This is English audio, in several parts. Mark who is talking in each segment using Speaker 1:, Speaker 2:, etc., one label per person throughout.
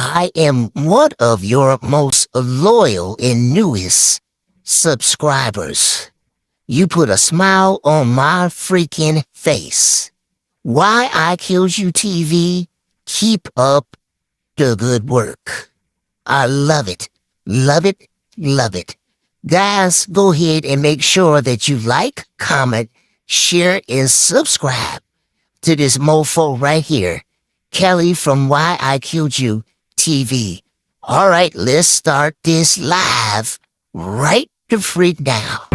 Speaker 1: I am one of your most loyal and newest subscribers. You put a smile on my freaking face. Why I Killed You TV? Keep up the good work. I love it. Love it. Love it. Guys, go ahead and make sure that you like, comment, share, and subscribe to this mofo right here. Kelly from Why I Killed You TV. All right, let's start this live right the freak now.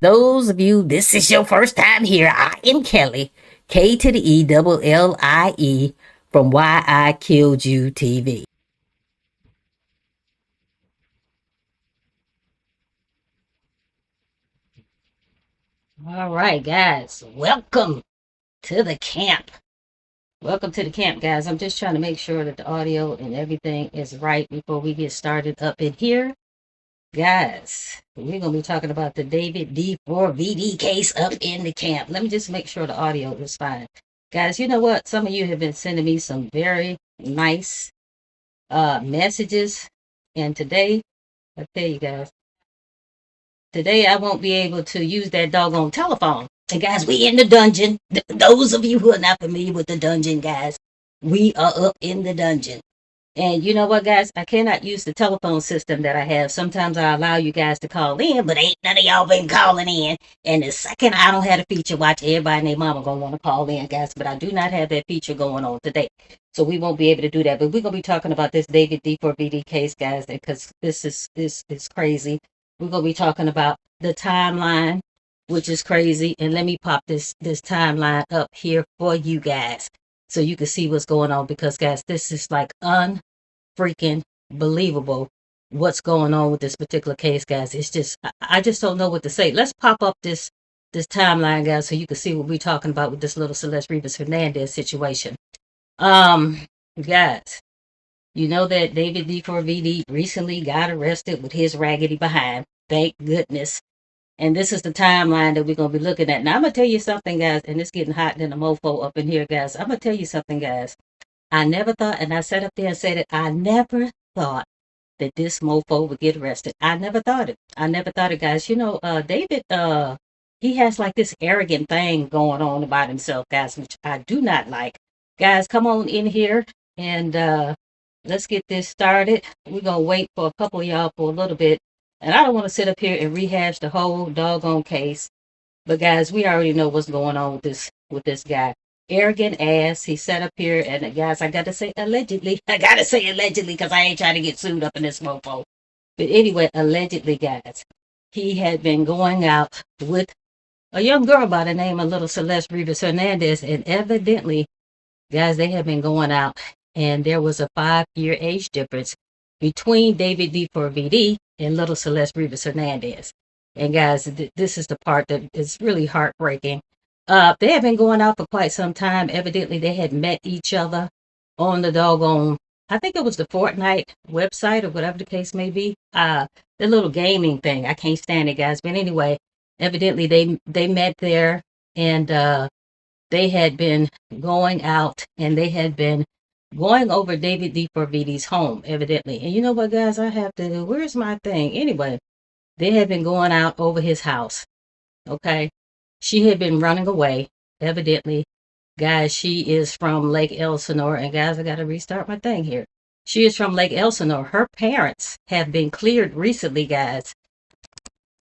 Speaker 2: Those of you, this is your first time here. I am Kelly, K to the E double L-I-E from Why I Killed You TV. All right, guys, welcome to the camp. Welcome to the camp, guys. I'm just trying to make sure that the audio and everything is right before we get started up in here. Guys, we're going to be talking about the David D4VD case up in the camp. Let me just make sure the audio is fine. Guys, you know what? Some of you have been sending me some very nice messages. And today, I tell you guys, today I won't be able to use that doggone telephone. And guys, we in the dungeon. Those of you who are not familiar with the dungeon, guys, we are up in the dungeon. And you know what, guys? I cannot use the telephone system that I have. Sometimes I allow you guys to call in, but ain't none of y'all been calling in. And the second I don't have a feature, watch, everybody and their mama gonna want to call in, guys. But I do not have that feature going on today. So we won't be able to do that. But we're gonna be talking about this David D4VD case, guys, because this is crazy. We're gonna be talking about the timeline, which is crazy. And let me pop this timeline up here for you guys, so you can see what's going on, because guys, this is like unfreaking believable what's going on with this particular case, guys. It's just, I just don't know what to say. Let's pop up this timeline, guys, so you can see what we're talking about with this little Celeste Rivas Hernandez situation. Guys, you know that David D4VD recently got arrested with his raggedy behind. Thank goodness. And this is the timeline that we're going to be looking at. Now, I'm going to tell you something, guys, and it's getting hot than a mofo up in here, guys. I'm going to tell you something, guys. I never thought, and I sat up there and said it, I never thought that this mofo would get arrested. I never thought it. I never thought it, guys. You know, David, he has like this arrogant thing going on about himself, guys, which I do not like. Guys, come on in here and let's get this started. We're going to wait for a couple of y'all for a little bit. And I don't want to sit up here and rehash the whole doggone case. But guys, we already know what's going on with this guy. Arrogant ass. He sat up here and guys, I gotta say allegedly. I gotta say allegedly because I ain't trying to get sued up in this mofo. But anyway, allegedly, guys, he had been going out with a young girl by the name of little Celeste Rivas Hernandez. And evidently, guys, they had been going out. And there was a 5-year age difference between David D4VD and little Celeste Rivas Hernandez. And guys, this is the part that is really heartbreaking. They had been going out for quite some time. Evidently, they had met each other on the doggone, I think it was the Fortnite website or whatever the case may be. The little gaming thing. I can't stand it, guys. But anyway, evidently they met there, and they had been going out, and they had been going over David D4VD's home, evidently. And you know what, guys? Where's my thing? Anyway, they had been going out over his house. Okay. She had been running away, evidently. Guys, she is from Lake Elsinore. And guys, I got to restart my thing here. She is from Lake Elsinore. Her parents have been cleared recently, guys.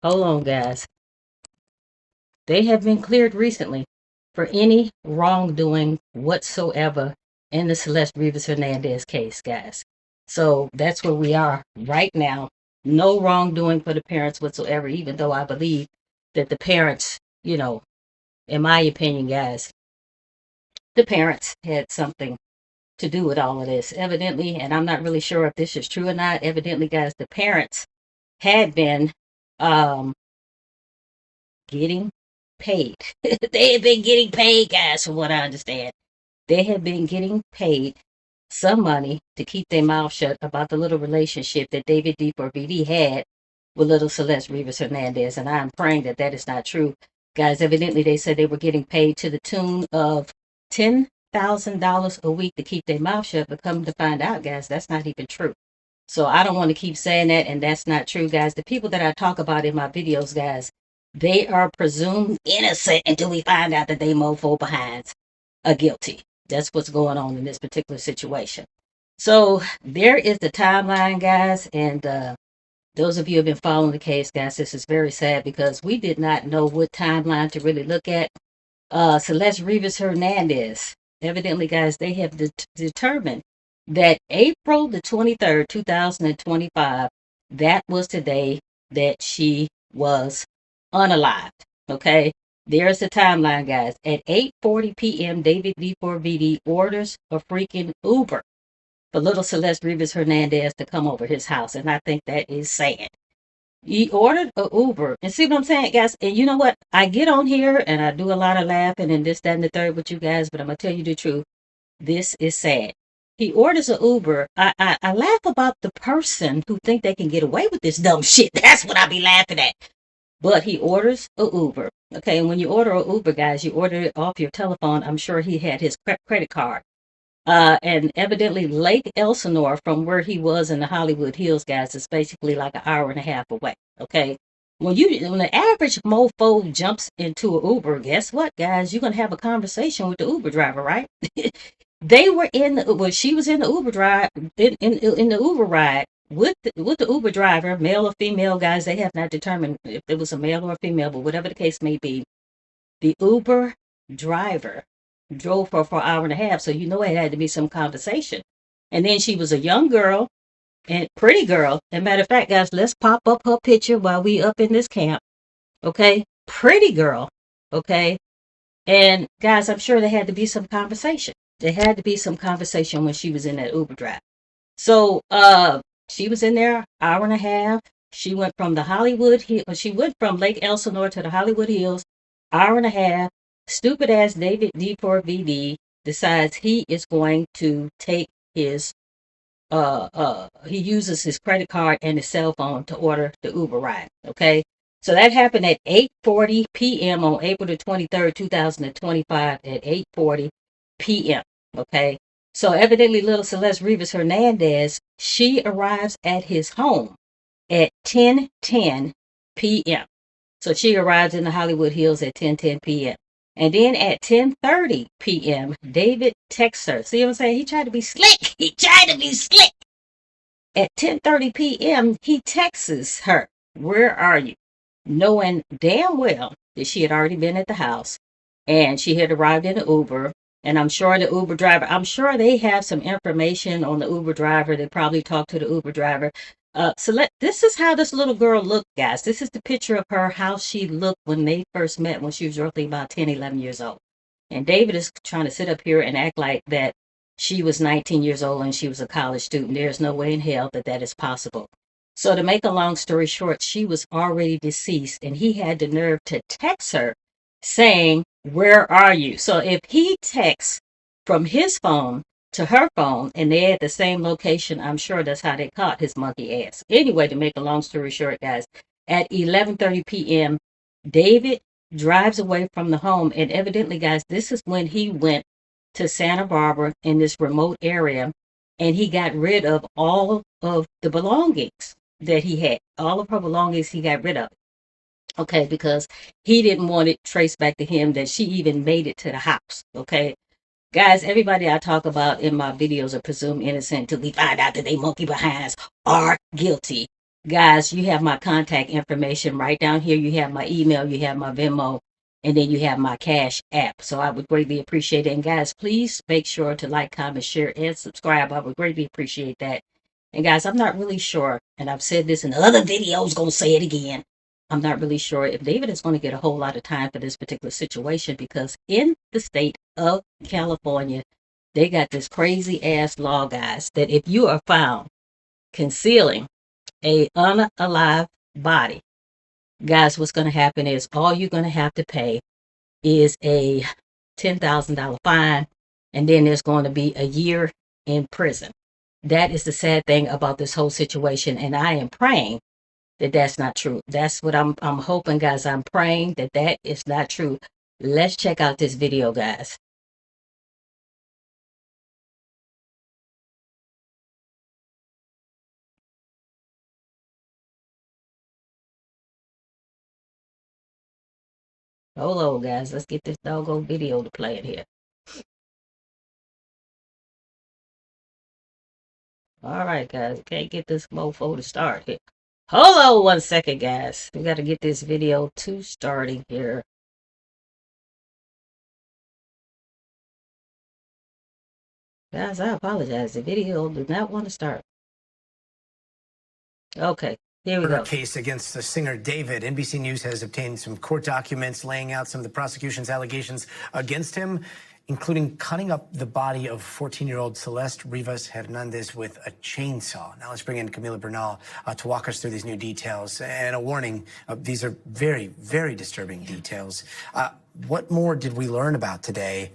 Speaker 2: Hold on, guys. They have been cleared recently for any wrongdoing whatsoever in the Celeste Rivas Hernandez case, guys. So that's where we are right now. No wrongdoing for the parents whatsoever, even though I believe that the parents, you know, in my opinion, guys, the parents had something to do with all of this, evidently. And I'm not really sure if this is true or not. Evidently, guys, the parents had been getting paid. They had been getting paid, guys, from what I understand. They had been getting paid some money to keep their mouth shut about the little relationship that David D4VD had with little Celeste Rivas Hernandez. And I'm praying that that is not true. Guys, evidently they said they were getting paid to the tune of $10 $8,000 a week to keep their mouth shut, but come to find out, guys, that's not even true. So I don't want to keep saying that, and that's not true, guys. The people that I talk about in my videos, guys, they are presumed innocent until we find out that they mofo behinds are guilty. That's what's going on in this particular situation. So there is the timeline, guys, and those of you who have been following the case, guys, this is very sad because we did not know what timeline to really look at. Celeste Rivas Hernandez, evidently, guys, they have determined that April the 23rd, 2025, that was the day that she was unalived. Okay, there's the timeline, guys. At 8:40 p.m., David D4VD orders a freaking Uber for little Celeste Rivas Hernandez to come over his house, and I think that is sad. He ordered a Uber, and see what I'm saying, guys? And you know what? I get on here and I do a lot of laughing and this, that, and the third with you guys, but I'm gonna tell you the truth. This is sad. He orders a Uber. I laugh about the person who think they can get away with this dumb shit. That's what I be laughing at. But he orders a Uber. Okay, and when you order a Uber, guys, you order it off your telephone. I'm sure he had his credit card. And evidently Lake Elsinore from where he was in the Hollywood Hills, guys, is basically like an hour and a half away. Okay. When the average mofo jumps into an Uber, guess what, guys? You're gonna have a conversation with the Uber driver, right? They were she was in the Uber drive in the Uber ride with the Uber driver, male or female, guys. They have not determined if it was a male or a female, but whatever the case may be, the Uber driver drove her for an hour and a half, so you know it had to be some conversation. And then she was a young girl and pretty girl. And matter of fact, guys, let's pop up her picture while we up in this camp. Okay, pretty girl. Okay, and guys, I'm sure there had to be some conversation. There had to be some conversation when she was in that Uber drive. So she was in there hour and a half. She went from the Hollywood. She went from Lake Elsinore to the Hollywood Hills, hour and a half. Stupid ass David D4VD decides he is going to take his he uses his credit card and his cell phone to order the Uber ride. Okay. So that happened at 8:40 p.m. on April the 23rd, 2025 at 8:40 p.m. Okay. So evidently little Celeste Rivas Hernandez, she arrives at his home at 10:10 p.m. So she arrives in the Hollywood Hills at 10:10 p.m. And then at 10:30 p.m., David texts her. See what I'm saying? He tried to be slick. He tried to be slick. At 10:30 p.m., he texts her, "Where are you?" Knowing damn well that she had already been at the house and she had arrived in an Uber. And I'm sure the Uber driver, I'm sure they have some information on the Uber driver. They probably talked to the Uber driver. This is how this little girl looked, guys. This is the picture of her, how she looked when they first met when she was roughly about 10, 11 years old. And David is trying to sit up here and act like that she was 19 years old and she was a college student. There's no way in hell that that is possible. So to make a long story short, she was already deceased and he had the nerve to text her saying, "Where are you?" So if he texts from his phone to her phone and they're at the same location, I'm sure that's how they caught his monkey ass. Anyway, to make a long story short, guys, at 11:30 p.m., David drives away from the home. And evidently, guys, this is when he went to Santa Barbara in this remote area and he got rid of all of the belongings that he had. All of her belongings he got rid of. Okay, because he didn't want it traced back to him that she even made it to the house. Okay. Guys, everybody I talk about in my videos are presumed innocent until we find out that they monkey behinds are guilty. Guys, you have my contact information right down here. You have my email, you have my Venmo, and then you have my Cash app. So I would greatly appreciate it. And guys, please make sure to like, comment, share, and subscribe. I would greatly appreciate that. And guys, I'm not really sure, and I've said this in other videos, gonna say it again. I'm not really sure if David is going to get a whole lot of time for this particular situation because in the state of California, they got this crazy ass law, guys, that if you are found concealing a unalive body, guys, what's going to happen is all you're going to have to pay is a $10,000 fine, and then there's going to be a year in prison. That is the sad thing about this whole situation, and I am praying that that's not true. That's what I'm hoping, guys. I'm praying that that is not true. Let's check out this video, guys. Hold on, guys. Let's get this doggone video to play in here. All right, guys. Can't get this mofo to start here. Hold on 1 second, guys. We got to get this video to starting here. Guys, I apologize. The video does not want to start. Okay, here we go.
Speaker 3: Case against the singer David. NBC News has obtained some court documents laying out some of the prosecution's allegations against him, including cutting up the body of 14-year-old Celeste Rivas Hernandez with a chainsaw. Now let's bring in Camila Bernal to walk us through these new details. And a warning, these are very, very disturbing details. What more did we learn about today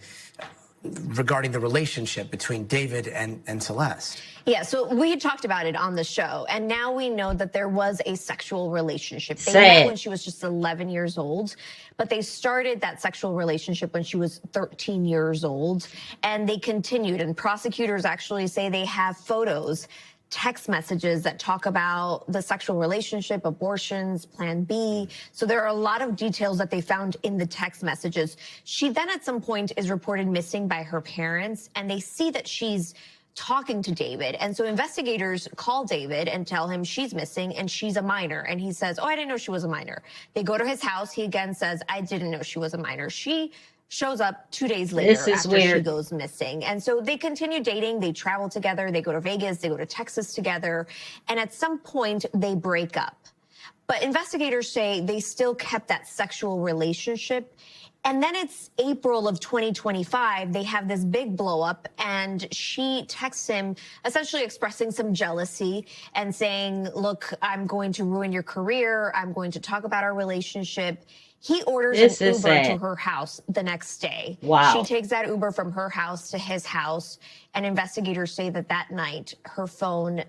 Speaker 3: regarding the relationship between David and Celeste?
Speaker 4: Yeah, so we had talked about it on the show, and now we know that there was a sexual relationship. They met when she was just 11 years old, but they started that sexual relationship when she was 13 years old, and they continued. And prosecutors actually say they have photos, text messages that talk about the sexual relationship, abortions, Plan B. So there are a lot of details that they found in the text messages. She then at some point is reported missing by her parents, and they see that she's talking to David. And so investigators call David and tell him she's missing and she's a minor. And he says, oh, I didn't know she was a minor. They go to his house. He again says, I didn't know she was a minor. She shows up 2 days later after she goes missing. And so they continue dating. They travel together. They go to Vegas. They go to Texas together. And at some point, they break up. But investigators say they still kept that sexual relationship. And then it's April of 2025. They have this big blow up, and she texts him essentially expressing some jealousy and saying, look, I'm going to ruin your career. I'm going to talk about our relationship. He orders an Uber to her house the next day.
Speaker 2: Wow.
Speaker 4: She takes that Uber from her house to his house, and investigators say that that night her phone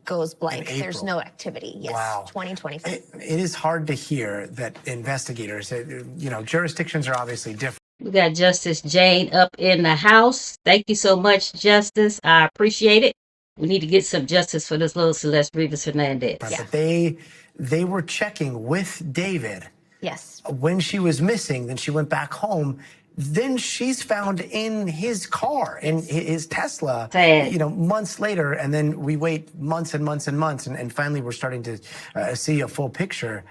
Speaker 4: goes blank. There's no activity. Yes.
Speaker 3: Wow.
Speaker 4: 2025.
Speaker 3: It is hard to hear that investigators, jurisdictions are obviously different.
Speaker 2: We got Justice Jane up in the house. Thank you so much, Justice. I appreciate it. We need to get some justice for this little Celeste Rivas Hernandez.
Speaker 3: Yeah. But they were checking with David.
Speaker 4: Yes.
Speaker 3: When she was missing, then she went back home. Then she's found in his car, in his Tesla, months later. And then we wait months and months and months. And finally, we're starting to see a full picture.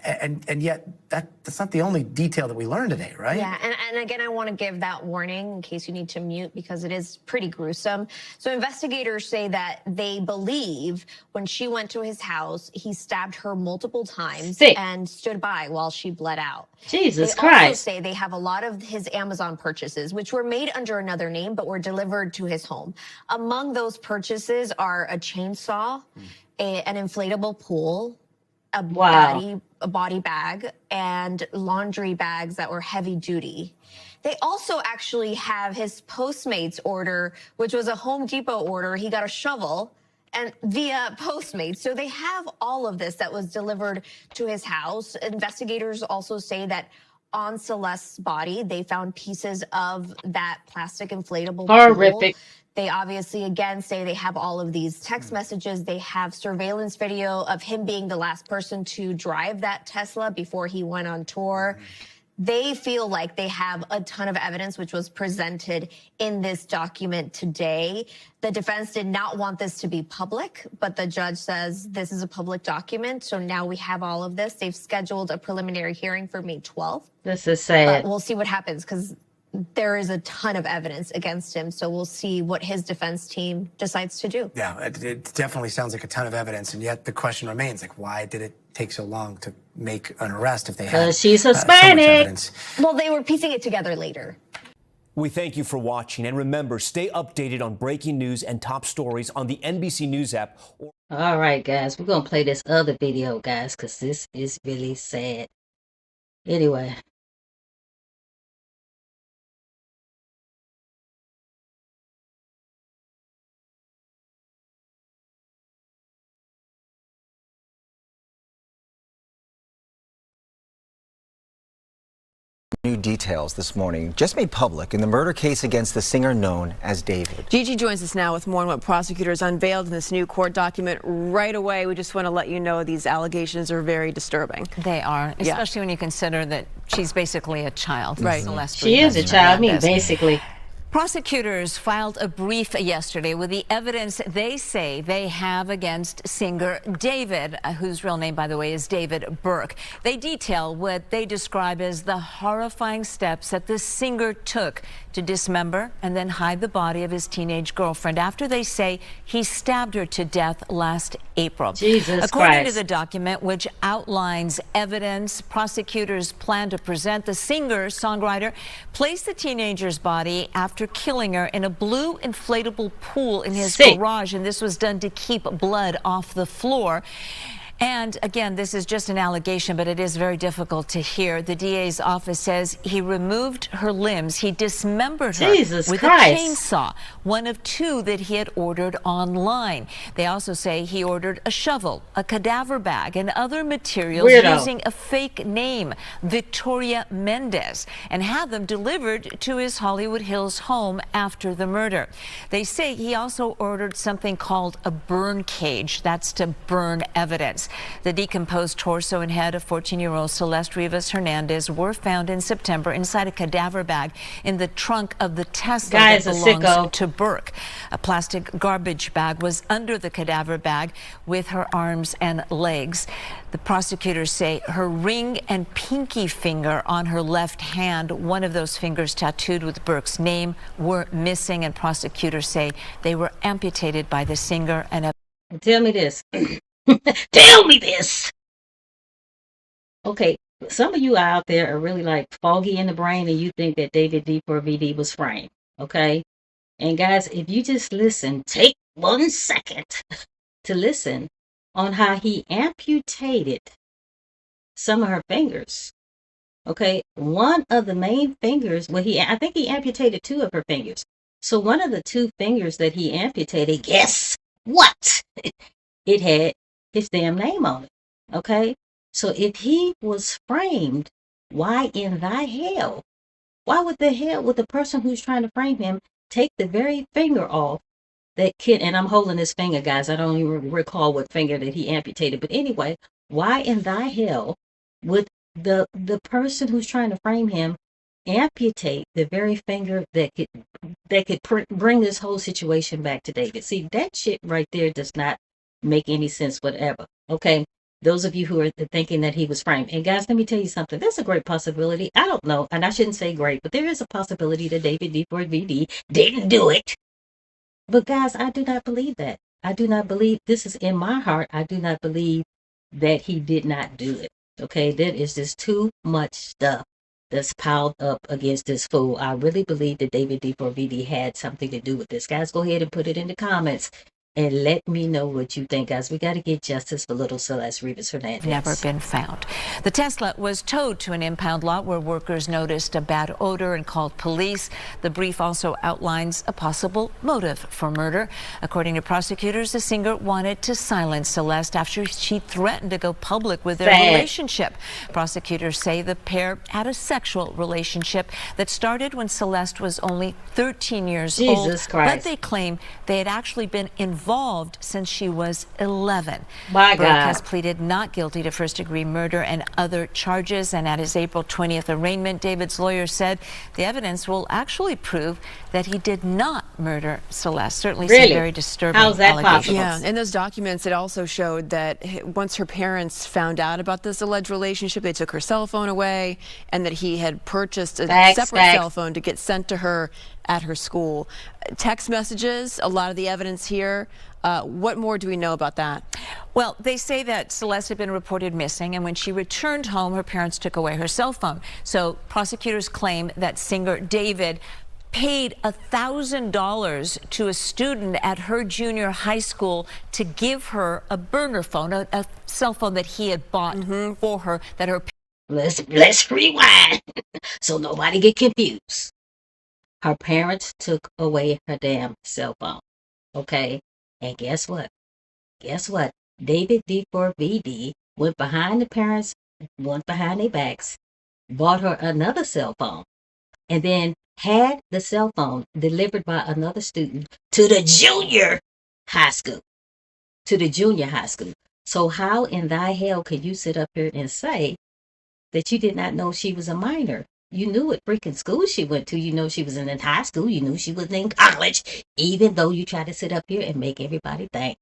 Speaker 3: And yet that's not the only detail that we learned today, right?
Speaker 4: Yeah, and again, I want to give that warning in case you need to mute because it is pretty gruesome. So investigators say that they believe when she went to his house, he stabbed her multiple times and stood by while she bled out.
Speaker 2: Jesus
Speaker 4: Christ. They also say they have a lot of his Amazon purchases, which were made under another name, but were delivered to his home. Among those purchases are a chainsaw, an inflatable pool, a body bag, and laundry bags that were heavy duty. They also actually have his Postmates order, which was a Home Depot order. He got a shovel and via Postmates. So they have all of this that was delivered to his house. Investigators also say that on Celeste's body, they found pieces of that plastic inflatable pool. They obviously, again, say they have all of these text messages. They have surveillance video of him being the last person to drive that Tesla before he went on tour. They feel like they have a ton of evidence, which was presented in this document today. The defense did not want this to be public, but the judge says this is a public document. So now we have all of this. They've scheduled a preliminary hearing for May 12th.
Speaker 2: This is sad.
Speaker 4: But we'll see what happens because there is a ton of evidence against him. So we'll see what his defense team decides to do.
Speaker 3: Yeah, it definitely sounds like a ton of evidence. And yet the question remains, like, why did it take so long to make an arrest if they had
Speaker 2: she's Hispanic.
Speaker 3: So much evidence?
Speaker 4: Well, they were piecing it together later.
Speaker 5: We thank you for watching. And remember, stay updated on breaking news and top stories on the NBC News app.
Speaker 2: All right, guys, we're going to play this other video, guys, because this is really sad. Anyway.
Speaker 6: New details this morning just made public in the murder case against the singer known as David.
Speaker 7: Gigi joins us now with more on what prosecutors unveiled in this new court document right away. We just want to let you know these allegations are very disturbing.
Speaker 8: They are, especially when you consider that she's basically a child.
Speaker 7: Right.
Speaker 8: Celeste
Speaker 2: She is a
Speaker 8: Rivas
Speaker 2: child. I mean,
Speaker 8: Hernandez.
Speaker 2: basically.
Speaker 8: Prosecutors filed a brief yesterday with the evidence they say they have against singer David, whose real name, by the way, is David Burke. They detail what they describe as the horrifying steps that the singer took to dismember and then hide the body of his teenage girlfriend after they say he stabbed her to death last April.
Speaker 2: Jesus
Speaker 8: According
Speaker 2: Christ.
Speaker 8: to the document, which outlines evidence prosecutors plan to present, the singer-songwriter placed the teenager's body after killing her in a blue inflatable pool in his garage, and this was done to keep blood off the floor. And again, this is just an allegation, but it is very difficult to hear. The DA's office says he removed her limbs. He dismembered her with a chainsaw, one of two that he had ordered online. They also say he ordered a shovel, a cadaver bag, and other materials using a fake name, Victoria Mendez, and had them delivered to his Hollywood Hills home after the murder. They say he also ordered something called a burn cage. That's to burn evidence. The decomposed torso and head of 14-year-old Celeste Rivas Hernandez were found in September inside a cadaver bag in the trunk of the Tesla that belongs to Burke. A plastic garbage bag was under the cadaver bag with her arms and legs. The prosecutors say her ring and pinky finger on her left hand, one of those fingers tattooed with Burke's name, were missing, and prosecutors say they were amputated by the singer. And
Speaker 2: tell me this. Tell me this. Okay, some of you out there are really like foggy in the brain and you think that David D4VD was framed. Okay? And guys, if you just listen, take 1 second to listen on how he amputated some of her fingers. Okay, one of the main fingers, I think he amputated 2 of her fingers. So one of the 2 fingers that he amputated, guess what? It had his damn name on it. Okay? So if he was framed, why in thy hell? Why would the person who's trying to frame him take the very finger off that kid? And I'm holding his finger, guys. I don't even recall what finger that he amputated. But anyway, why in thy hell would the person who's trying to frame him amputate the very finger that could bring this whole situation back to David? See, that shit right there does not make any sense whatever. Okay, those of you who are thinking that he was framed. And guys, let me tell you something. There's a great possibility. I don't know, and I shouldn't say great, but there is a possibility that David D4VD didn't do it. But guys, I do not believe that. I do not believe, this is in my heart, I do not believe that he did not do it. Okay, there is just too much stuff that's piled up against this fool. I really believe that David D4VD had something to do with this. Guys, go ahead and put it in the comments and let me know what you think, guys. We got to get justice for little Celeste Rivas Hernandez.
Speaker 8: Never been found. The Tesla was towed to an impound lot where workers noticed a bad odor and called police. The brief also outlines a possible motive for murder. According to prosecutors, the singer wanted to silence Celeste after she threatened to go public with their relationship. Prosecutors say the pair had a sexual relationship that started when Celeste was only 13 years old. But they claim they had actually been involved since she was 11. Burke has pleaded not guilty to first-degree murder and other charges, and at his April 20th arraignment, David's lawyer said the evidence will actually prove that he did not murder Celeste. Certainly some very disturbing
Speaker 2: How's that possible?
Speaker 7: Yeah, in those documents, it also showed that once her parents found out about this alleged relationship, they took her cell phone away, and that he had purchased a separate cell phone to get sent to her at her school. Text messages, a lot of the evidence here. What more do we know about that?
Speaker 8: Well, they say that Celeste had been reported missing, and when she returned home, her parents took away her cell phone. So prosecutors claim that singer David paid $1,000 to a student at her junior high school to give her a burner phone, a cell phone that he had bought for her, that her...
Speaker 2: Let's rewind so nobody get confused. Her parents took away her damn cell phone. Okay? And guess what? David D4VD went behind the parents, went behind their backs, bought her another cell phone, and then had the cell phone delivered by another student to the junior high school. To the junior high school. So how in thy hell can you sit up here and say that you did not know she was a minor? You knew what freaking school she went to. You know she was in high school. You knew she was in college, even though you tried to sit up here and make everybody think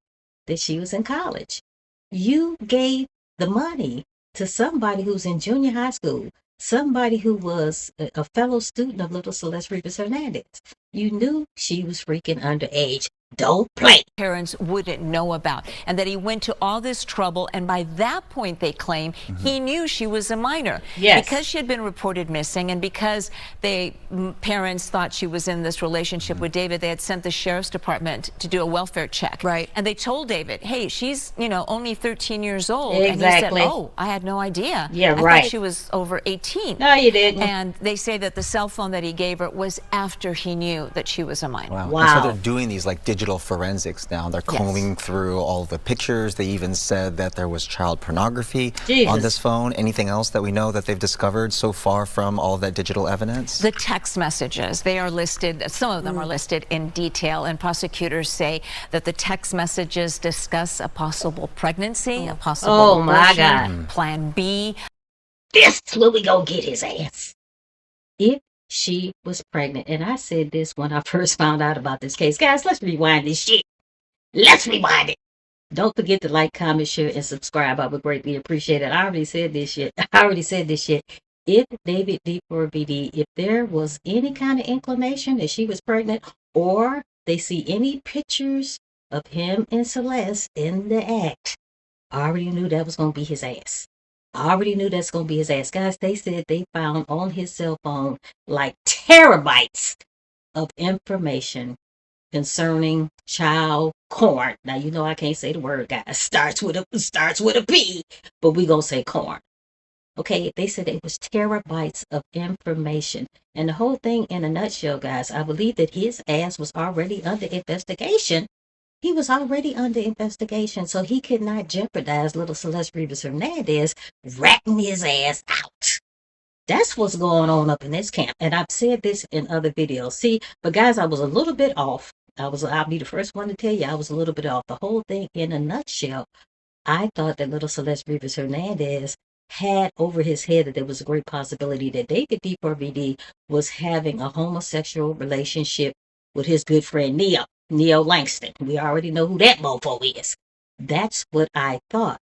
Speaker 2: that she was in college. You gave the money to somebody who's in junior high school, somebody who was a fellow student of little Celeste Rivas Hernandez. You knew she was freaking underage. Don't play.
Speaker 8: Parents wouldn't know about, and that he went to all this trouble, and by that point they claim he knew she was a minor.
Speaker 2: Yes.
Speaker 8: Because she had been reported missing, and because parents thought she was in this relationship with David, they had sent the sheriff's department to do a welfare check.
Speaker 7: Right.
Speaker 8: And they told David, hey, she's, only 13 years old.
Speaker 2: Exactly.
Speaker 8: And he said, oh, I had no idea.
Speaker 2: Yeah,
Speaker 8: I
Speaker 2: right.
Speaker 8: thought she was over 18.
Speaker 2: No, you didn't.
Speaker 8: And they say that the cell phone that he gave her was after he knew that she was a minor.
Speaker 6: Wow. And so they're doing these like digital forensics now. They're combing through all the pictures. They even said that there was child pornography on this phone. Anything else that we know that they've discovered so far from all of that digital evidence?
Speaker 8: The text messages, they are listed, some of them are listed in detail, and prosecutors say that the text messages discuss a possible pregnancy, a possible abortion, Plan B.
Speaker 2: This is where we go get his ass. If she was pregnant, and I said this when I first found out about this case. Guys, let's rewind this shit. Let's rewind it. Don't forget to like, comment, share, and subscribe. I would greatly appreciate it. I already said this shit. If David D4BD, if there was any kind of inclination that she was pregnant, or they see any pictures of him and Celeste in the act, I already knew that was going to be his ass. I already knew that's going to be his ass. Guys, they said they found on his cell phone like terabytes of information concerning child corn. Now, you know I can't say the word, guys. Starts with a P, but we going to say corn. Okay, they said it was terabytes of information. And the whole thing in a nutshell, guys, I believe that his ass was already under investigation. He was already under investigation, so he could not jeopardize little Celeste Rivas Hernandez ratting his ass out. That's what's going on up in this camp. And I've said this in other videos. See, but guys, I was a little bit off. I'll be the first one to tell you I was a little bit off. The whole thing in a nutshell, I thought that little Celeste Rivas Hernandez had over his head that there was a great possibility that David D4BD was having a homosexual relationship with his good friend Neo Langston. We already know who that mofo is. That's what I thought.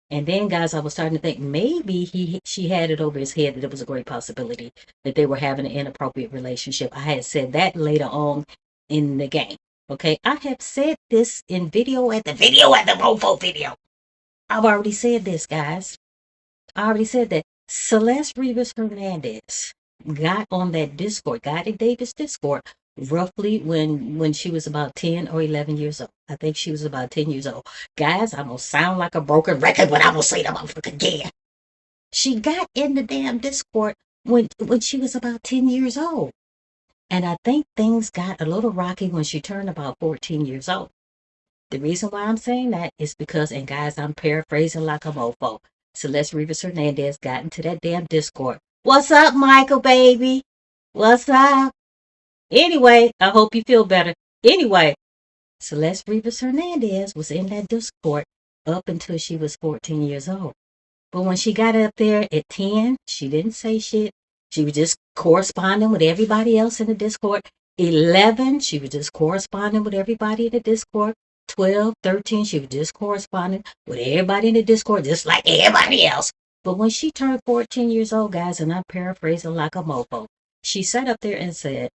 Speaker 2: And then, guys, I was starting to think maybe she had it over his head that it was a great possibility that they were having an inappropriate relationship. I had said that later on in the game. Okay, I have said this in video at the mofo video. I've already said this, guys. I already said that Celeste Rivas Hernandez got on that Discord, got in David's Discord, roughly when she was about 10 or 11 years old. I think she was about 10 years old. Guys, I'm going to sound like a broken record, but I'm going to say that motherfucker again. She got in the damn Discord when she was about 10 years old. And I think things got a little rocky when she turned about 14 years old. The reason why I'm saying that is because, and guys, I'm paraphrasing like a mofo, Celeste Rivas Hernandez got into that damn Discord. What's up, Michael, baby? What's up? Anyway, I hope you feel better. Anyway, Celeste Rivas Hernandez was in that Discord up until she was 14 years old. But when she got up there at 10, she didn't say shit. She was just corresponding with everybody else in the Discord. 11, she was just corresponding with everybody in the Discord. 12, 13, she was just corresponding with everybody in the Discord, just like everybody else. But when she turned 14 years old, guys, and I'm paraphrasing like a mofo, she sat up there and said,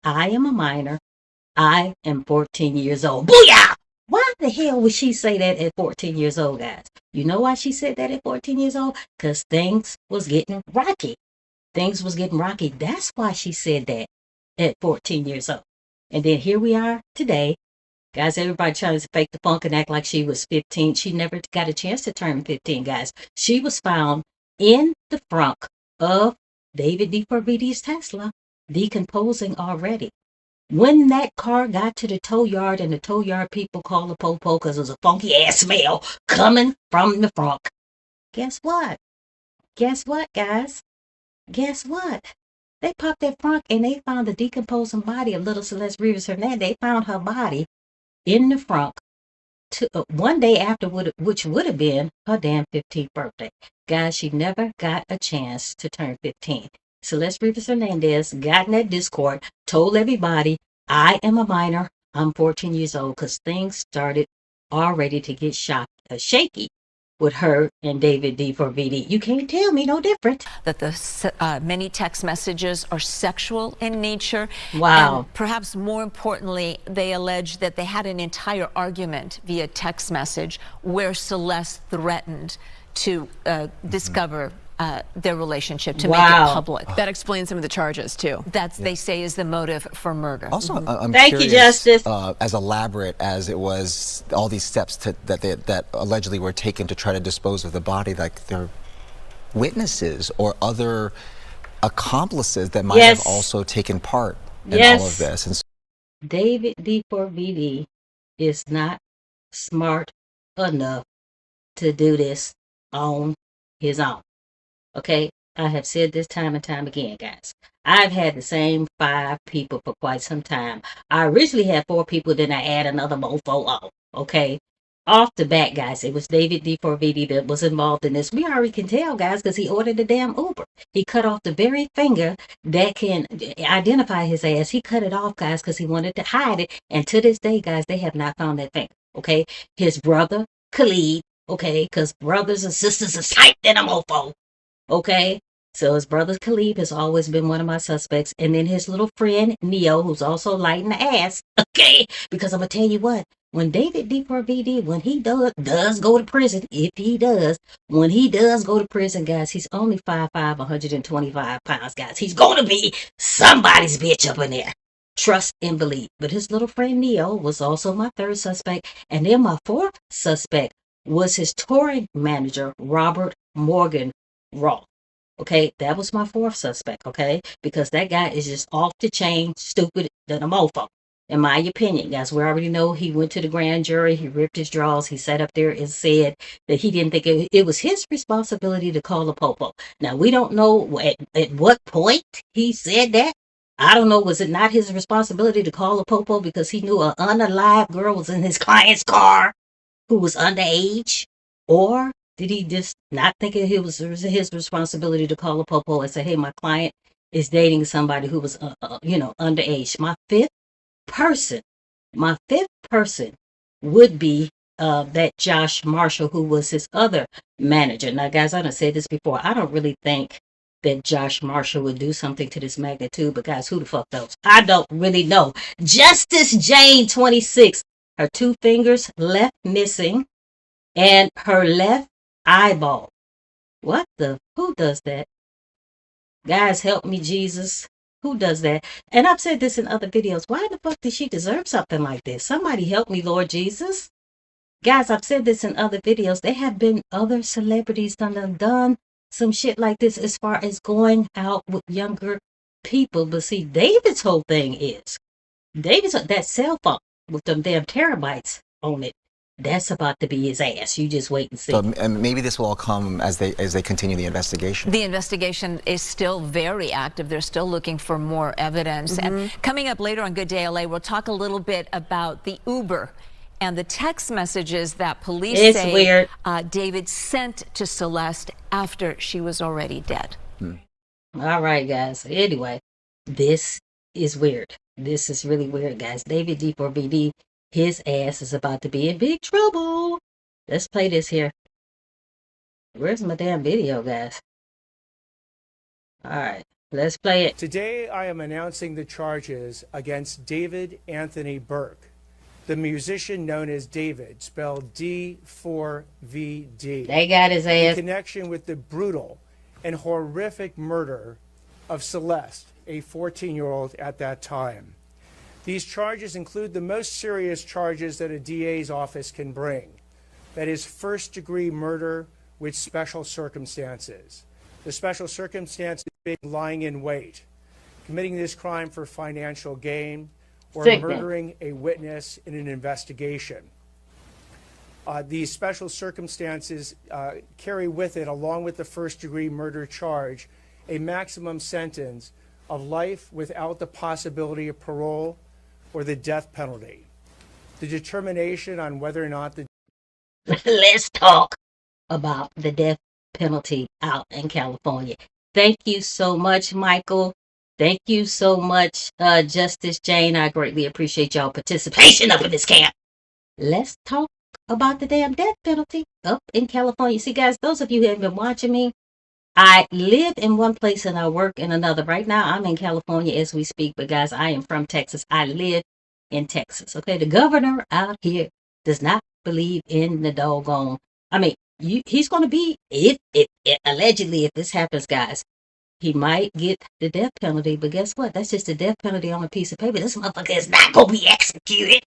Speaker 2: I am a minor. I am 14 years old. Booyah! Why the hell would she say that at 14 years old, guys? You know why she said that at 14 years old? Because things was getting rocky. Things was getting rocky. That's why she said that at 14 years old. And then here we are today. Guys, everybody trying to fake the funk and act like she was 15. She never got a chance to turn 15, guys. She was found in the trunk of David D4BD's Tesla, decomposing already. When that car got to the tow yard and the tow yard people called the po-po because it was a funky ass smell coming from the trunk. Guess what? Guess what, guys? Guess what? They popped that front and they found the decomposing body of little Celeste Rivas Hernandez. They found her body in the front one day after, which would have been her damn 15th birthday. Guys, she never got a chance to turn 15. Celeste Rivas Hernandez got in that Discord, told everybody, I am a minor, I'm 14 years old, because things started already to get shaky with her and David D4VD. You can't tell me no different.
Speaker 8: That the many text messages are sexual in nature.
Speaker 2: Wow.
Speaker 8: And perhaps more importantly, they allege that they had an entire argument via text message where Celeste threatened to discover their relationship, to make it public.
Speaker 7: That explains some of the charges too.
Speaker 8: That's, they say, is the motive for murder.
Speaker 6: Also, I'm
Speaker 2: Thank
Speaker 6: curious,
Speaker 2: you, Justice.
Speaker 6: As elaborate as it was, all these steps that allegedly were taken to try to dispose of the body, like there are witnesses or other accomplices that might have also taken part in all of this. And so
Speaker 2: David D4VD is not smart enough to do this on his own. Okay, I have said this time and time again, guys. I've had the same 5 people for quite some time. I originally had 4 people, then I add another mofo on. Okay, off the bat, guys, it was David D4VD that was involved in this. We already can tell, guys, because he ordered the damn Uber. He cut off the very finger that can identify his ass. He cut it off, guys, because he wanted to hide it. And to this day, guys, they have not found that finger. Okay, his brother, Khalid, okay, because brothers and sisters are tight than a mofo. Okay, so his brother Khalid has always been one of my suspects. And then his little friend, Neo, who's also light in the ass. Okay, because I'm going to tell you what, when David D4VD, when he does go to prison, if he does, when he does go to prison, guys, he's only 5'5", 125 pounds, guys. He's going to be somebody's bitch up in there. Trust and believe. But his little friend, Neo, was also my 3rd suspect. And then my 4th suspect was his touring manager, Robert Morgan Raw. Okay, that was my 4th suspect, okay? Because that guy is just off the chain, stupid than a mofo. In my opinion, guys, we already know he went to the grand jury, he ripped his drawers, he sat up there and said that he didn't think it was his responsibility to call a popo. Now, we don't know at what point he said that. I don't know, was it not his responsibility to call a popo because he knew an unalive girl was in his client's car who was underage? Or did he just not think it was his responsibility to call a popo and say, hey, my client is dating somebody who was, underage? My fifth person would be that Josh Marshall, who was his other manager. Now, guys, I done said this before. I don't really think that Josh Marshall would do something to this magnitude, but guys, who the fuck knows? I don't really know. Justice Jane, 26, her 2 fingers left missing and her left eyeball. What the? Who does that? Guys, help me, Jesus. Who does that? And I've said this in other videos. Why the fuck did she deserve something like this? Somebody help me, Lord Jesus. Guys, I've said this in other videos. There have been other celebrities that have done some shit like this as far as going out with younger people. But see, David's whole thing is, that cell phone with them damn terabytes on it, that's about to be his ass. You just wait and see.
Speaker 6: So, and maybe this will all come as they continue the investigation.
Speaker 8: The investigation is still very active. They're still looking for more evidence. And coming up later on Good Day LA, we'll talk a little bit about the Uber and the text messages that police say David sent to Celeste after she was already dead.
Speaker 2: All right, guys. Anyway, this is weird. This is really weird, guys. David D4VD, his ass is about to be in big trouble. Let's play this here. Where's my damn video, guys? All right, let's play it.
Speaker 9: Today, I am announcing the charges against David Anthony Burke, the musician known as David, spelled D4VD.
Speaker 2: They got his ass.
Speaker 9: In connection with the brutal and horrific murder of Celeste, a 14-year-old at that time. These charges include the most serious charges that a DA's office can bring. That is first-degree murder with special circumstances. The special circumstances being lying in wait, committing this crime for financial gain, or murdering a witness in an investigation. These special circumstances carry with it, along with the first-degree murder charge, a maximum sentence of life without the possibility of parole or the death penalty. The determination on whether or not the
Speaker 2: Let's talk about the death penalty out in California. Thank you so much, Michael. Thank you so much, Justice Jane. I greatly appreciate y'all participation up in this camp. Let's talk about the damn death penalty up in California. See, guys, those of you who have been watching me, I live in one place and I work in another. Right now, I'm in California as we speak, but guys, I am from Texas. I live in Texas. Okay, the governor out here does not believe in the doggone. I mean, he's going to be, if allegedly, if this happens, guys, he might get the death penalty, but guess what? That's just a death penalty on a piece of paper. This motherfucker is not going to be executed.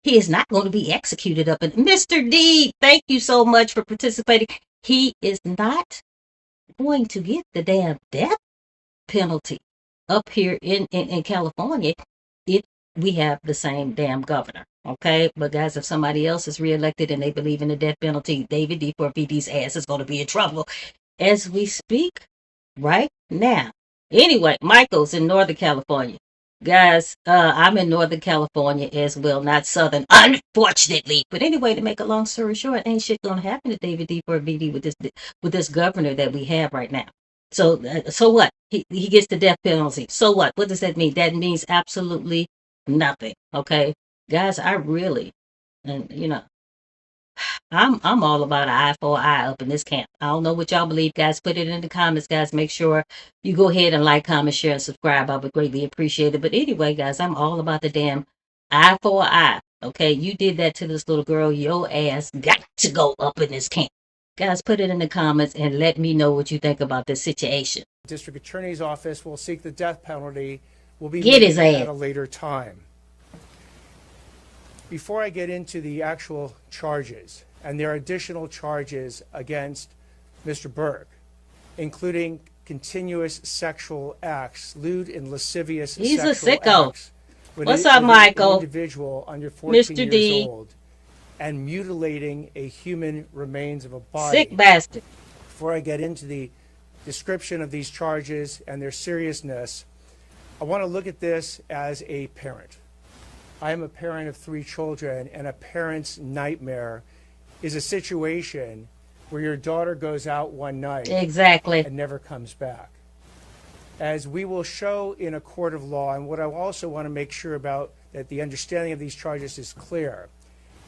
Speaker 2: He is not going to be executed up in Mr. D. Thank you so much for participating. He is not going to get the damn death penalty up here in California if we have the same damn governor. Okay, but guys, if somebody else is reelected and they believe in the death penalty, David D4VD's ass is going to be in trouble as we speak right now. Anyway, Michael's in Northern California. Guys, I'm in Northern California as well, not Southern, unfortunately. But anyway, to make a long story short, ain't shit gonna happen to David D4VD with this governor that we have right now. So what? He gets the death penalty. So what? What does that mean? That means absolutely nothing. Okay, guys, I really, and you know, I'm all about an eye for an eye up in this camp. I don't know what y'all believe, guys. Put it in the comments, guys. Make sure you go ahead and like, comment, share, and subscribe. I would greatly appreciate it. But anyway, guys, I'm all about the damn eye for an eye. Okay, you did that to this little girl. Your ass got to go up in this camp. Guys, put it in the comments and let me know what you think about this situation.
Speaker 9: District Attorney's Office will seek the death penalty. Will be
Speaker 2: Get his
Speaker 9: made
Speaker 2: ass
Speaker 9: at a later time. Before I get into the actual charges, and there are additional charges against Mr. Burke, including continuous sexual acts, lewd and lascivious
Speaker 2: He's
Speaker 9: sexual
Speaker 2: a sicko.
Speaker 9: acts.
Speaker 2: What's up, Michael?
Speaker 9: An individual under 14
Speaker 2: Mr.
Speaker 9: years
Speaker 2: D.
Speaker 9: old, and mutilating a human remains of a body.
Speaker 2: Sick bastard.
Speaker 9: Before I get into the description of these charges and their seriousness, I want to look at this as a parent. I am a parent of 3 children, and a parent's nightmare is a situation where your daughter goes out one night and never comes back. As we will show in a court of law, and what I also want to make sure about that the understanding of these charges is clear,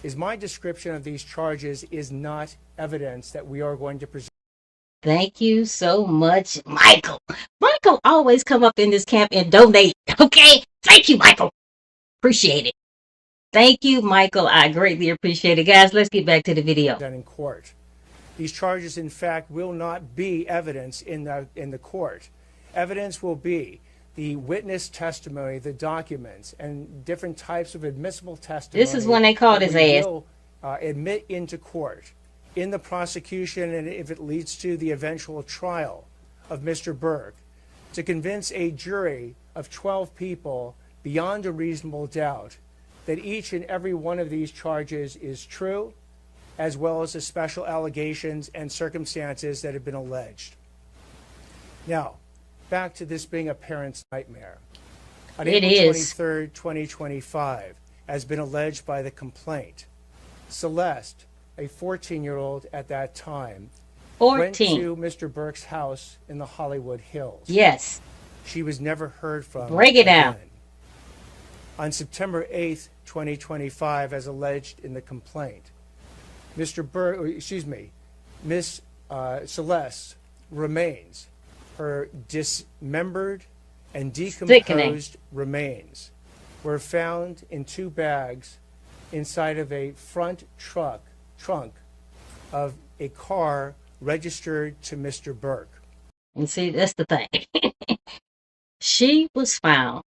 Speaker 9: is my description of these charges is not evidence that we are going to present.
Speaker 2: Thank you so much, Michael. Michael always come up in this camp and donate. Okay? Thank you, Michael. Appreciate it. Thank you, Michael. I greatly appreciate it. Guys, let's get back to the video.
Speaker 9: In court. These charges, in fact, will not be evidence in the court. Evidence will be the witness testimony, the documents, and different types of admissible testimony.
Speaker 2: This is when they called his ass.
Speaker 9: Will admit into court in the prosecution, and if it leads to the eventual trial of Mr. Burke, to convince a jury of 12 people beyond a reasonable doubt that each and every one of these charges is true, as well as the special allegations and circumstances that have been alleged. Now, back to this being a parent's nightmare. On April 23rd, 2025, has been alleged by the complaint, Celeste, a 14-year-old at that time, went to Mr. Burke's house in the Hollywood Hills.
Speaker 2: Yes.
Speaker 9: She was never heard from.
Speaker 2: Break it down.
Speaker 9: On September 8th, 2025, as alleged in the complaint, Miss Celeste remains, her dismembered and decomposed remains were found in 2 bags inside of a front trunk of a car registered to Mr. Burke.
Speaker 2: And see, that's the thing. She was found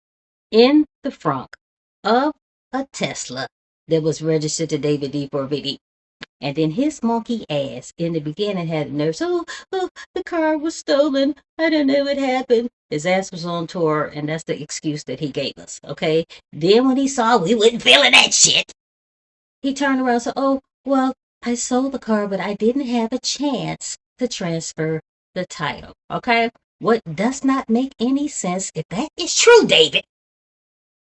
Speaker 2: in the front of a Tesla that was registered to David D4VD. And then his monkey ass in the beginning had nerves. Oh, the car was stolen. I didn't know what happened. His ass was on tour, and that's the excuse that he gave us, okay? Then when he saw we wasn't feeling that shit, he turned around and said, oh, well, I sold the car, but I didn't have a chance to transfer the title, okay? What does not make any sense, if that is true, David,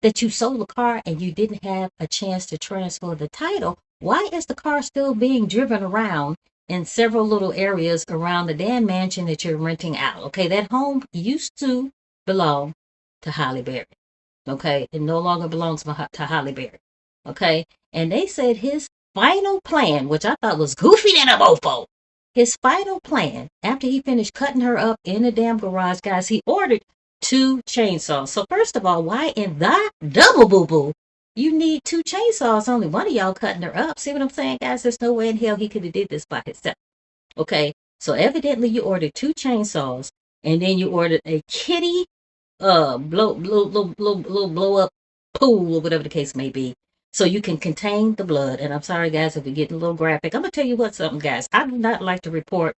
Speaker 2: that you sold the car and you didn't have a chance to transfer the title, why is the car still being driven around in several little areas around the damn mansion that you're renting out? Okay, that home used to belong to Holly Berry. Okay, it no longer belongs to Holly Berry. Okay, and they said his final plan, which I thought was goofy than a mofo, his final plan, after he finished cutting her up in the damn garage, guys, he ordered 2 chainsaws. So first of all, why in the double boo-boo you need 2 chainsaws? Only one of y'all cutting her up. See what I'm saying, guys? There's no way in hell he could have did this by himself. Okay, so evidently you ordered 2 chainsaws, and then you ordered a kitty blow up pool, or whatever the case may be, so you can contain the blood. And I'm sorry, guys, if we're getting a little graphic. I'm gonna tell you something, guys. I do not like to report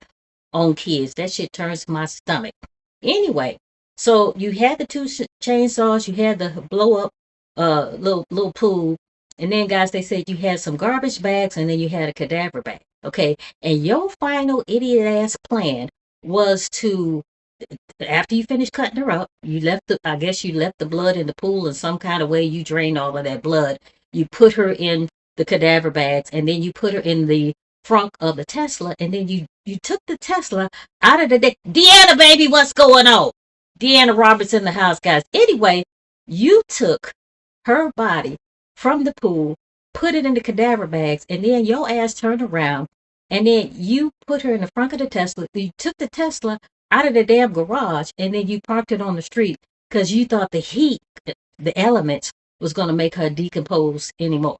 Speaker 2: on kids. That shit turns my stomach. Anyway, so you had the 2 chainsaws, you had the blow up little pool, and then, guys, they said you had some garbage bags, and then you had a cadaver bag. Okay, and your final idiot ass plan was to, after you finished cutting her up, you left the blood in the pool in some kind of way. You drained all of that blood. You put her in the cadaver bags, and then you put her in the trunk of the Tesla, and then you took the Tesla out of the Deanna, baby, what's going on? Deanna Roberts in the house, guys. Anyway, you took her body from the pool, put it in the cadaver bags, and then your ass turned around, and then you put her in the front of the Tesla. You took the Tesla out of the damn garage, and then you parked it on the street because you thought the heat, the elements, was going to make her decompose anymore.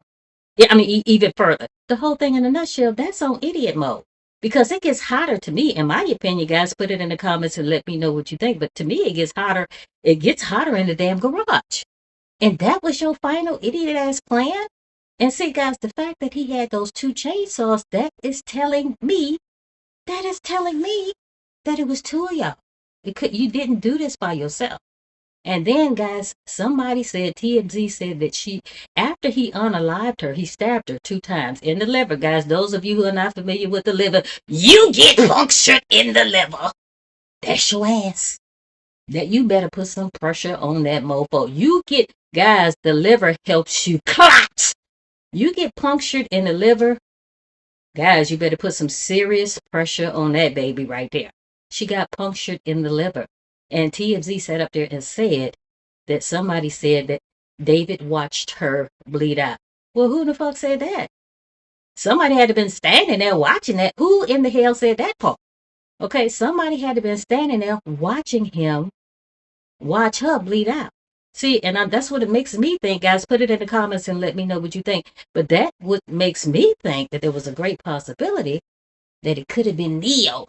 Speaker 2: Yeah, I mean, even further. The whole thing in a nutshell, that's on idiot mode. Because it gets hotter to me, in my opinion, guys. Put it in the comments and let me know what you think. But to me, it gets hotter. It gets hotter in the damn garage. And that was your final idiot ass plan? And see, guys, the fact that he had those 2 chainsaws, that is telling me that it was 2 of y'all. You didn't do this by yourself. And then, guys, somebody said, TMZ said that after he unalived her, he stabbed her 2 times in the liver. Guys, those of you who are not familiar with the liver, you get punctured in the liver. That's your ass. That you better put some pressure on that mofo. Guys, the liver helps you clot. You get punctured in the liver, guys, you better put some serious pressure on that baby right there. She got punctured in the liver. And TMZ sat up there and said that somebody said that David watched her bleed out. Well, who the fuck said that? Somebody had to been standing there watching that. Who in the hell said that part? Okay, somebody had to been standing there watching him watch her bleed out. See, and that's what it makes me think, guys. Put it in the comments and let me know what you think. But that what makes me think that there was a great possibility that it could have been Neo.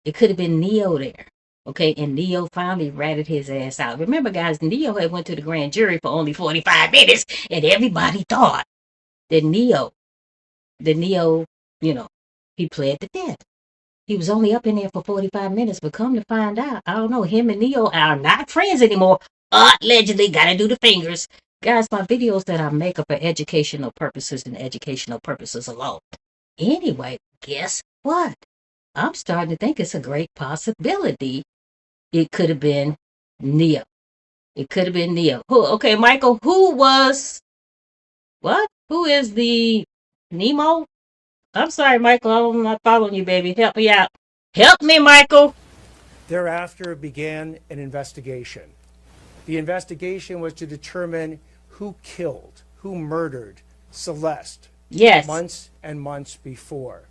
Speaker 2: It could have been Neo there. Okay, and Neo finally ratted his ass out. Remember, guys, Neo had went to the grand jury for only 45 minutes, and everybody thought that Neo, he pled the death. He was only up in there for 45 minutes, but come to find out, I don't know, him and Neo are not friends anymore. Allegedly, gotta do the fingers. Guys, my videos that I make are for educational purposes and educational purposes alone. Anyway, guess what? I'm starting to think it's a great possibility. It could have been Neo. It could have been Neo. Okay, Michael, who is the Nemo? I'm sorry, Michael, I'm not following you, baby. Help me out. Help me, Michael.
Speaker 9: Thereafter began an investigation. The investigation was to determine who killed, who murdered Celeste.
Speaker 2: Yes.
Speaker 9: Months and months before.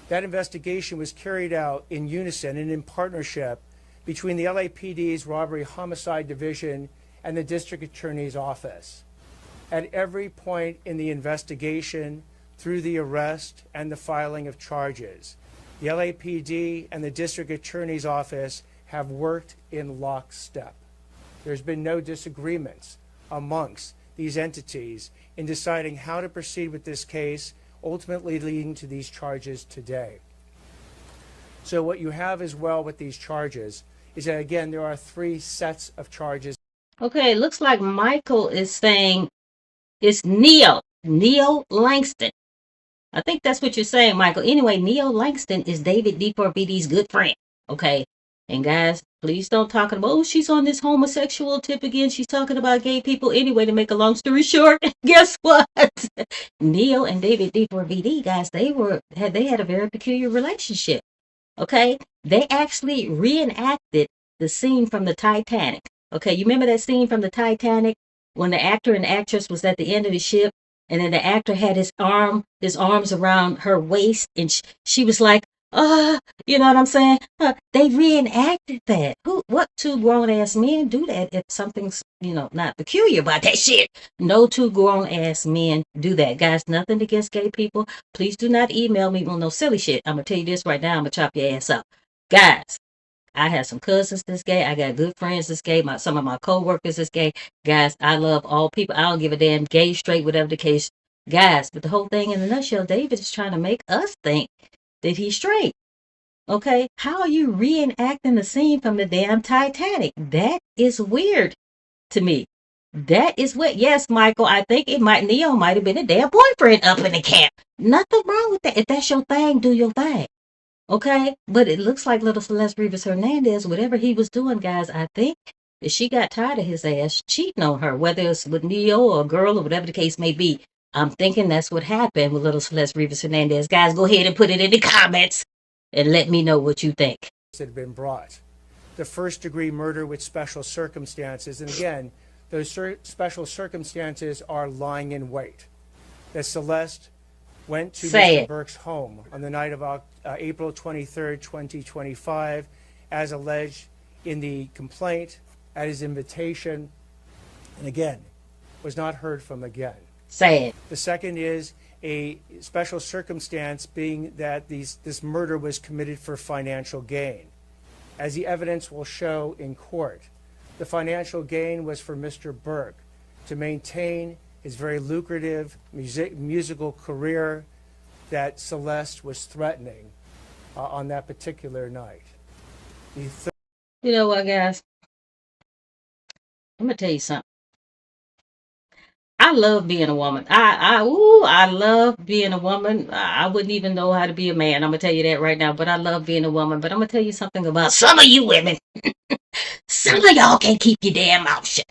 Speaker 9: That investigation was carried out in unison and in partnership between the LAPD's Robbery Homicide Division and the District Attorney's Office. At every point in the investigation, through the arrest and the filing of charges, the LAPD and the District Attorney's Office have worked in lockstep. There's been no disagreements amongst these entities in deciding how to proceed with this case, ultimately leading to these charges today. So what you have as well with these charges is that, again, there are 3 sets of charges.
Speaker 2: Okay, looks like Michael is saying it's Neo Langston. I think that's what you're saying, Michael. Anyway, Neo Langston is David D4BD's good friend. Okay, and guys, Please don't talk about, oh, she's on this homosexual tip again. She's talking about gay people. Anyway, to make a long story short, guess what? Neo and David D4VD, guys, they had a very peculiar relationship. Okay? They actually reenacted the scene from the Titanic. Okay, you remember that scene from the Titanic when the actor and actress was at the end of the ship, and then the actor had his arms around her waist, and she was like, you know what I'm saying? They reenacted that. What two grown ass men do that if something's, not peculiar about that shit? No two grown ass men do that. Guys, nothing against gay people. Please do not email me with no silly shit. I'm gonna tell you this right now. I'm gonna chop your ass up. Guys, I have some cousins that's gay. I got good friends that's gay. Some of my co-workers is gay. Guys, I love all people. I don't give a damn, gay, straight, whatever the case. Guys, but the whole thing in a nutshell, David is trying to make us think that he's straight. Okay? How are you reenacting the scene from the damn Titanic? That is weird to me. That is what, yes, Michael, I think Neo might have been a damn boyfriend up in the camp. Nothing wrong with that. If that's your thing, do your thing. Okay? But it looks like little Celeste Rivas Hernandez, whatever he was doing, guys, I think that she got tired of his ass cheating on her, whether it's with Neo or a girl or whatever the case may be. I'm thinking that's what happened with little Celeste Rivas Hernandez. Guys, go ahead and put it in the comments and let me know what you think.
Speaker 9: Had been brought. The first degree murder with special circumstances. And again, those special circumstances are lying in wait. That Celeste went to Mr. Burke's home on the night of April 23rd, 2025, as alleged in the complaint, at his invitation, and again, was not heard from again.
Speaker 2: Say it.
Speaker 9: The second is a special circumstance being that this murder was committed for financial gain. As the evidence will show in court, the financial gain was for Mr. Burke to maintain his very lucrative musical career that Celeste was threatening on that particular night.
Speaker 2: You know what, guys? I'm going to tell you something. I love being a woman. I love being a woman. I wouldn't even know how to be a man. I'm going to tell you that right now. But I love being a woman. But I'm going to tell you something about some of you women. Some of y'all can't keep your damn mouth shut.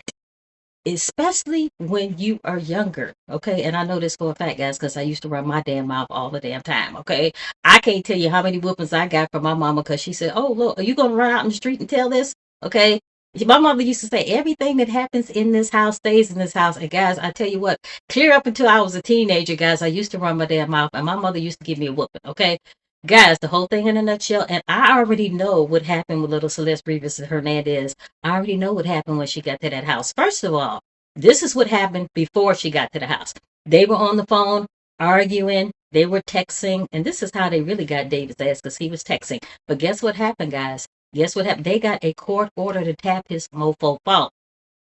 Speaker 2: Especially when you are younger, okay? And I know this for a fact, guys, because I used to run my damn mouth all the damn time, okay? I can't tell you how many whoopings I got from my mama because she said, oh, look, are you going to run out in the street and tell this? Okay? My mother used to say, everything that happens in this house stays in this house. And guys, I tell you what, clear up until I was a teenager, guys, I used to run my damn mouth, and my mother used to give me a whooping, okay? Guys, the whole thing in a nutshell, and I already know what happened with little Celeste Rivas Hernandez. I already know what happened when she got to that house. First of all, this is what happened before she got to the house. They were on the phone arguing. They were texting. And this is how they really got David's ass, because he was texting. But guess what happened, guys? Guess what happened? They got a court order to tap his mofo phone.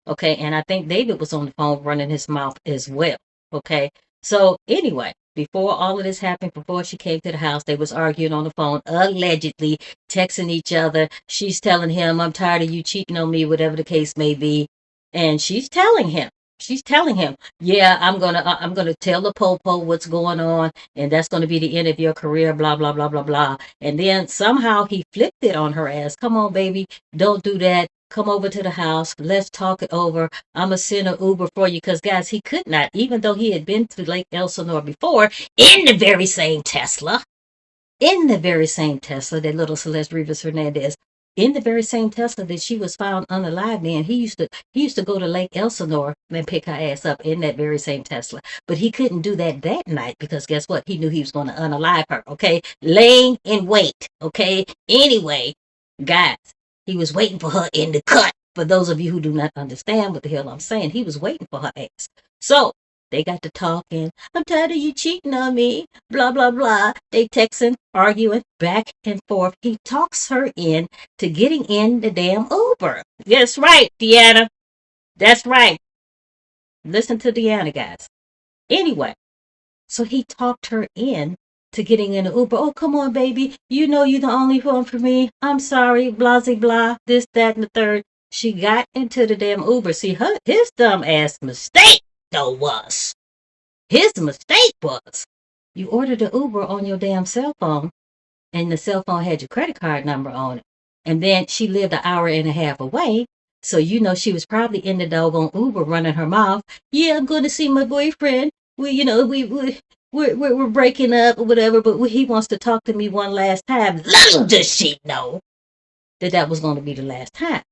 Speaker 2: Okay. And I think David was on the phone running his mouth as well. Okay. So anyway, before all of this happened, before she came to the house, they was arguing on the phone, allegedly texting each other. She's telling him, I'm tired of you cheating on me, whatever the case may be. And she's telling him, yeah, I'm gonna tell the popo what's going on, and that's gonna be the end of your career, blah blah blah blah blah. And then somehow he flipped it on her ass. Come on, baby, don't do that. Come over to the house. Let's talk it over. I'ma send an Uber for you, because guys, he could not, even though he had been to Lake Elsinore before in the very same Tesla, that little Celeste Rivas Hernandez. In the very same Tesla that she was found unalive in, he used to go to Lake Elsinore and pick her ass up in that very same Tesla. But he couldn't do that night, because guess what? He knew he was going to unalive her, okay? Laying in wait, okay? Anyway, guys, he was waiting for her in the cut. For those of you who do not understand what the hell I'm saying, he was waiting for her ass. So they got to talking. I'm tired of you cheating on me. Blah, blah, blah. They texting, arguing, back and forth. He talks her in to getting in the damn Uber. That's right, Deanna. That's right. Listen to Deanna, guys. Anyway, so he talked her in to getting in the Uber. Oh, come on, baby. You know you're the only one for me. I'm sorry. Blah, blah, blah. This, that, and the third. She got into the damn Uber. See, his dumb ass mistake. His mistake was you ordered the Uber on your damn cell phone, and the cell phone had your credit card number on it. And then she lived an hour and a half away. So, you know, she was probably in the doggone Uber running her mouth. Yeah, I'm going to see my boyfriend. We're breaking up or whatever, but he wants to talk to me one last time. Little does she know that was going to be the last time.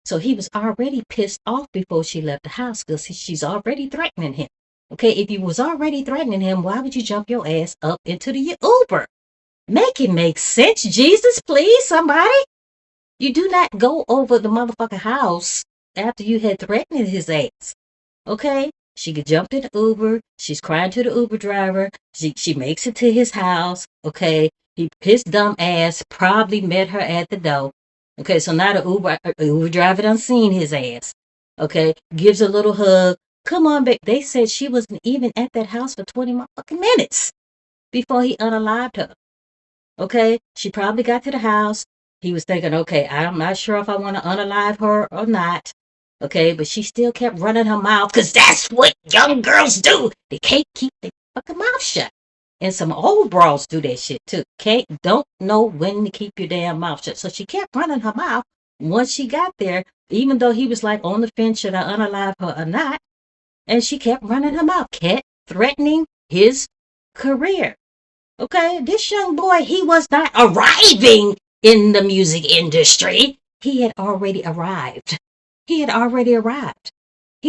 Speaker 2: So he was already pissed off before she left the house because she's already threatening him. Okay, if you was already threatening him, why would you jump your ass up into the Uber? Make it make sense, Jesus, please, somebody. You do not go over the motherfucking house after you had threatened his ass. Okay? She jumped in the Uber. She's crying to the Uber driver. She makes it to his house. Okay? His dumb ass probably met her at the door. Okay, so now the Uber driver done seen his ass. Okay? Gives a little hug. Come on, babe. They said she wasn't even at that house for 20 motherfucking minutes before he unalived her. Okay? She probably got to the house. He was thinking, okay, I'm not sure if I want to unalive her or not. Okay, but she still kept running her mouth because that's what young girls do. They can't keep their fucking mouth shut. And some old bras do that shit too. Don't know when to keep your damn mouth shut. So she kept running her mouth. Once she got there, even though he was like on the fence, should I unalive her or not? And she kept running her mouth, kept threatening his career. Okay, this young boy, he was not arriving in the music industry. He had already arrived. He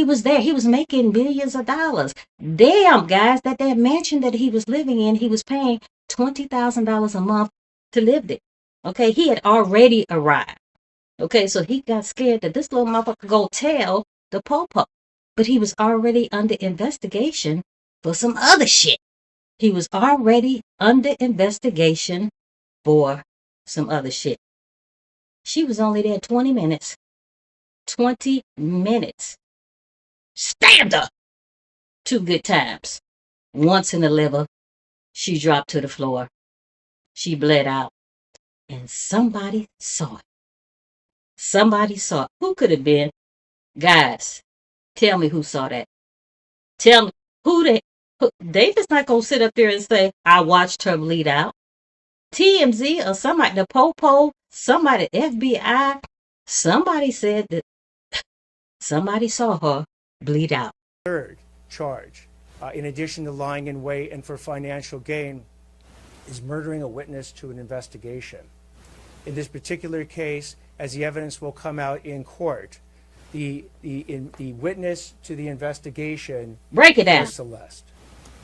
Speaker 2: was there. He was making billions of dollars. Damn, guys, that mansion that he was living in, he was paying $20,000 a month to live there. Okay, he had already arrived. Okay, so he got scared that this little motherfucker go tell the popo. But he was already under investigation for some other shit. He was already under investigation for some other shit. She was only there 20 minutes. 20 minutes. Stabbed her 2 good times. Once in the liver. She dropped to the floor. She bled out. And somebody saw it. Somebody saw it. Who could have been? Guys, tell me who saw that. Tell me who David's not going to sit up there and say, I watched her bleed out. TMZ or somebody, the Popo, somebody, FBI, somebody said that somebody saw her bleed out.
Speaker 9: Third charge, in addition to lying in wait and for financial gain, is murdering a witness to an investigation. In this particular case, as the evidence will come out in court, the witness to the investigation
Speaker 2: break it down
Speaker 9: was Celeste.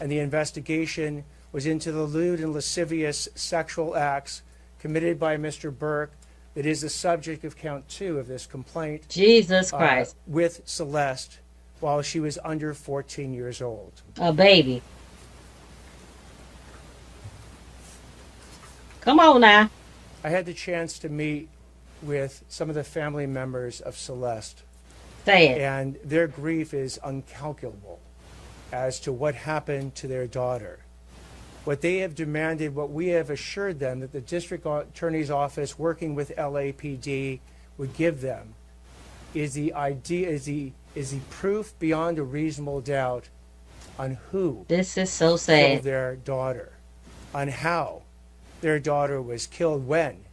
Speaker 9: And the investigation was into the lewd and lascivious sexual acts committed by Mr. Burke that is the subject of count 2 of this complaint.
Speaker 2: Jesus Christ.
Speaker 9: With Celeste while she was under 14 years old.
Speaker 2: A baby. Come on now.
Speaker 9: I had the chance to meet with some of the family members of Celeste.
Speaker 2: Say it.
Speaker 9: And their grief is uncalculable as to what happened to their daughter. What they have demanded, what we have assured them that the district attorney's office working with LAPD would give them is the proof beyond a reasonable doubt on who
Speaker 2: this is so sad
Speaker 9: killed their daughter, on how their daughter was killed, when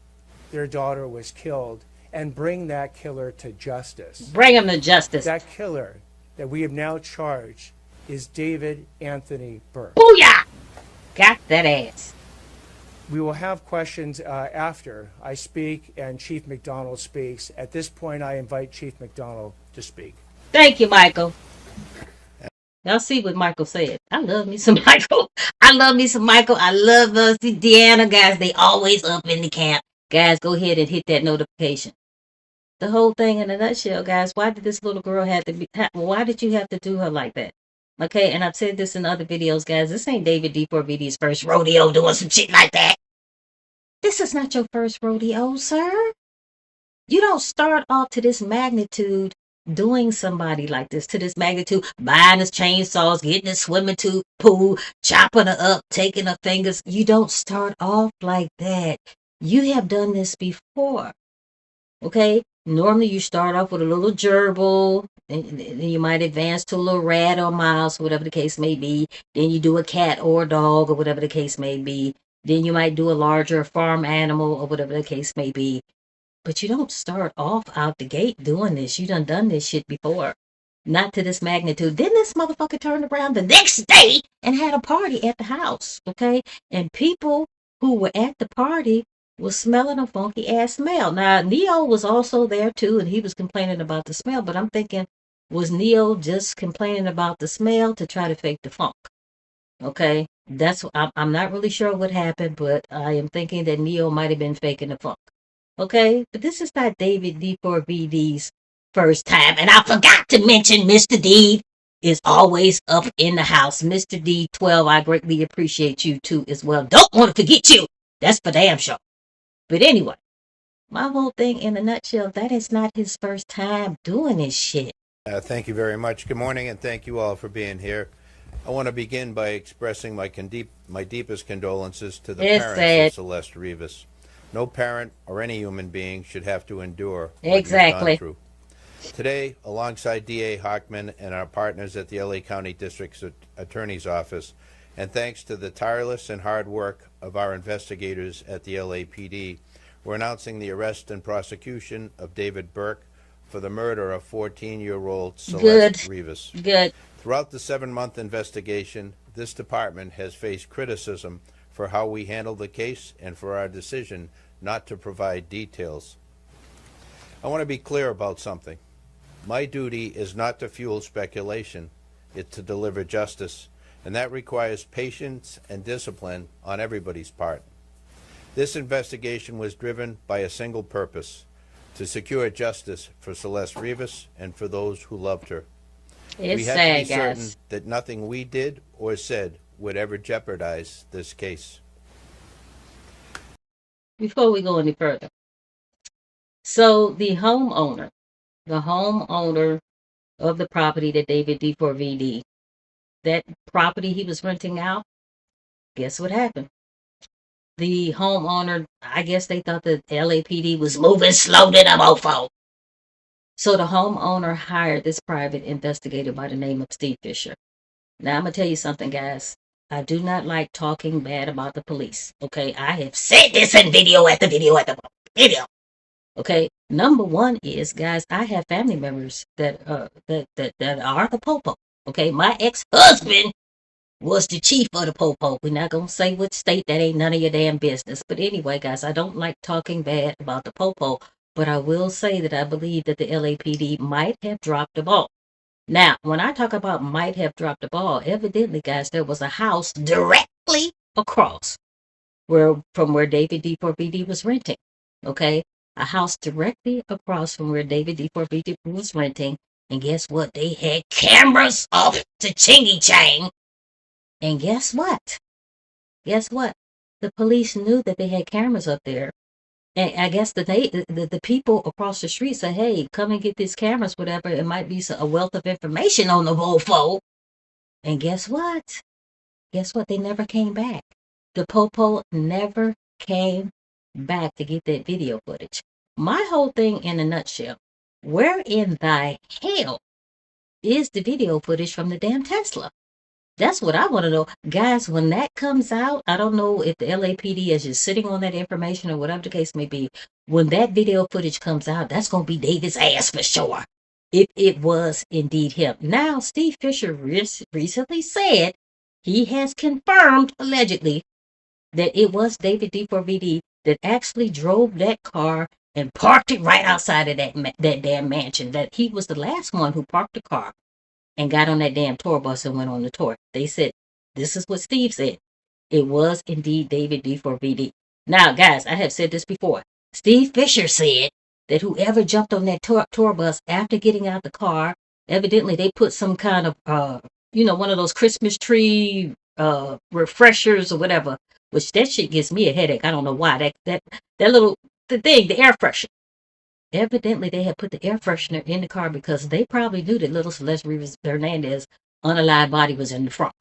Speaker 9: their daughter was killed, and bring that killer to justice.
Speaker 2: Bring him to justice.
Speaker 9: That killer that we have now charged is David Anthony Burke.
Speaker 2: Booyah! Got that ass.
Speaker 9: We will have questions after I speak and Chief McDonald speaks. At this point, I invite Chief McDonald to speak.
Speaker 2: Thank you, Michael. Y'all see what Michael said. I love me some Michael. I love me some Michael. I love Deanna, guys. They always up in the camp. Guys, go ahead and hit that notification. The whole thing in a nutshell, guys, why did this little girl have to be, why did you have to do her like that? Okay, and I've said this in other videos, guys. This ain't David D4VD's first rodeo doing some shit like that. This is not your first rodeo, sir. You don't start off to this magnitude doing somebody like this, to this magnitude, buying us chainsaws, getting a swimming pool, chopping her up, taking her fingers. You don't start off like that. You have done this before. Okay? Normally you start off with a little gerbil, and then you might advance to a little rat or mouse, whatever the case may be. Then you do a cat or a dog or whatever the case may be. Then you might do a larger farm animal or whatever the case may be. But you don't start off out the gate doing this. You done this shit before. Not to this magnitude. Then this motherfucker turned around the next day and had a party at the house, okay? And people who were at the party was smelling a funky ass smell. Now, Neo was also there too, and he was complaining about the smell, but I'm thinking, was Neo just complaining about the smell to try to fake the funk? Okay, I'm not really sure what happened, but I am thinking that Neo might have been faking the funk. Okay, but this is not David D4VD's first time, and I forgot to mention Mr. D is always up in the house. Mr. D12, I greatly appreciate you too as well. Don't want to forget you. That's for damn sure. But anyway, my whole thing in a nutshell, that is not his first time doing this shit.
Speaker 10: Thank you very much. Good morning, and thank you all for being here. I want to begin by expressing my deepest condolences to the parents of Celeste Rivas. No parent or any human being should have to endure what you've gone through. Today, alongside D.A. Hockman and our partners at the L.A. County District Attorney's Office, and thanks to the tireless and hard work of our investigators at the LAPD, we're announcing the arrest and prosecution of David Burke for the murder of 14-year-old Celeste Rivas.
Speaker 2: Good.
Speaker 10: Throughout the 7-month investigation, this department has faced criticism for how we handled the case and for our decision not to provide details. I want to be clear about something. My duty is not to fuel speculation, it's to deliver justice, and that requires patience and discipline on everybody's part. This investigation was driven by a single purpose: to secure justice for Celeste Rivas and for those who loved her. We had to be certain that nothing we did or said would ever jeopardize this case.
Speaker 2: Before we go any further, so the homeowner of the property that David D4VD, that property he was renting out, guess what happened? The homeowner, I guess they thought the LAPD was moving slow to the mofo. So the homeowner hired this private investigator by the name of Steve Fisher. Now, I'm going to tell you something, guys. I do not like talking bad about the police. Okay, I have said this in video after video after video. Okay, number one is, guys, I have family members that are the popo. Okay, my ex-husband was the chief of the popo. We're not going to say what state, that ain't none of your damn business. But anyway, guys, I don't like talking bad about the popo. But I will say that I believe that the LAPD might have dropped the ball. Now, when I talk about might have dropped the ball, evidently, guys, there was a house directly across from where David D4VD was renting. Okay? A house directly across from where David D4VD was renting. And guess what? They had cameras up to chingy chang. And guess what? Guess what? The police knew that they had cameras up there. And I guess the people across the street said, hey, come and get these cameras, whatever. It might be a wealth of information on the Volvo. And guess what? Guess what? They never came back. The popo never came back to get that video footage. My whole thing in a nutshell, where in the hell is the video footage from the damn Tesla? That's what I want to know. Guys, when that comes out, I don't know if the LAPD is just sitting on that information or whatever the case may be. When that video footage comes out, that's going to be David's ass for sure. If it was indeed him. Now, Steve Fisher recently said he has confirmed, allegedly, that it was David D4VD that actually drove that car and parked it right outside of that damn mansion. That he was the last one who parked the car and got on that damn tour bus and went on the tour. They said, this is what Steve said. It was indeed David D4VD. Now, guys, I have said this before. Steve Fisher said that whoever jumped on that tour bus after getting out the car, evidently they put some kind of, one of those Christmas tree refreshers or whatever, which that shit gives me a headache. I don't know why. The air freshener. Evidently, they had put the air freshener in the car because they probably knew that little Celeste Rivas Hernandez unalive body was in the front.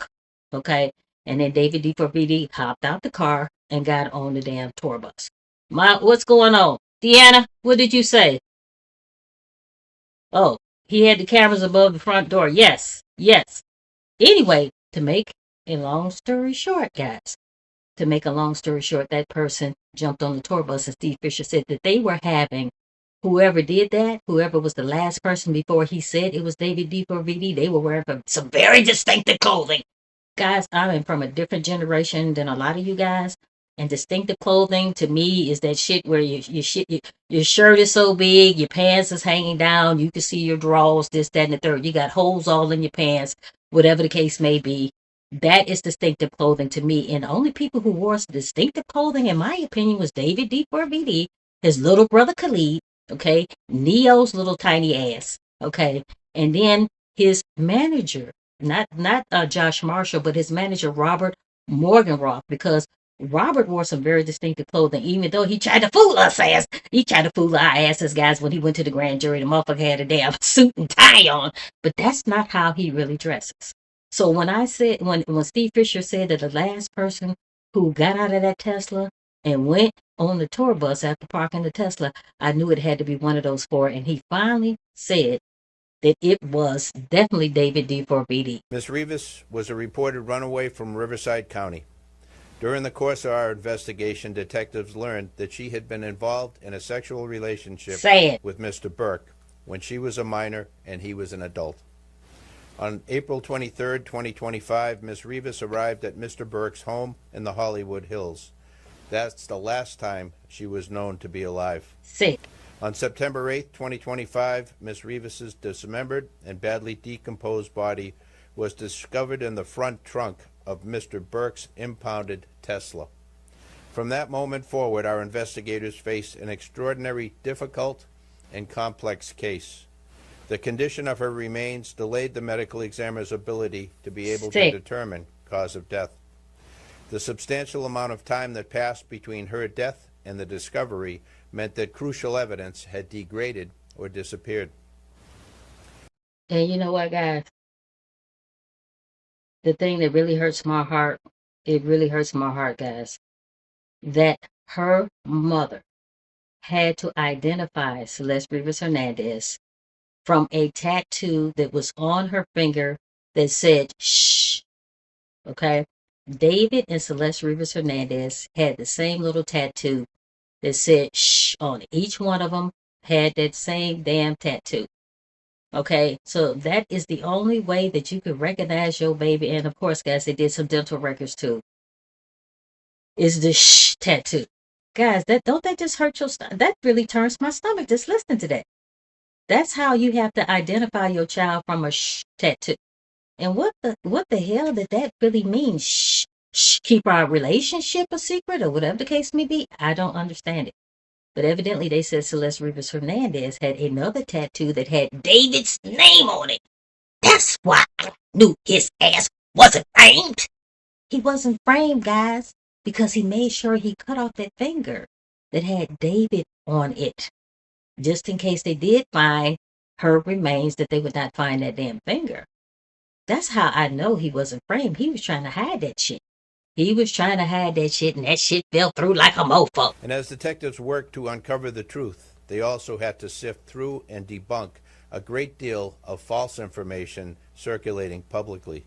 Speaker 2: Okay? And then David D4VD hopped out the car and got on the damn tour bus. What's going on? Deanna, what did you say? Oh, he had the cameras above the front door. Yes. Anyway, to make a long story short, guys, that person jumped on the tour bus, and Steve Fisher said that they were having whoever did that, whoever was the last person before he said it was David D4VD, they were wearing some very distinctive clothing. Guys, I'm from a different generation than a lot of you guys. And distinctive clothing to me is that shit where your shirt is so big, your pants is hanging down, you can see your drawers, this, that, and the third. You got holes all in your pants, whatever the case may be. That is distinctive clothing to me. And the only people who wore distinctive clothing, in my opinion, was David D4VD, his little brother Khalid, okay, Neo's little tiny ass, okay, and then his manager, not Josh Marshall, but his manager Robert Morgenroth, because Robert wore some very distinctive clothing, even though he tried to fool us ass. He tried to fool our asses, guys, when he went to the grand jury. The motherfucker had a damn suit and tie on, but that's not how he really dresses. So when I said, when Steve Fisher said that the last person who got out of that Tesla and went on the tour bus after parking the Tesla, I knew it had to be one of those four. And he finally said that it was definitely David D4VD.
Speaker 10: Ms. Rivas was a reported runaway from Riverside County. During the course of our investigation, detectives learned that she had been involved in a sexual relationship with Mr. Burke when she was a minor and he was an adult. On April 23, 2025, Ms. Rivas arrived at Mr. Burke's home in the Hollywood Hills. That's the last time she was known to be alive.
Speaker 2: Sick.
Speaker 10: On September 8, 2025, Ms. Rivas's dismembered and badly decomposed body was discovered in the front trunk of Mr. Burke's impounded Tesla. From that moment forward, our investigators faced an extraordinary, difficult, and complex case. The condition of her remains delayed the medical examiner's ability to be able to determine cause of death. The substantial amount of time that passed between her death and the discovery meant that crucial evidence had degraded or disappeared.
Speaker 2: And you know what, guys? The thing that really hurts my heart, it really hurts my heart, guys, that her mother had to identify Celeste Rivas Hernandez from a tattoo that was on her finger that said, shh, okay? David and Celeste Rivas Hernandez had the same little tattoo that said, shh, on it. Each one of them had that same damn tattoo. Okay, so that is the only way that you could recognize your baby. And of course, guys, they did some dental records too. Is the shh tattoo. Guys, don't that just hurt your stomach? That really turns my stomach just listening to that. That's how you have to identify your child from a shh tattoo. And what the hell did that really mean? Shh, shh, keep our relationship a secret or whatever the case may be. I don't understand it. But evidently they said Celeste Rivas Hernandez had another tattoo that had David's name on it. That's why I knew his ass wasn't framed. He wasn't framed, guys, because he made sure he cut off that finger that had David on it. Just in case they did find her remains, that they would not find that damn finger. That's how I know he wasn't framed. He was trying to hide that shit. He was trying to hide that shit, and that shit fell through like a mofo.
Speaker 10: And as detectives worked to uncover the truth, they also had to sift through and debunk a great deal of false information circulating publicly.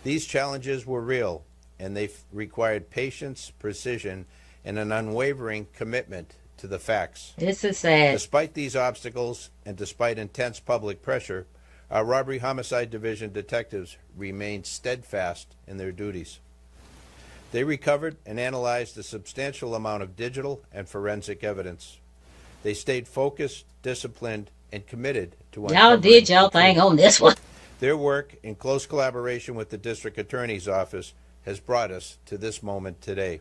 Speaker 10: These challenges were real, and they required patience, precision, and an unwavering commitment to the facts.
Speaker 2: This is sad.
Speaker 10: Despite these obstacles, and despite intense public pressure, our Robbery Homicide Division detectives remained steadfast in their duties. They recovered and analyzed a substantial amount of digital and forensic evidence. They stayed focused, disciplined, and committed to
Speaker 2: y'all did y'all thing on this one.
Speaker 10: Their work, in close collaboration with the District Attorney's Office, has brought us to this moment today.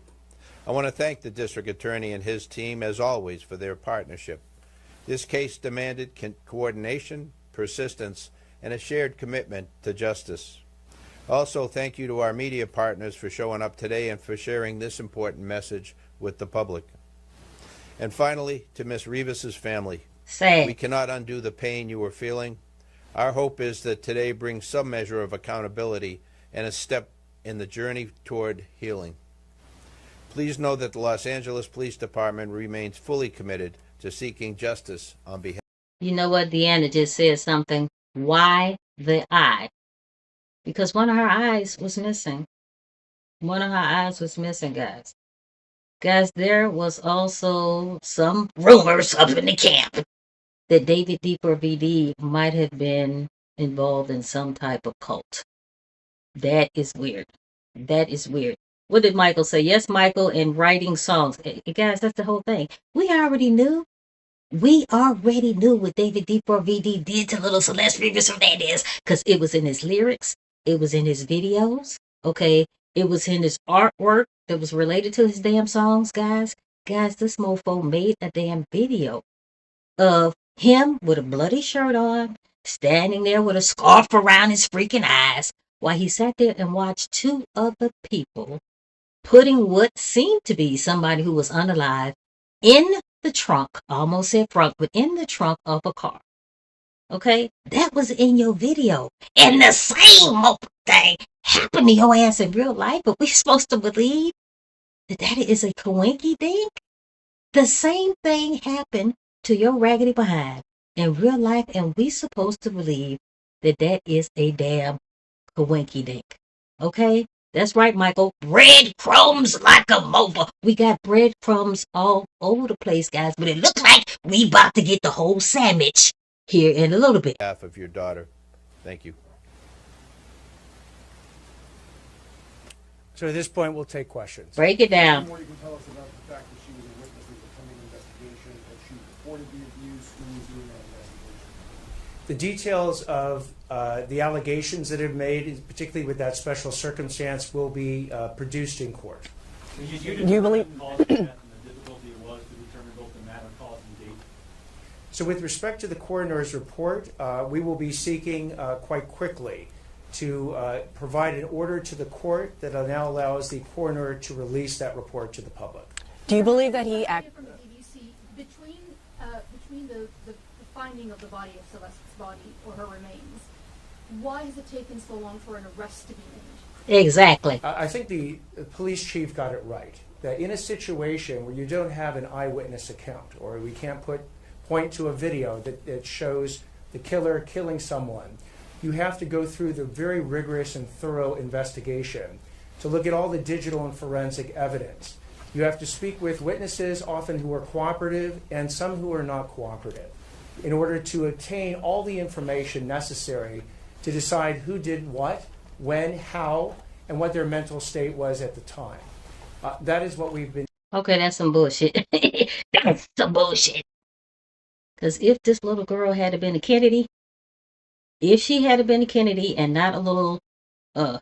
Speaker 10: I want to thank the District Attorney and his team, as always, for their partnership. This case demanded coordination, persistence, and a shared commitment to justice. Also, thank you to our media partners for showing up today and for sharing this important message with the public. And finally, to Ms. Rivas's family. We cannot undo the pain you are feeling. Our hope is that today brings some measure of accountability and a step in the journey toward healing. Please know that the Los Angeles Police Department remains fully committed to seeking justice on behalf.
Speaker 2: You know what? Deanna just said something. Why the eye? Because one of her eyes was missing. One of her eyes was missing, guys. Guys, there was also some rumors up in the camp that David D4VD might have been involved in some type of cult. That is weird. That is weird. What did Michael say? Yes, Michael, in writing songs. Guys, that's the whole thing. We already knew. We already knew what David D4VD did to little Celeste Rivas Hernandez because it was in his lyrics, it was in his videos, okay? It was in his artwork that was related to his damn songs, guys. Guys, this mofo made a damn video of him with a bloody shirt on, standing there with a scarf around his freaking eyes, while he sat there and watched two other people putting what seemed to be somebody who was unalive in the trunk, I almost said front, but in the trunk of a car. Okay? That was in your video. And the same thing happened to your ass in real life, but we're supposed to believe that that is a coinky dink? The same thing happened to your raggedy behind in real life, and we supposed to believe that that is a damn coinky dink. Okay? That's right, Michael. Breadcrumbs like a mofo. We got breadcrumbs all over the place, guys, but it looks like we about to get the whole sandwich here in a little bit.
Speaker 10: Half of your daughter. Thank you.
Speaker 9: So at this point, we'll take questions.
Speaker 2: Break it down.
Speaker 11: What more you can tell us about the fact that she was a witness to the pending investigation, that she reported the abuse, who was doing that investigation?
Speaker 9: The details of the allegations that have made, particularly with that special circumstance, will be produced in court.
Speaker 11: Do you believe cause of death and the difficulty it was to determine both the matter, cause, and date?
Speaker 9: So with respect to the coroner's report, we will be seeking quite quickly to provide an order to the court that now allows the coroner to release that report to the public.
Speaker 12: Do you believe that he acted
Speaker 13: from the BBC between the finding of the body of Celeste's body or her remains? Why has it taken so long for an arrest to be made?
Speaker 2: Exactly.
Speaker 9: I think the police chief got it right, that in a situation where you don't have an eyewitness account, or we can't point to a video that shows the killer killing someone, you have to go through the very rigorous and thorough investigation to look at all the digital and forensic evidence. You have to speak with witnesses, often who are cooperative, and some who are not cooperative, in order to obtain all the information necessary to decide who did what, when, how, and what their mental state was at the time. That is what we've been...
Speaker 2: Okay, that's some bullshit. That's some bullshit. Because if this little girl had been a Kennedy, if she had been a Kennedy and not a little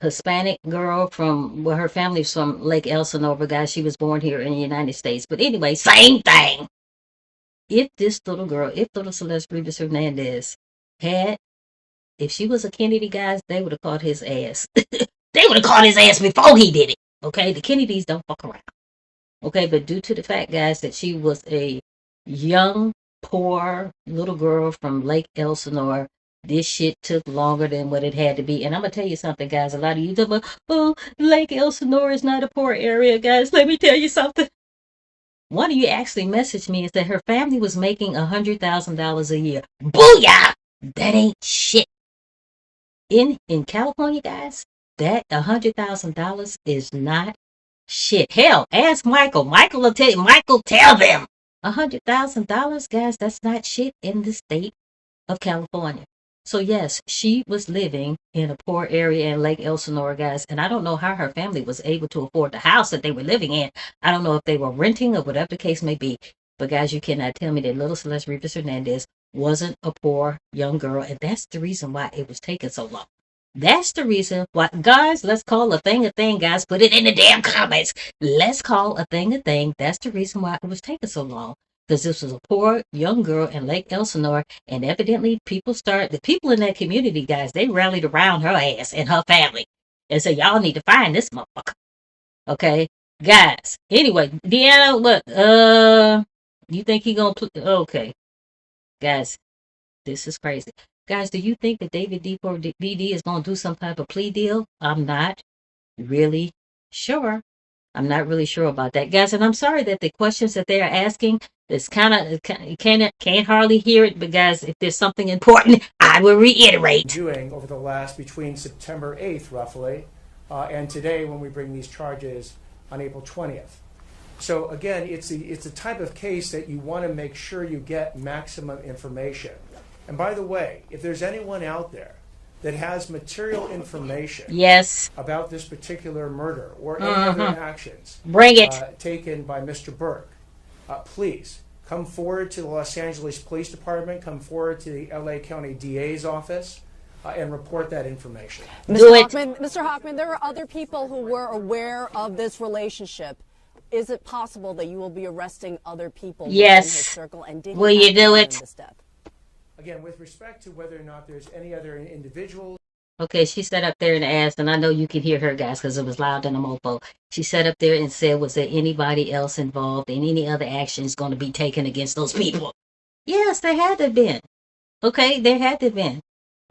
Speaker 2: Hispanic girl from, well, her family's from Lake Elsinore, but guys, she was born here in the United States. But anyway, same thing. If this little girl, if little Celeste Rivas Hernandez if she was a Kennedy, guys, they would have caught his ass. They would have caught his ass before he did it. Okay, the Kennedys don't fuck around. Okay, but due to the fact, guys, that she was a young, poor little girl from Lake Elsinore, this shit took longer than what it had to be. And I'm going to tell you something, guys. A lot of you talk about, oh, Lake Elsinore is not a poor area, guys. Let me tell you something. One of you actually messaged me and said her family was making $100,000 a year. Booyah! That ain't shit. In California, guys, that $100,000 is not shit. Hell, ask Michael. Michael will tell you. Michael, tell them. $100,000, guys, that's not shit in the state of California. So yes, she was living in a poor area in Lake Elsinore, guys, and I don't know how her family was able to afford the house that they were living in. I don't know if they were renting or whatever the case may be. But guys, you cannot tell me that little Celeste Rivas Hernandez wasn't a poor young girl, and that's the reason why it was taking so long. That's the reason why, guys, let's call a thing, guys. Put it in the damn comments. Let's call a thing. That's the reason why it was taking so long. Because this was a poor young girl in Lake Elsinore, and evidently the people in that community, guys, they rallied around her ass and her family and said, y'all need to find this motherfucker. Okay, guys. Anyway, Deanna, what? You think he gonna? Okay, guys, this is crazy. Guys, do you think that David D4VD is gonna do some type of plea deal? I'm not really sure. I'm not really sure about that, guys. And I'm sorry that the questions that they are asking, it's can't hardly hear it. But guys, if there's something important, I will reiterate.
Speaker 9: Doing over the last between September 8th, roughly, and today when we bring these charges on April 20th. So again, it's a type of case that you want to make sure you get maximum information. And by the way, if there's anyone out there that has material information about this particular murder or any other actions taken by Mr. Burke, please come forward to the Los Angeles Police Department, come forward to the LA County DA's office, and report that information.
Speaker 12: Mr. Hochman, there are other people who were aware of this relationship. Is it possible that you will be arresting other people within his circle? And did
Speaker 2: will you do it?
Speaker 9: Again, with respect to whether or not there's any other individuals.
Speaker 2: Okay, she sat up there and asked, and I know you can hear her, guys, because it was loud in the mofo. She sat up there and said, was there anybody else involved and any other actions going to be taken against those people? Yes, there had to have been. Okay, there had to have been.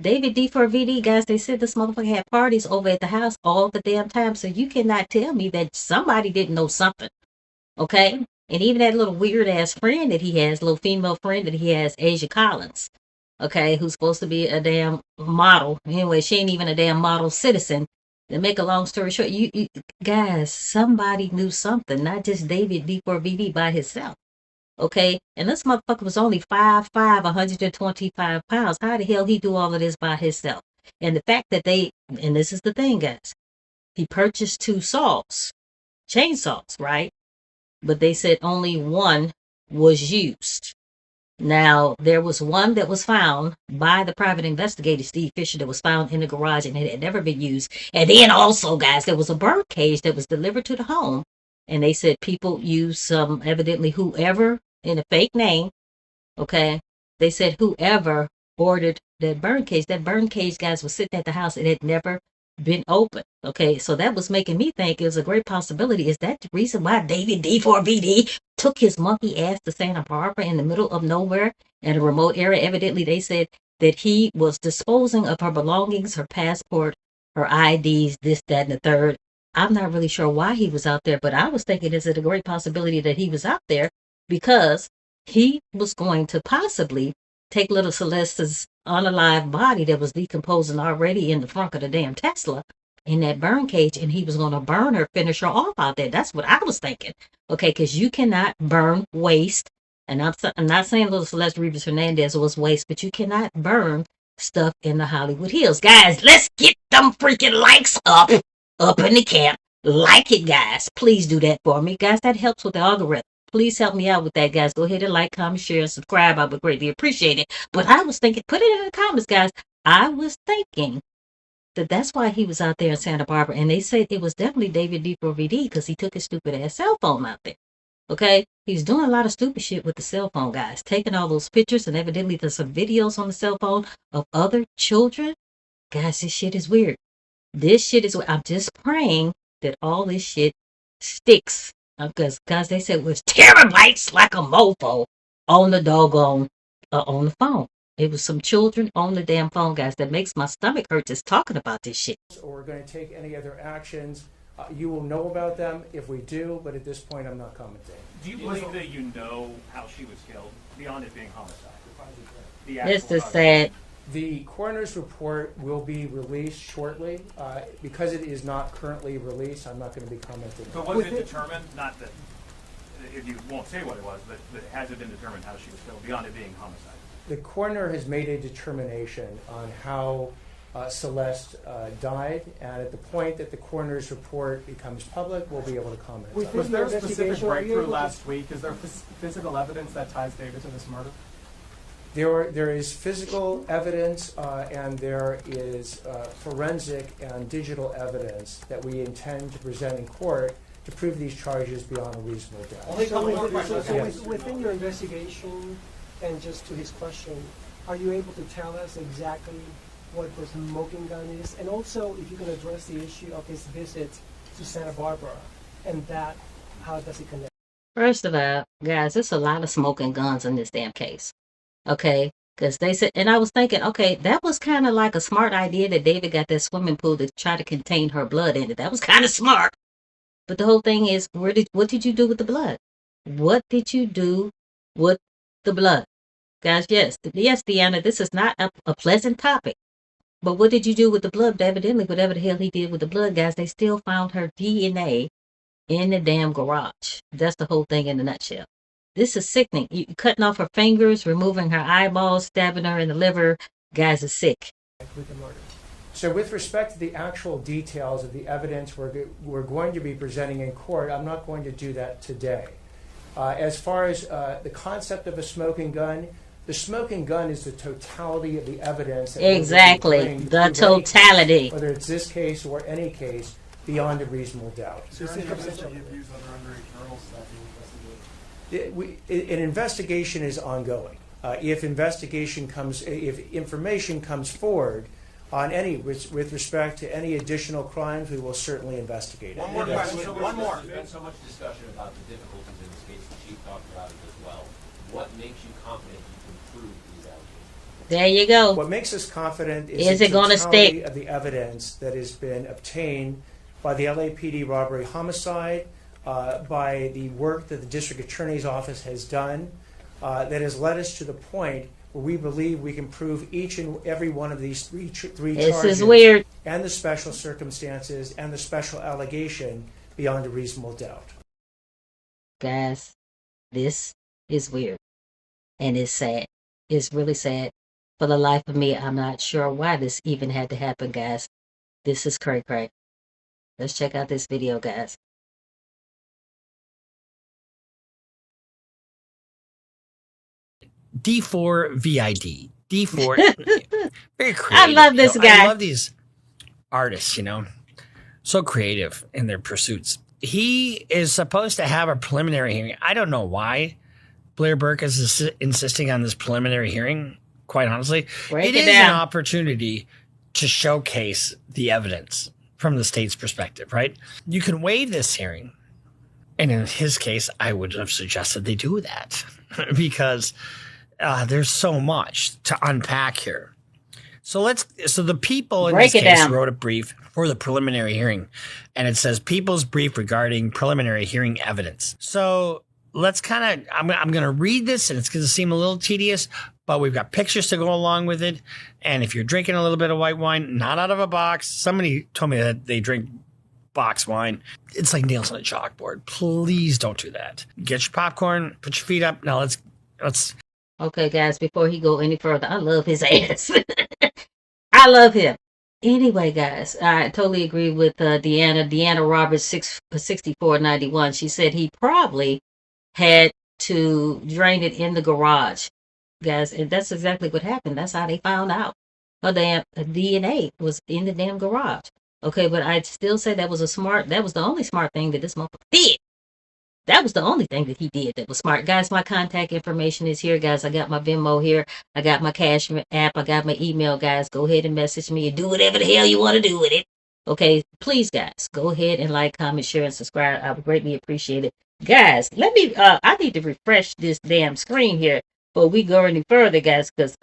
Speaker 2: David D4VD, guys, they said this motherfucker had parties over at the house all the damn time, so you cannot tell me that somebody didn't know something. Okay? And even that little weird-ass friend that he has, little female friend that he has, Asia Collins, okay, who's supposed to be a damn model. Anyway, she ain't even a damn model citizen. To make a long story short, you guys, somebody knew something, not just David D4VD by himself. Okay, and this motherfucker was only 5'5", 125 pounds. How the hell he do all of this by himself? And the fact that and this is the thing, guys, he purchased 2 saws, chainsaws, right? But they said only one was used. Now, there was one that was found by the private investigator, Steve Fisher, that was found in the garage and it had never been used. And then also, guys, there was a bird cage that was delivered to the home. And they said people used some, evidently whoever, in a fake name, okay, they said whoever ordered that bird cage, guys, was sitting at the house. It had never been open. Okay, so that was making me think it was a great possibility. Is that the reason why David D4VD took his monkey ass to Santa Barbara in the middle of nowhere in a remote area? Evidently, they said that he was disposing of her belongings, her passport, her IDs, this, that, and the third. I'm not really sure why he was out there, but I was thinking, is it a great possibility that he was out there because he was going to possibly take little Celeste's unalive body that was decomposing already in the trunk of the damn Tesla in that burn cage, and he was going to burn her, finish her off out there. That's what I was thinking. Okay, because you cannot burn waste. And I'm not saying little Celeste Rivas Hernandez was waste, but you cannot burn stuff in the Hollywood Hills. Guys, let's get them freaking likes up in the camp. Like it, guys. Please do that for me. Guys, that helps with the algorithm. Please help me out with that, guys. Go ahead and like, comment, share, and subscribe. I would greatly appreciate it. But I was thinking, put it in the comments, guys. I was thinking that's why he was out there in Santa Barbara. And they said it was definitely David D4VD because he took his stupid ass cell phone out there. Okay? He's doing a lot of stupid shit with the cell phone, guys. Taking all those pictures, and evidently there's some videos on the cell phone of other children. Guys, this shit is weird. This shit is weird. I'm just praying that all this shit sticks. Because, guys, they said it was terabytes like a mofo on the doggone, on the phone. It was some children on the damn phone, guys. That makes my stomach hurt just talking about this shit.
Speaker 9: Or we're going to take any other actions. You will know about them if we do, but at this point, I'm not commenting.
Speaker 14: Do you believe that you know how she was killed, beyond it being homicide?
Speaker 2: This is sad.
Speaker 9: The coroner's report will be released shortly. Because it is not currently released, I'm not going to be commenting.
Speaker 14: But was it determined, not that, if you won't say what it was, but has it been determined how she was killed, beyond it being homicide?
Speaker 9: The coroner has made a determination on how Celeste died, and at the point that the coroner's report becomes public, we'll be able to comment.
Speaker 11: Was there a specific breakthrough last week? Is there physical evidence that ties David to this murder?
Speaker 9: There is physical evidence and there is forensic and digital evidence that we intend to present in court to prove these charges beyond a reasonable doubt.
Speaker 11: Within your investigation, and just to his question, are you able to tell us exactly what the smoking gun is? And also, if you can address the issue of his visit to Santa Barbara, and that, how does it connect?
Speaker 2: First of all, guys, there's a lot of smoking guns in this damn case. Okay, because they said, and I was thinking, okay, that was kind of like a smart idea that David got that swimming pool to try to contain her blood in it. That was kind of smart. But the whole thing is, what did you do with the blood? What did you do with the blood? Guys, yes, Deanna, this is not a pleasant topic. But what did you do with the blood? Evidently, whatever the hell he did with the blood, guys, they still found her DNA in the damn garage. That's the whole thing in a nutshell. This is sickening. You cutting off her fingers, removing her eyeballs, stabbing her in the liver. Guys is sick.
Speaker 9: So with respect to the actual details of the evidence we're going to be presenting in court, I'm not going to do that today. As far as the concept of a smoking gun, the smoking gun is the totality of the evidence.
Speaker 2: Exactly, the totality.
Speaker 9: Case, whether it's this case or any case, beyond a reasonable doubt.
Speaker 11: So is there any evidence that you've used other underage girls that you investigated?
Speaker 9: An investigation is ongoing. If information comes forward on any with respect to any additional crimes, we will certainly investigate it.
Speaker 15: One more question. One more. There's been so much discussion about the difficulties in this case. The chief talked about it as well. What makes you confident you can prove these allegations?
Speaker 2: There you go.
Speaker 9: What makes us confident is the totality of the evidence that has been obtained by the LAPD robbery homicide, by the work that the district attorney's office has done, that has led us to the point where we believe we can prove each and every one of these three charges.
Speaker 2: This is weird.
Speaker 9: And the special circumstances and the special allegation beyond a reasonable doubt.
Speaker 2: Guys, this is weird. And it's sad. It's really sad. For the life of me, I'm not sure why this even had to happen, guys. This is cray-cray. Let's check out this video, guys.
Speaker 16: D4 VID. D4. Very creative.
Speaker 2: I love this guy.
Speaker 16: I love these artists, so creative in their pursuits. He is supposed to have a preliminary hearing. I don't know why Blair Burke is insisting on this preliminary hearing, quite honestly. It is an opportunity to showcase the evidence from the state's perspective, right? You can waive this hearing. And in his case, I would have suggested they do that because there's so much to unpack here. So the people in this case wrote a brief for the preliminary hearing, and it says people's brief regarding preliminary hearing evidence. So let's I'm going to read this, and it's going to seem a little tedious, but we've got pictures to go along with it. And if you're drinking a little bit of white wine, not out of a box, somebody told me that they drink box wine. It's like nails on a chalkboard. Please don't do that. Get your popcorn, put your feet up. Now let's.
Speaker 2: Okay, guys, before he go any further, I love his ass. I love him. Anyway, guys, I totally agree with Deanna Roberts, 6491. She said he probably had to drain it in the garage, guys, and that's exactly what happened. That's how they found out. Her damn DNA was in the damn garage. Okay, but I'd still say that was the only smart thing that this motherfucker did. That was the only thing that he did that was smart. Guys, my contact information is here, guys. I got my Venmo here. I got my Cash app. I got my email, guys. Go ahead and message me and do whatever the hell you want to do with it. Okay, please, guys, go ahead and like, comment, share, and subscribe. I would greatly appreciate it. Guys, I need to refresh this damn screen here before we go any further, guys, because,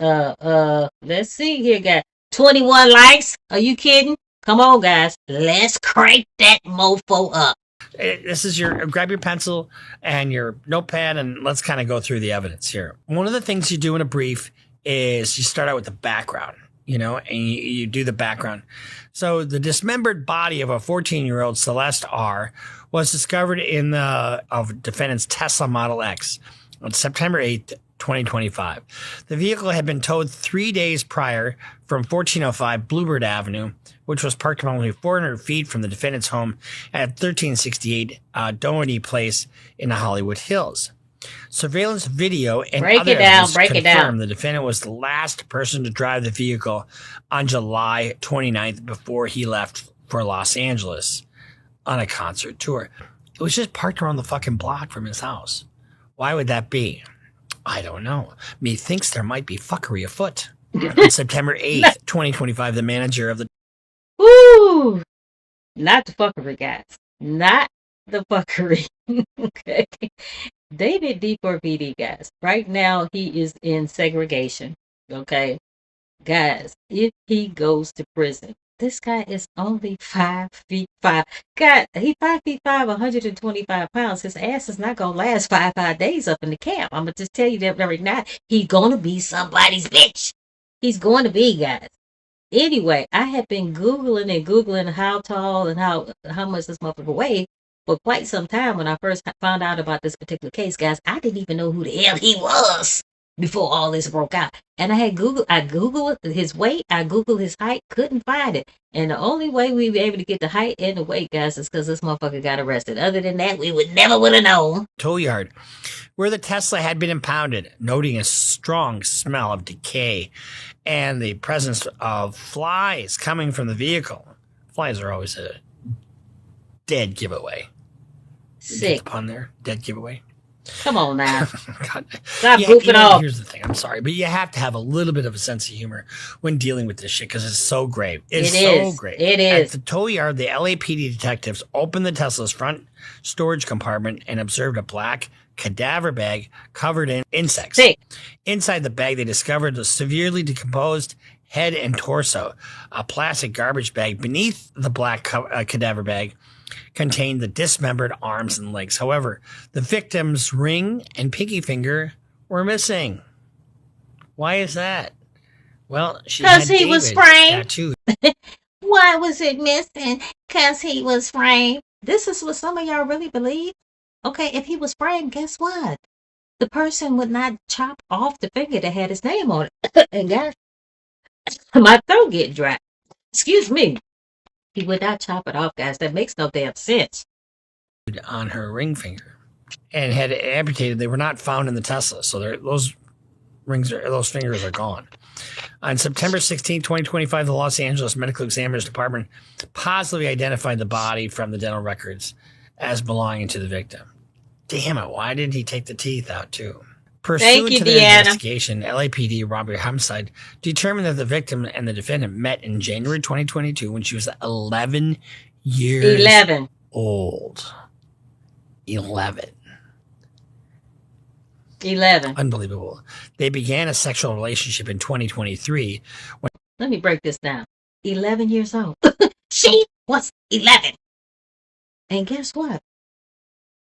Speaker 2: let's see here, guys. 21 likes? Are you kidding? Come on, guys. Let's crank that mofo up.
Speaker 16: This is grab your pencil and your notepad, and let's kind of go through the evidence here. One of the things you do in a brief is you start out with the background, and you do the background. So the dismembered body of a 14-year-old Celeste R was discovered in the defendant's Tesla Model X on September 8th, 2025. The vehicle had been towed 3 days prior from 1405 Bluebird Avenue, which was parked only 400 feet from the defendant's home at 1368 Doherty Place in the Hollywood Hills. Surveillance video and other evidence confirmed the defendant was the last person to drive the vehicle on July 29th before he left for Los Angeles on a concert tour. It was just parked around the fucking block from his house. Why would that be? I don't know. Methinks there might be fuckery afoot. On September 8th, 2025, the manager of the...
Speaker 2: Woo! Not the fuckery, guys. Not the fuckery. Okay. David D4VD, guys. Right now, he is in segregation. Okay. Guys, if he goes to prison, this guy is only 5'5". God, he's 5'5", 125 pounds. His ass is not gonna last 5 days up in the camp. I'm gonna just tell you that right now. He's gonna be somebody's bitch. He's going to be, guys. Anyway, I have been Googling how tall and how much this motherfucker weighs. for quite some time when I first found out about this particular case, guys. I didn't even know who the hell he was before all this broke out. And I Googled his weight, I Googled his height, couldn't find it. And the only way we were able to get the height and the weight, guys, is because this motherfucker got arrested. Other than that, we would never have known.
Speaker 16: Tow yard, where the Tesla had been impounded, noting a strong smell of decay and the presence of flies coming from the vehicle. Flies are always a dead giveaway.
Speaker 2: Sick.
Speaker 16: Pun there, dead giveaway.
Speaker 2: Come on now.
Speaker 16: God.
Speaker 2: Stop goofing off.
Speaker 16: Here's the thing. I'm sorry, but you have to have a little bit of a sense of humor when dealing with this shit because it's so grave. It's so grave.
Speaker 2: It is.
Speaker 16: At the tow yard, the LAPD detectives opened the Tesla's front storage compartment and observed a black cadaver bag covered in insects.
Speaker 2: Sick.
Speaker 16: Inside the bag, they discovered a severely decomposed head and torso. A plastic garbage bag beneath the black cadaver bag contained the dismembered arms and legs. However, the victim's ring and pinky finger were missing. Why is that? Well,
Speaker 2: because he was framed.
Speaker 16: Tattooed.
Speaker 2: Why was it missing? Because he was framed. This is what some of y'all really believe. Okay, if he was framed, guess what? The person would not chop off the finger that had his name on it. And guys, my throat get dry. Excuse me. He would not chop it off, guys. That makes no damn sense.
Speaker 16: On her ring finger and had it amputated. They were not found in the Tesla, so those fingers are gone. On September 16, 2025, the Los Angeles Medical Examiner's Department positively identified the body from the dental records as belonging to the victim. Damn it! Why did he take the teeth out too? Pursuant to their investigation, LAPD robbery homicide determined that the victim and the defendant met in January 2022 when she was 11 years old. 11. Unbelievable. They began a sexual relationship in 2023.
Speaker 2: Let me break this down. 11 years old. She was 11. And guess what?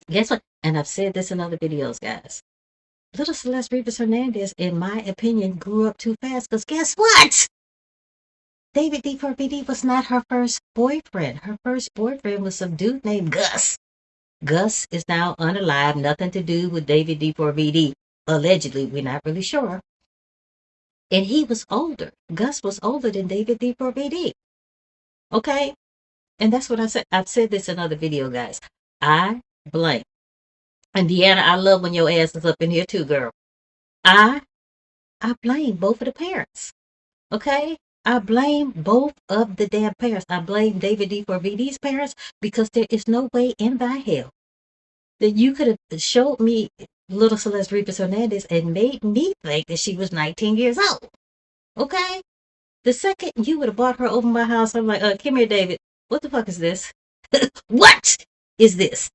Speaker 2: And I've said this in other videos, guys. Little Celeste Rivas Hernandez, in my opinion, grew up too fast because guess what? David D4BD was not her first boyfriend. Her first boyfriend was some dude named Gus. Gus is now unalive, nothing to do with David D4BD. Allegedly, we're not really sure. And he was older. Gus was older than David D4BD. Okay? And that's what I said. I've said this in other video, guys. I blame. And Deanna, I love when your ass is up in here too, girl. I blame both of the parents. Okay? I blame both of the damn parents. I blame David D4BD's parents because there is no way in thy hell that you could have showed me little Celeste Rivas Hernandez and made me think that she was 19 years old. Okay? The second you would have brought her over my house, I'm like, come here, David. What the fuck is this? What is this?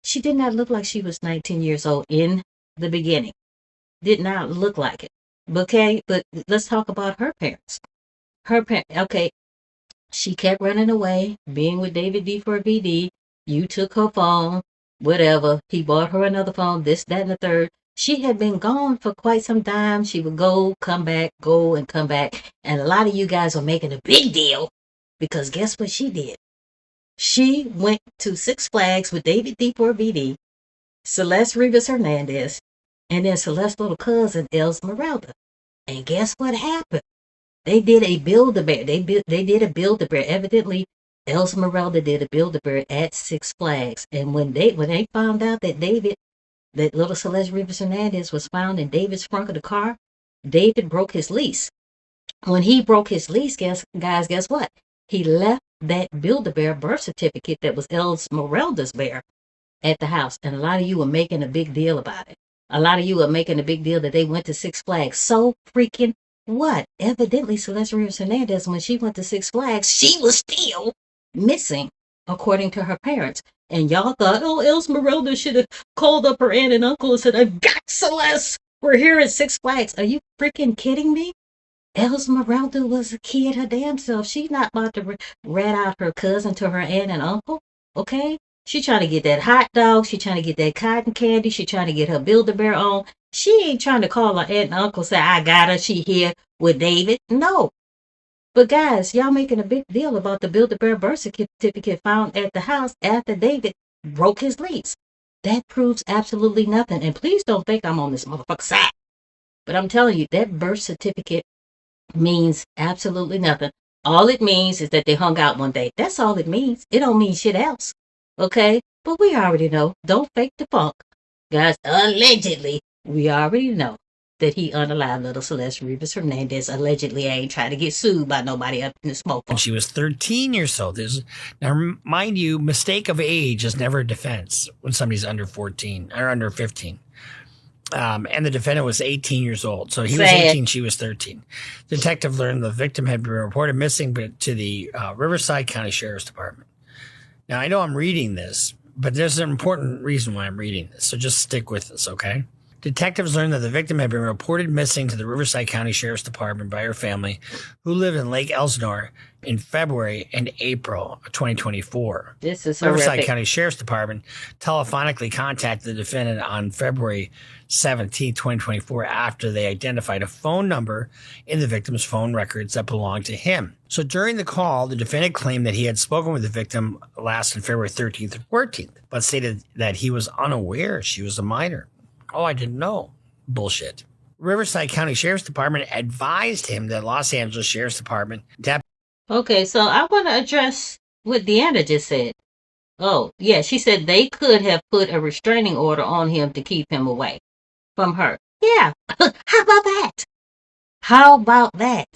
Speaker 2: She did not look like she was 19 years old in the beginning. Did not look like it. Okay, but let's talk about her parents. Okay, she kept running away, being with David D4BD. You took her phone, whatever. He bought her another phone, this, that, and the third. She had been gone for quite some time. She would go, come back, go, and come back. And a lot of you guys are making a big deal because guess what she did? She went to Six Flags with David D4BD, Celeste Rivas Hernandez, and then Celeste's little cousin, Esmeralda. And guess what happened? They did a Build-A-Bear. They did a Build-A-Bear. Evidently, Esmeralda did a Build-A-Bear at Six Flags. And when they found out that little Celeste Rivas Hernandez was found in David's trunk of the car, David broke his lease. When he broke his lease, guess what? He left that Build-A-Bear birth certificate that was Esmeralda's bear at the house. And a lot of you were making a big deal about it. A lot of you are making a big deal that they went to Six Flags. So freaking what? Evidently, Celeste Rivas Hernandez, when she went to Six Flags, she was still missing, according to her parents. And y'all thought, oh, Esmeralda should have called up her aunt and uncle and said, I got Celeste. We're here at Six Flags. Are you freaking kidding me? Esmeralda was a kid her damn self. She's not about to rat out her cousin to her aunt and uncle. Okay? She trying to get that hot dog. She trying to get that cotton candy. She trying to get her Build-A-Bear on. She ain't trying to call her aunt and uncle, say, I got her. She here with David. No. But guys, y'all making a big deal about the Build-A-Bear birth certificate found at the house after David broke his lease. That proves absolutely nothing. And please don't think I'm on this motherfucker side. But I'm telling you, that birth certificate means absolutely nothing. All it means is that they hung out one day. That's all it means. It don't mean shit else. Okay? But we already know. Don't fake the funk. Guys, allegedly, we already know that he unalived little Celeste Rivas Hernandez. Allegedly ain't trying to get sued by nobody up in the smoke.
Speaker 16: When she was 13 years old. Now, mind you, mistake of age is never a defense when somebody's under 14 or under 15. And the defendant was 18 years old. So he was 18, she was 13. Detective learned the victim had been reported missing to the Riverside County Sheriff's Department. Now, I know I'm reading this, but there's an important reason why I'm reading this. So just stick with this, okay? Detectives learned that the victim had been reported missing to the Riverside County Sheriff's Department by her family, who lived in Lake Elsinore, in February and April of 2024.
Speaker 2: This is
Speaker 16: Riverside
Speaker 2: horrific.
Speaker 16: County Sheriff's Department telephonically contacted the defendant on February 17, 2024, after they identified a phone number in the victim's phone records that belonged to him. So during the call, the defendant claimed that he had spoken with the victim last on February 13th and 14th, but stated that he was unaware she was a minor. Oh, I didn't know. Bullshit. Riverside County Sheriff's Department advised him that Los Angeles Sheriff's Department
Speaker 2: Okay, so I want to address what Deanna just said. Oh, yeah, she said they could have put a restraining order on him to keep him away from her. Yeah, how about that? How about that?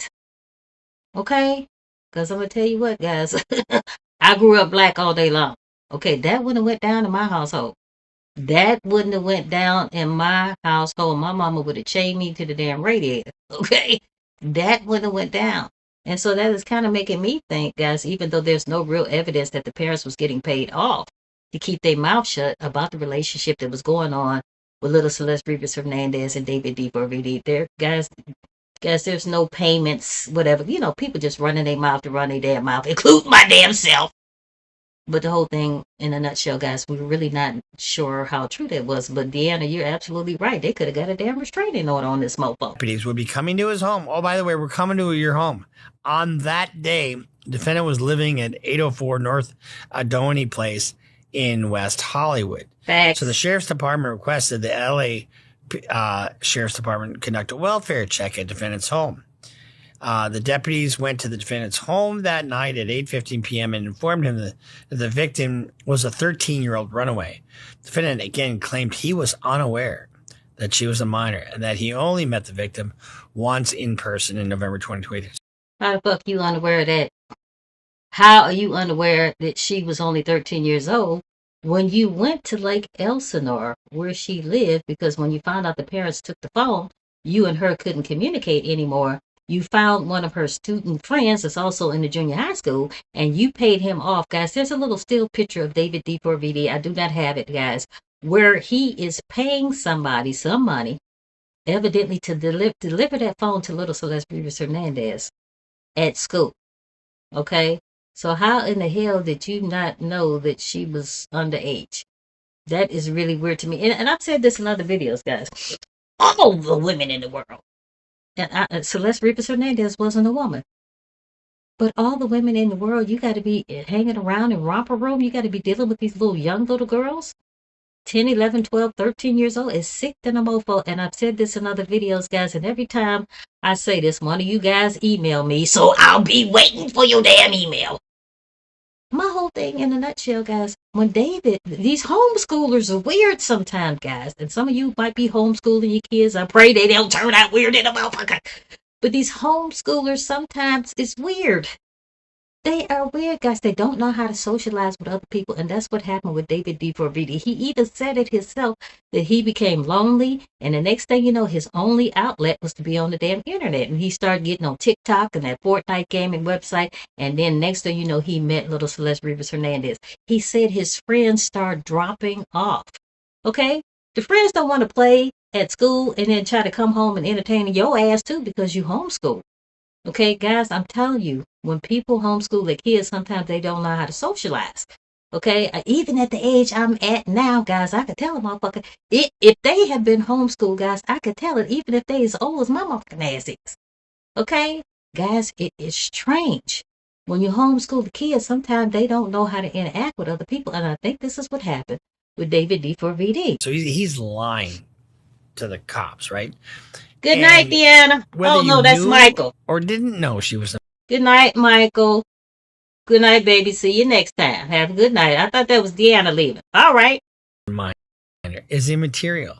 Speaker 2: Okay, because I'm going to tell you what, guys. I grew up black all day long. Okay, that wouldn't have went down in my household. That wouldn't have went down in my household. My mama would have chained me to the damn radiator. Okay, that wouldn't have went down. And so that is kind of making me think, guys, even though there's no real evidence that the parents was getting paid off to keep their mouth shut about the relationship that was going on with little Celeste Rivas Hernandez and David D4VD. There, guys, there's no payments, whatever. You know, people just running their mouth to run their damn mouth, including my damn self. But the whole thing, in a nutshell, guys, we're really not sure how true that was. But Deanna, you're absolutely right. They could have got a damn restraining order on this mofo.
Speaker 16: Deputies would be coming to his home. Oh, by the way, we're coming to your home. On that day, the defendant was living at 804 North Adonai Place in West Hollywood.
Speaker 2: Facts.
Speaker 16: So the Sheriff's Department requested the LA Sheriff's Department conduct a welfare check at defendant's home. The deputies went to the defendant's home that night at 8:15 p.m. and informed him that the victim was a 13-year-old runaway. The defendant again claimed he was unaware that she was a minor and that he only met the victim once in person in November 2020.
Speaker 2: How the fuck you unaware of that? How are you unaware that she was only 13 years old when you went to Lake Elsinore where she lived? Because when you found out the parents took the phone, you and her couldn't communicate anymore. You found one of her student friends that's also in the junior high school, and you paid him off. Guys, there's a little still picture of David D4VD. I do not have it, guys, where he is paying somebody some money, evidently to deliver that phone to little Celeste Rivas Hernandez at school. Okay? So how in the hell did you not know that she was underage? That is really weird to me. And I've said this in other videos, guys. All the women in the world. And Celeste Rivas Hernandez wasn't a woman. But all the women in the world, you got to be hanging around in romper room. You got to be dealing with these young little girls. 10, 11, 12, 13 years old is sick than a mofo. And I've said this in other videos, guys. And every time I say this, one of you guys email me. So I'll be waiting for your damn email. My whole thing in a nutshell, guys, when these homeschoolers are weird sometimes, guys. And some of you might be homeschooling your kids. I pray they don't turn out weird in a motherfucker. But these homeschoolers sometimes is weird. They are weird, guys. They don't know how to socialize with other people. And that's what happened with David D4VD. He even said it himself that he became lonely. And the next thing you know, his only outlet was to be on the damn internet. And he started getting on TikTok and that Fortnite gaming website. And then next thing you know, he met little Celeste Rivas Hernandez. He said his friends started dropping off. Okay? The friends don't want to play at school and then try to come home and entertain your ass too because you homeschool. Okay, guys, I'm telling you, when people homeschool their kids, sometimes they don't know how to socialize. Okay, even at the age I'm at now, guys, I could tell a motherfucker, if they have been homeschooled, guys, I could tell it, even if they as old as my motherfucking ass is. Okay, guys, it is strange. When you homeschool the kids, sometimes they don't know how to interact with other people. And I think this is what happened with David D4VD.
Speaker 16: So he's lying to the cops, right?
Speaker 2: Good night, Deanna. Oh, no, that's Michael.
Speaker 16: Or didn't know she was.
Speaker 2: Good night, Michael. Good night, baby. See you next time. Have a good night. I thought that was Deanna leaving. All right.
Speaker 16: Minor is immaterial.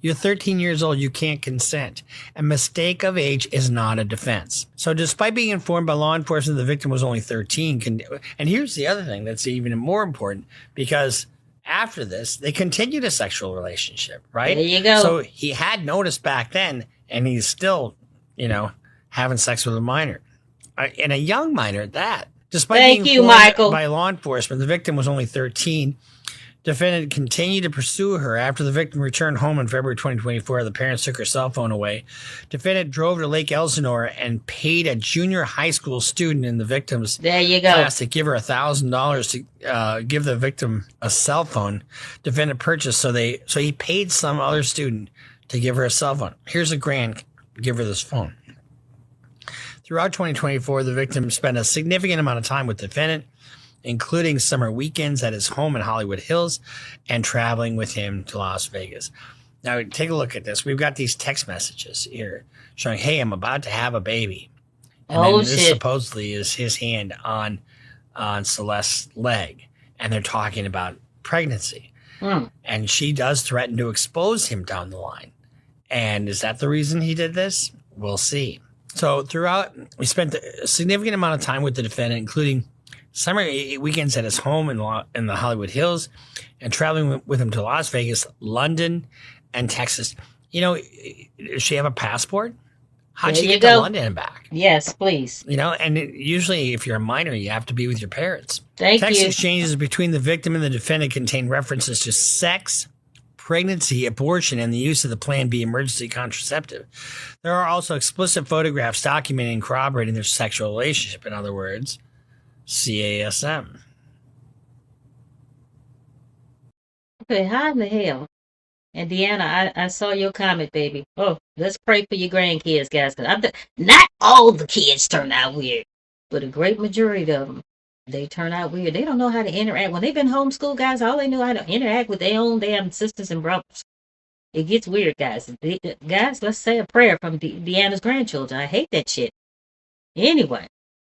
Speaker 16: You're 13 years old. You can't consent. A mistake of age is not a defense. So despite being informed by law enforcement the victim was only 13, and here's the other thing that's even more important, because after this, they continued a sexual relationship, right?
Speaker 2: There you go.
Speaker 16: So he had noticed back then, and he's still, having sex with a minor. And a young minor at that. Despite being informed by law enforcement, the victim was only 13. Defendant continued to pursue her after the victim returned home in February 2024. The parents took her cell phone away. Defendant drove to Lake Elsinore and paid a junior high school student in the victim's class to give her $1,000 to give the victim a cell phone. Defendant purchased, so he paid some other student to give her a cell phone. Here's $1,000. Give her this phone. Throughout 2024, the victim spent a significant amount of time with the defendant, including summer weekends at his home in Hollywood Hills and traveling with him to Las Vegas. Now, take a look at this. We've got these text messages here showing, hey, I'm about to have a baby. And then this supposedly is his hand on Celeste's leg. And they're talking about pregnancy. And she does threaten to expose him down the line. And is that the reason he did this? We'll see. So throughout, we spent a significant amount of time with the defendant, including summer weekends at his home in the Hollywood Hills and traveling with him to Las Vegas, London, and Texas. Does she have a passport? How'd she get to London and back?
Speaker 2: Yes, please.
Speaker 16: And usually if you're a minor, you have to be with your parents.
Speaker 2: Text
Speaker 16: exchanges between the victim and the defendant contain references to sex, pregnancy, abortion, and the use of the Plan B emergency contraceptive. There are also explicit photographs documenting and corroborating their sexual relationship. In other words, CASM.
Speaker 2: Okay, how in the hell? And Deanna, I saw your comment, baby. Oh, let's pray for your grandkids, guys. Not all the kids turn out weird, but a great majority of them, they turn out weird. They don't know how to interact. When they've been homeschooled, guys, all they know how to interact with their own damn sisters and brothers. It gets weird, guys. Guys, let's say a prayer from Deanna's grandchildren. I hate that shit. Anyway.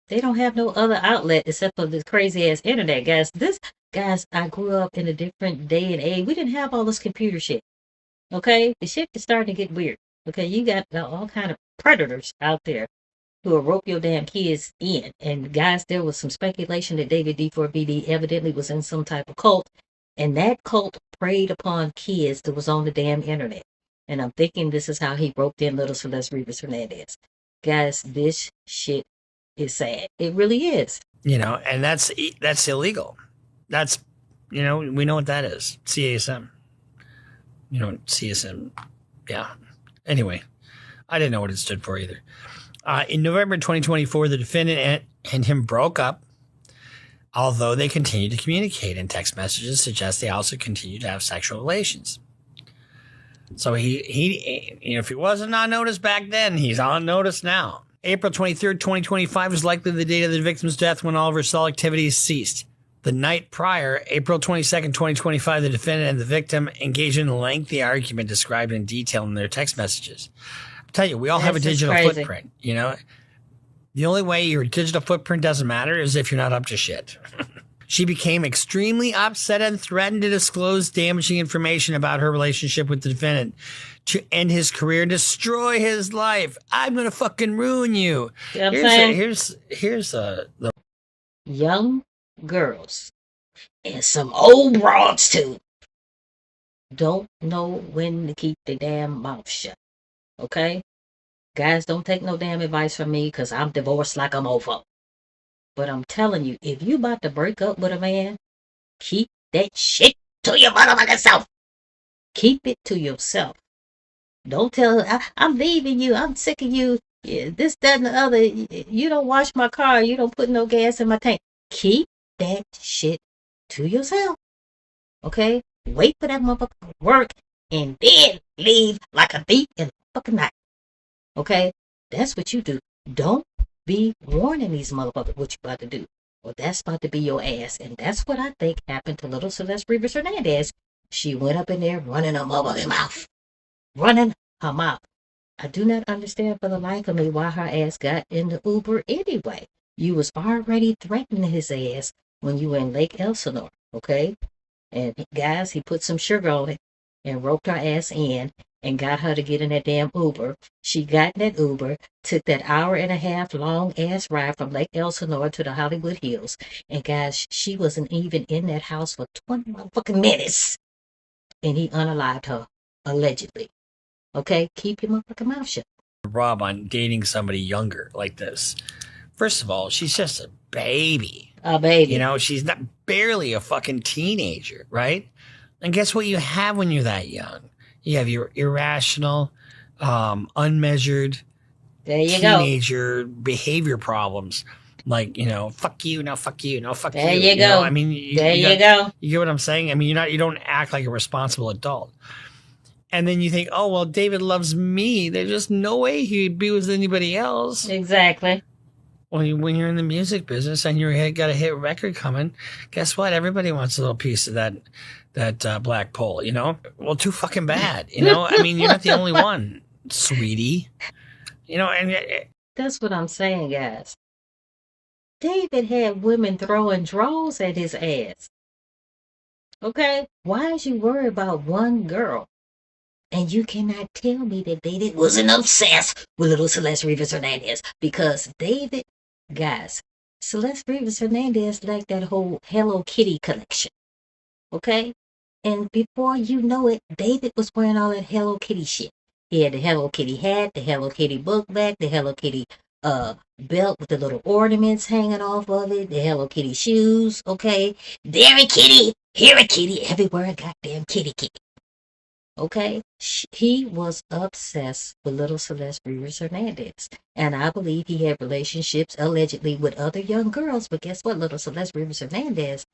Speaker 2: They don't have no other outlet except for this crazy ass internet, guys. I grew up in a different day and age. We didn't have all this computer shit. Okay? The shit is starting to get weird. Okay? You got all kind of predators out there who will rope your damn kids in. And guys, there was some speculation that David D4VD evidently was in some type of cult. And that cult preyed upon kids that was on the damn internet. And I'm thinking this is how he roped in little Celeste Rivas Hernandez. Guys, this shit is sad. It really is.
Speaker 16: And that's illegal. That's, we know what that is. CASM. CSM. Yeah. Anyway, I didn't know what it stood for either. In November 2024, the defendant and him broke up, although they continued to communicate, and text messages suggest they also continued to have sexual relations. So he if he wasn't on notice back then, he's on notice now. April 23rd, 2025 was likely the date of the victim's death when all of her cell activities ceased. The night prior, April 22nd, 2025, the defendant and the victim engaged in a lengthy argument described in detail in their text messages. I tell you, we all have a digital footprint, The only way your digital footprint doesn't matter is if you're not up to shit. She became extremely upset and threatened to disclose damaging information about her relationship with the defendant to end his career and destroy his life. I'm going to fucking ruin you. Here's the
Speaker 2: young girls and some old broads too don't know when to keep their damn mouth shut. Okay? Guys, don't take no damn advice from me because I'm divorced like a mofo. But I'm telling you, if you about to break up with a man, keep that shit to your motherfucking self. Keep it to yourself. Don't tell her, I'm leaving you, I'm sick of you, this, that, and the other. You don't wash my car, you don't put no gas in my tank. Keep that shit to yourself. Okay? Wait for that motherfucker to work and then leave like a thief in the fucking night. Okay? That's what you do. Don't be warning these motherfuckers what you about to do. Well, that's about to be your ass. And that's what I think happened to little Celeste Rivas Hernandez. She went up in there running her motherfucking mouth. Running her mouth. I do not understand for the life of me why her ass got in the Uber anyway. You was already threatening his ass when you were in Lake Elsinore, okay? And guys, he put some sugar on it and roped her ass in and got her to get in that damn Uber. She got in that Uber, took that 1.5 hour long ass ride from Lake Elsinore to the Hollywood Hills. And guys, she wasn't even in that house for 20 motherfucking minutes. And he unalived her, allegedly. Okay? Keep your motherfucking mouth shut.
Speaker 16: Rob on dating somebody younger like this. First of all, she's just a baby.
Speaker 2: A baby.
Speaker 16: You know, she's not barely a fucking teenager, right? And guess what you have when you're that young? You have your irrational, unmeasured teenager behavior problems. Like, you know, fuck you, no, fuck you, no, fuck you.
Speaker 2: There you go.
Speaker 16: Know? I mean, you go. You get what I'm saying? I mean, you don't act like a responsible adult. And then you think, oh, well, David loves me. There's just no way he'd be with anybody else.
Speaker 2: Exactly.
Speaker 16: When you're in the music business and you got a hit record coming, guess what? Everybody wants a little piece of that black pole, you know? Well, too fucking bad, you know? I mean, you're not the only one, sweetie. You know, and
Speaker 2: that's what I'm saying, guys. David had women throwing draws at his ass. Okay? Why is you worried about one girl? And you cannot tell me that David wasn't obsessed with little Celeste Rivas Hernandez. Because David, guys, Celeste Rivas Hernandez liked that whole Hello Kitty collection. Okay? And before you know it, David was wearing all that Hello Kitty shit. He had the Hello Kitty hat, the Hello Kitty book bag, the Hello Kitty belt with the little ornaments hanging off of it, the Hello Kitty shoes, okay? There a kitty, here a kitty, everywhere a goddamn kitty. Okay? He was obsessed with little Celeste Rivas Hernandez. And I believe he had relationships, allegedly, with other young girls. But guess what? Little Celeste Rivas Hernandez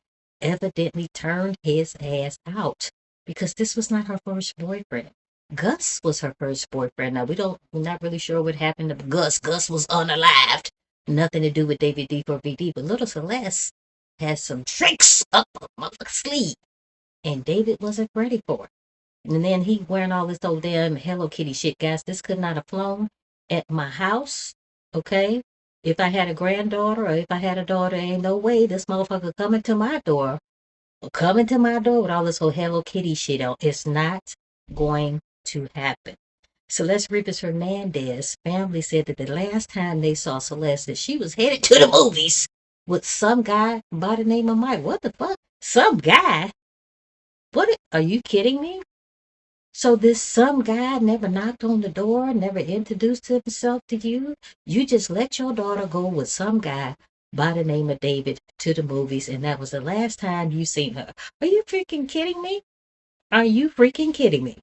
Speaker 2: evidently turned his ass out. Because this was not her first boyfriend. Gus was her first boyfriend. Now, we're not really sure what happened to Gus. Gus was unalived. Nothing to do with David D4VD. But little Celeste has some tricks up her motherfucking sleeve. And David wasn't ready for it. And then he wearing all this old damn Hello Kitty shit, guys. This could not have flown at my house, okay? If I had a granddaughter or if I had a daughter, ain't no way this motherfucker coming to my door with all this whole Hello Kitty shit on. It's not going to happen. Celeste Rivas Hernandez family said that the last time they saw Celeste, that she was headed to the movies with some guy by the name of Mike. What the fuck? Some guy? Are you kidding me? So this some guy never knocked on the door, never introduced himself to you? You just let your daughter go with some guy by the name of David to the movies, and that was the last time you seen her. Are you freaking kidding me? Are you freaking kidding me?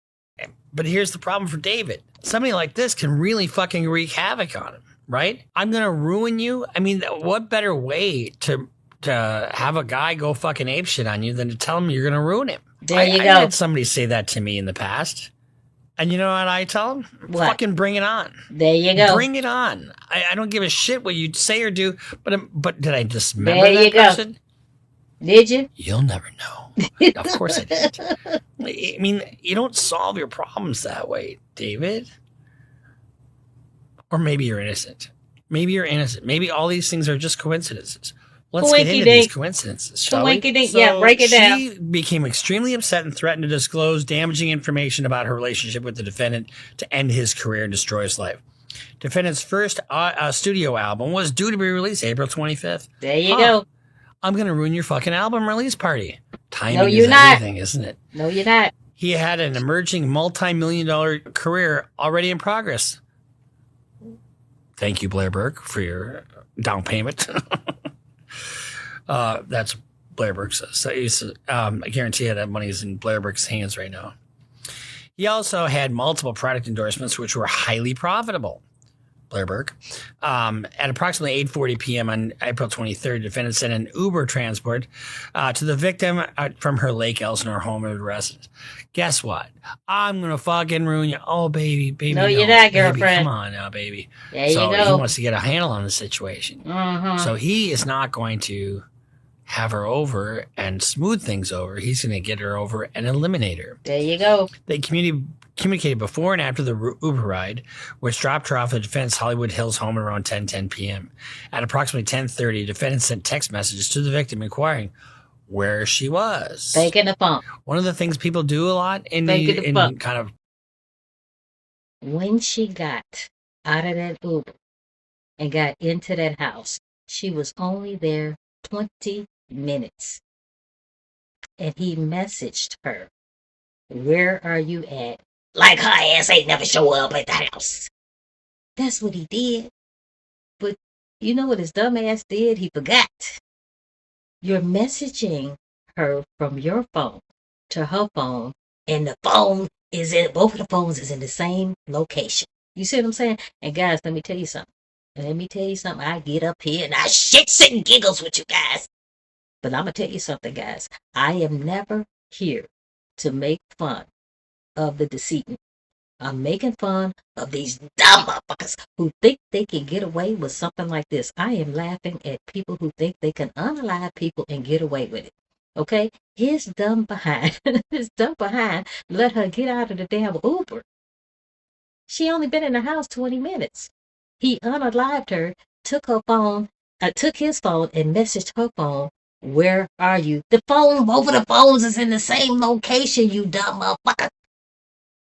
Speaker 16: But here's the problem for David. Somebody like this can really fucking wreak havoc on him, right? I'm going to ruin you. I mean, what better way to have a guy go fucking apeshit on you than to tell him you're going to ruin him?
Speaker 2: There you go.
Speaker 16: I had somebody say that to me in the past. And you know what I tell them?
Speaker 2: What?
Speaker 16: Fucking bring it on.
Speaker 2: There you go.
Speaker 16: Bring it on. I don't give a shit what you say or do, but did I dismember
Speaker 2: there you
Speaker 16: that person?
Speaker 2: Go. Did you?
Speaker 16: You'll never know. Of course I did. I mean, you don't solve your problems that way, David. Or maybe you're innocent. Maybe all these things are just coincidences. Let's get into these coincidences, shall we?
Speaker 2: Yeah, break it down.
Speaker 16: She became extremely upset and threatened to disclose damaging information about her relationship with the defendant to end his career and destroy his life. Defendant's first studio album was due to be released April 25th.
Speaker 2: There you go.
Speaker 16: I'm going to ruin your fucking album release party. Timing
Speaker 2: no, you're
Speaker 16: is
Speaker 2: not.
Speaker 16: everything, isn't it?
Speaker 2: No, you're not.
Speaker 16: He had an emerging multi-million-dollar career already in progress. Thank you, Blair Burke, for your down payment. That's Blair Burke's. So I guarantee you that money is in Blair Burke's hands right now. He also had multiple product endorsements, which were highly profitable. Blair Burke. At approximately 8:40 p.m. on April 23rd, defendant sent an Uber transport to the victim from her Lake Elsinore home and residence. Guess what? I'm gonna fucking ruin you. Oh, baby.
Speaker 2: No, you're not,
Speaker 16: baby,
Speaker 2: girlfriend.
Speaker 16: come on now, baby.
Speaker 2: There
Speaker 16: So
Speaker 2: you go.
Speaker 16: he wants to get a handle on the situation. So he is not going to have her over and smooth things over. He's going to get her over and eliminate her.
Speaker 2: There you go.
Speaker 16: They communicated before and after the Uber ride, which dropped her off at the defendant's Hollywood Hills home at around 10:10 p.m. At approximately 10:30, defendant sent text messages to the victim inquiring where she was.
Speaker 2: Faking the funk.
Speaker 16: One of the things people do a lot in kind of...
Speaker 2: When she got out of that Uber and got into that house, she was only there 20 minutes. And he messaged her, where are you at? Like her ass ain't never show up at the house. That's what he did. But you know what his dumb ass did? He forgot. You're messaging her from your phone to her phone, and the phone is in, both of the phones is in the same location. You see what I'm saying? And guys, let me tell you something. I get up here and I shits and giggles with you guys. But I'm going to tell you something, guys. I am never here to make fun of the deceitant. I'm making fun of these dumb motherfuckers who think they can get away with something like this. I am laughing at people who think they can unalive people and get away with it. Okay? His dumb behind let her get out of the damn Uber. She only been in the house 20 minutes. He unalived her, took his phone and messaged her phone, where are you? The phone, both of the phones is in the same location, you dumb motherfucker.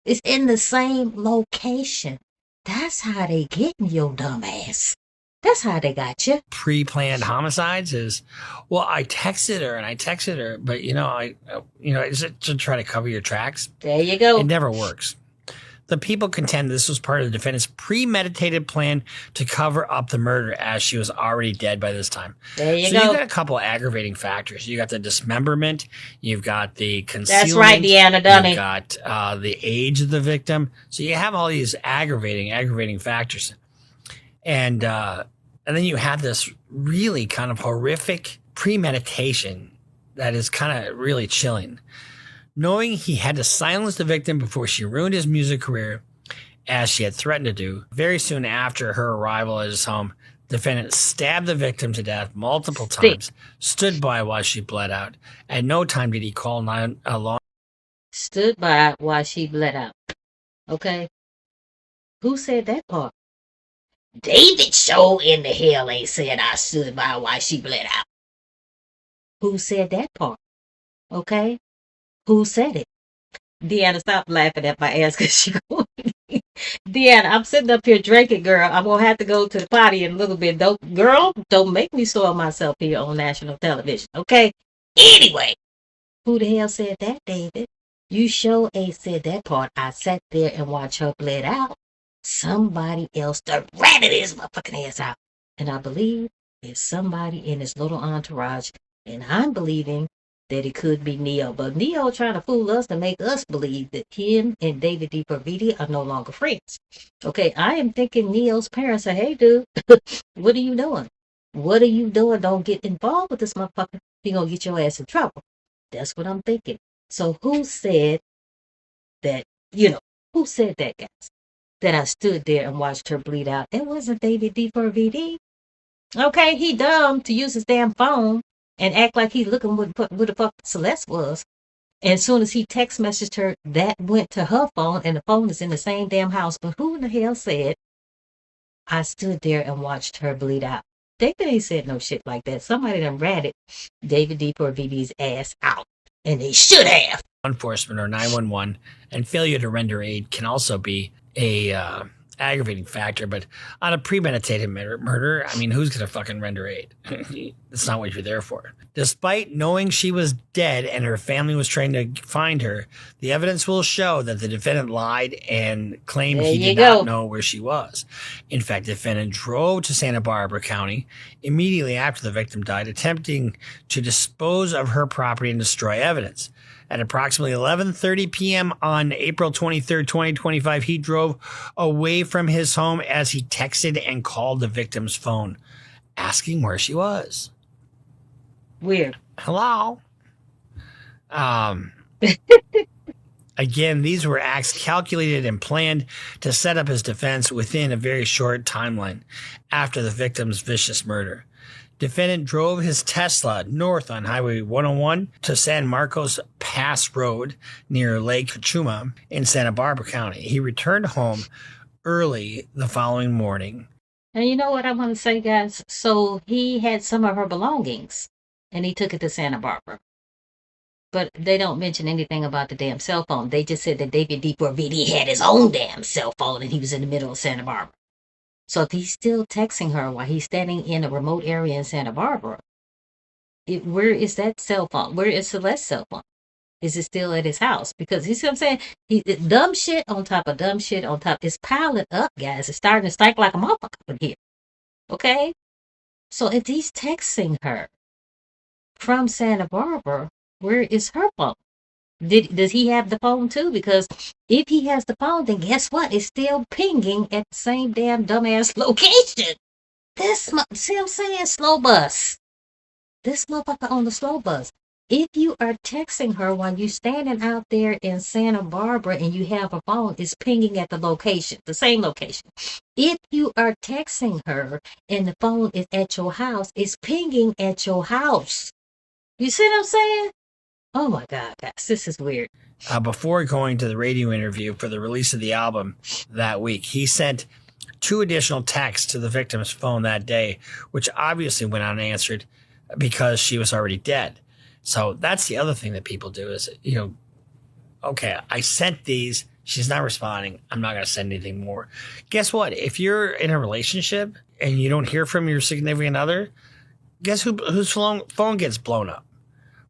Speaker 2: It's in the same location. That's how they getting your dumb ass. That's how they got you.
Speaker 16: Pre-planned homicides is, well, I texted her, but is it to try to cover your tracks?
Speaker 2: There you go.
Speaker 16: It never works. The people contend this was part of the defendant's premeditated plan to cover up the murder, as she was already dead by this time.
Speaker 2: There you
Speaker 16: go.
Speaker 2: So
Speaker 16: you've got a couple of aggravating factors. You got the dismemberment. You've got the concealment.
Speaker 2: That's right, Deanna Dunning.
Speaker 16: You've got the age of the victim. So you have all these aggravating factors. And then you have this really kind of horrific premeditation that is kind of really chilling. Knowing he had to silence the victim before she ruined his music career, as she had threatened to do, very soon after her arrival at his home, the defendant stabbed the victim to death multiple times, stood by while she bled out. At no time did he call 911.
Speaker 2: Stood by while she bled out. Okay? Who said that part? David Show in the hell ain't said I stood by while she bled out. Who said that part? Okay? Who said it? Deanna, stop laughing at my ass because she going. Deanna, I'm sitting up here drinking, girl. I'm going to have to go to the potty in a little bit. Don't make me soil myself here on national television, okay? Anyway, who the hell said that, David? You sure ain't said that part. I sat there and watched her bled out. Somebody else ratted his motherfucking ass out. And I believe it's somebody in his little entourage. And I'm believing that it could be Neo. But Neo trying to fool us to make us believe that him and David DePorvidi are no longer friends. Okay, I am thinking Neo's parents say, hey, dude, what are you doing? What are you doing? Don't get involved with this motherfucker. He gonna get your ass in trouble. That's what I'm thinking. So who said that, who said that, guys? That I stood there and watched her bleed out? It wasn't David DePorvidi. Okay, he dumb to use his damn phone and act like he's looking what the fuck Celeste was. And as soon as he text messaged her, that went to her phone, and the phone is in the same damn house. But who in the hell said, I stood there and watched her bleed out? David ain't said no shit like that. Somebody done ratted David DePorvidi's ass out. And they should have.
Speaker 16: Enforcement or 911 and failure to render aid can also be a aggravating factor, but on a premeditated murder, I mean, who's going to fucking render aid? That's not what you're there for. Despite knowing she was dead and her family was trying to find her, the evidence will show that the defendant lied and claimed he did not know where she was. In fact, the defendant drove to Santa Barbara County immediately after the victim died, attempting to dispose of her property and destroy evidence. At approximately 11:30 p.m. on April 23rd, 2025, he drove away from his home as he texted and called the victim's phone, asking where she was.
Speaker 2: Weird.
Speaker 16: Hello? Again, these were acts calculated and planned to set up his defense within a very short timeline after the victim's vicious murder. Defendant drove his Tesla north on Highway 101 to San Marcos Pass Road near Lake Chuma in Santa Barbara County. He returned home early the following morning.
Speaker 2: And you know what I want to say, guys? So he had some of her belongings and he took it to Santa Barbara. But they don't mention anything about the damn cell phone. They just said that David D4VD had his own damn cell phone and he was in the middle of Santa Barbara. So if he's still texting her while he's standing in a remote area in Santa Barbara, where is that cell phone? Where is Celeste's cell phone? Is it still at his house? Because you see what I'm saying? Dumb shit on top of dumb shit on top. It's piling up, guys. It's starting to stink like a motherfucker in here. Okay? So if he's texting her from Santa Barbara, where is her phone? Does he have the phone too? Because if he has the phone, then guess what? It's still pinging at the same damn dumbass location. See what I'm saying? Slow bus. This motherfucker on the slow bus. If you are texting her while you're standing out there in Santa Barbara and you have a phone, it's pinging at the location, the same location. If you are texting her and the phone is at your house, it's pinging at your house. You see what I'm saying? Oh my God, guys, this is weird.
Speaker 16: Before going to the radio interview for the release of the album that week, he sent 2 additional texts to the victim's phone that day, which obviously went unanswered because she was already dead. So that's the other thing that people do is, okay, I sent these. She's not responding. I'm not going to send anything more. Guess what? If you're in a relationship and you don't hear from your significant other, guess whose phone gets blown up?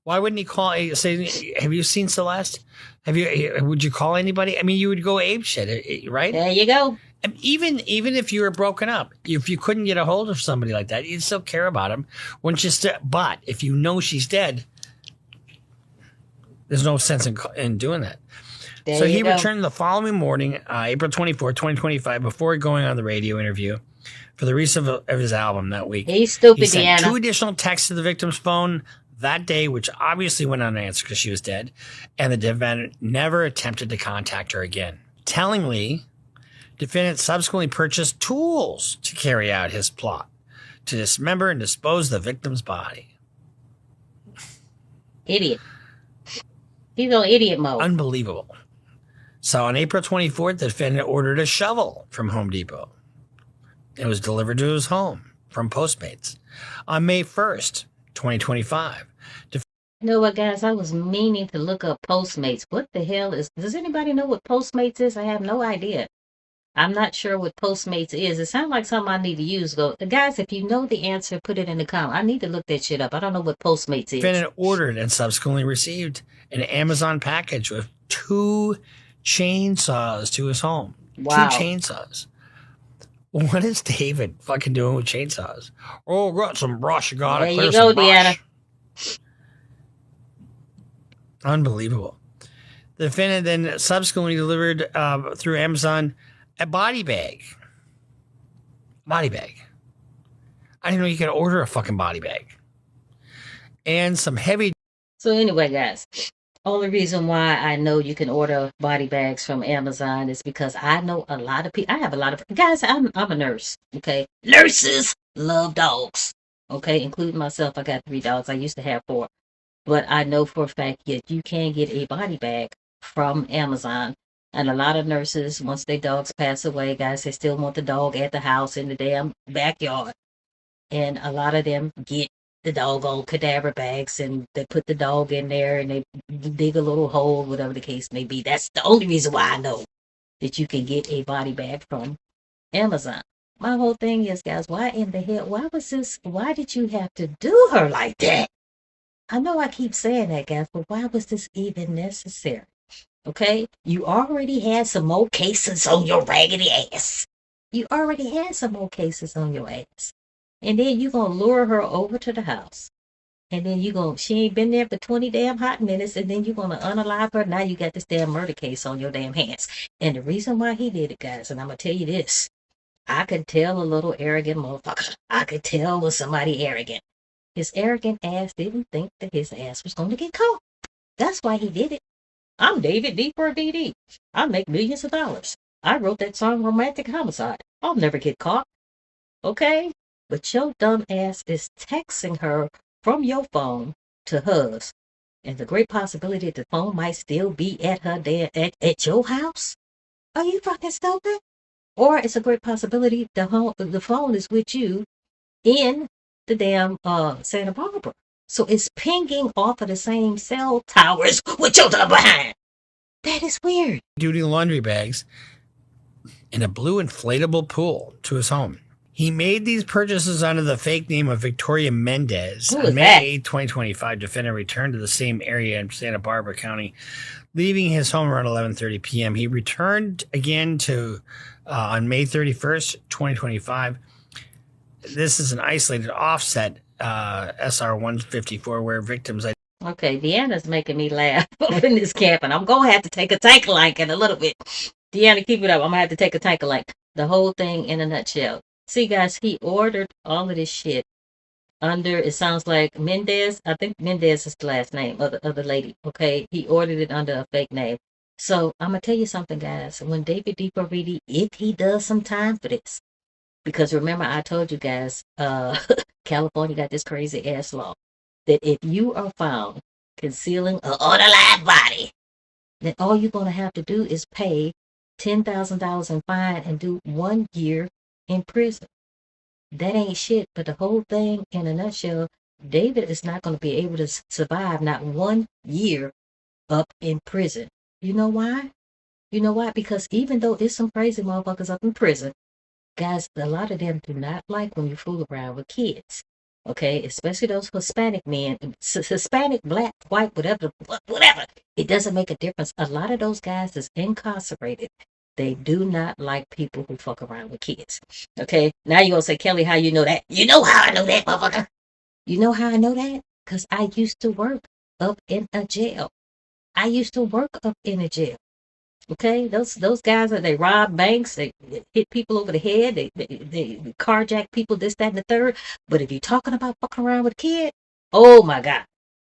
Speaker 16: Why wouldn't he call? Say, have you seen Celeste? Would you call anybody? I mean, you would go ape shit, right?
Speaker 2: There you go.
Speaker 16: And even if you were broken up, if you couldn't get a hold of somebody like that, you'd still care about him. But if you know she's dead, there's no sense in doing that. So he returned the following morning, April 24, 2025, before going on the radio interview for the release of his album that week.
Speaker 2: He's stupid,
Speaker 16: He sent
Speaker 2: Deanna.
Speaker 16: 2 additional texts to the victim's phone that day, which obviously went unanswered because she was dead, and the defendant never attempted to contact her again. Tellingly, defendant subsequently purchased tools to carry out his plot to dismember and dispose of the victim's body.
Speaker 2: Idiot. He's on idiot mode.
Speaker 16: Unbelievable. So on April 24th, the defendant ordered a shovel from Home Depot. It was delivered to his home from Postmates. On May 1st, 2025.
Speaker 2: You know what, guys? I was meaning to look up Postmates. What the hell does anybody know what Postmates is? I have no idea. I'm not sure what Postmates is. It sounds like something I need to use. Guys, if you know the answer, put it in the comment. I need to look that shit up. I don't know what Postmates is.
Speaker 16: Defendant ordered and subsequently received an Amazon package with 2 chainsaws to his home.
Speaker 2: Wow.
Speaker 16: 2 chainsaws. What is David fucking doing with chainsaws? Oh, got some brush. You got to clear some brush. Deanna. Unbelievable. The defendant then subsequently delivered through Amazon a body bag. Body bag. I didn't know you could order a fucking body bag. And some heavy.
Speaker 2: So anyway, guys, only reason why I know you can order body bags from Amazon is because I know a lot of people. I have a lot of guys. I'm a nurse. Okay, nurses love dogs. Okay, including myself. I got 3 dogs. I used to have 4, but I know for a fact that you can get a body bag from Amazon. And a lot of nurses, once their dogs pass away, guys, they still want the dog at the house in the damn backyard. And a lot of them get the doggone cadaver bags and they put the dog in there and they dig a little hole, whatever the case may be. That's the only reason why I know that you can get a body bag from Amazon. My whole thing is, guys, why in the hell, why did you have to do her like that? I know I keep saying that, guys, but why was this even necessary? Okay? You already had some more cases on your raggedy ass. You already had some more cases on your ass. And then you're going to lure her over to the house. and then she ain't been there for 20 damn hot minutes, and then you're gonna unalive her. Now you got this damn murder case on your damn hands. And the reason why he did it, guys, and I'm gonna tell you this, I could tell a little arrogant motherfucker. I could tell was somebody arrogant. His arrogant ass didn't think that his ass was gonna get caught. That's why he did it. I'm David D for VD. I make millions of dollars. I wrote that song Romantic Homicide. I'll never get caught. Okay? But your dumb ass is texting her from your phone to hers. And the great possibility that the phone might still be at her at your house? Are you fucking stupid? Or it's a great possibility the phone is with you in the damn Santa Barbara. So it's pinging off of the same cell towers with your dumb behind. That is weird.
Speaker 16: Duty laundry bags in a blue inflatable pool to his home. He made these purchases under the fake name of Victoria Mendez. On May 8, 2025, defendant returned to the same area in Santa Barbara County, leaving his home around 11:30 p.m. He returned again on May 31st, 2025. This is an isolated offset SR 154 where victims.
Speaker 2: Okay, Deanna's making me laugh up in this camp, and I'm going to have to take a tanker link in a little bit. Deanna, keep it up. I'm going to have to take a tanker link. The whole thing in a nutshell. See, guys, he ordered all of this shit under, it sounds like Mendez. I think Mendez is the last name of the lady, okay? He ordered it under a fake name. So I'm going to tell you something, guys. When David D4VD, if he does some time for this, because remember I told you guys, California got this crazy ass law that if you are found concealing an unalive body, then all you're going to have to do is pay $10,000 in fine and do 1 year in prison. That ain't shit, but the whole thing in a nutshell, David is not going to be able to survive not 1 year up in prison. You know why? You know why? Because even though there's some crazy motherfuckers up in prison, guys, a lot of them do not like when you fool around with kids. Okay, especially those Hispanic men, Hispanic, black, white, whatever. It doesn't make a difference. A lot of those guys is incarcerated. They do not like people who fuck around with kids. Okay, now you're going to say, Kelly, how you know that? You know how I know that, motherfucker. You know how I know that? Because I used to work up in a jail. I used to work up in a jail. Okay, those guys they rob banks, they hit people over the head, they carjack people, this, that, and the third. But if you're talking about fucking around with a kid, oh my God,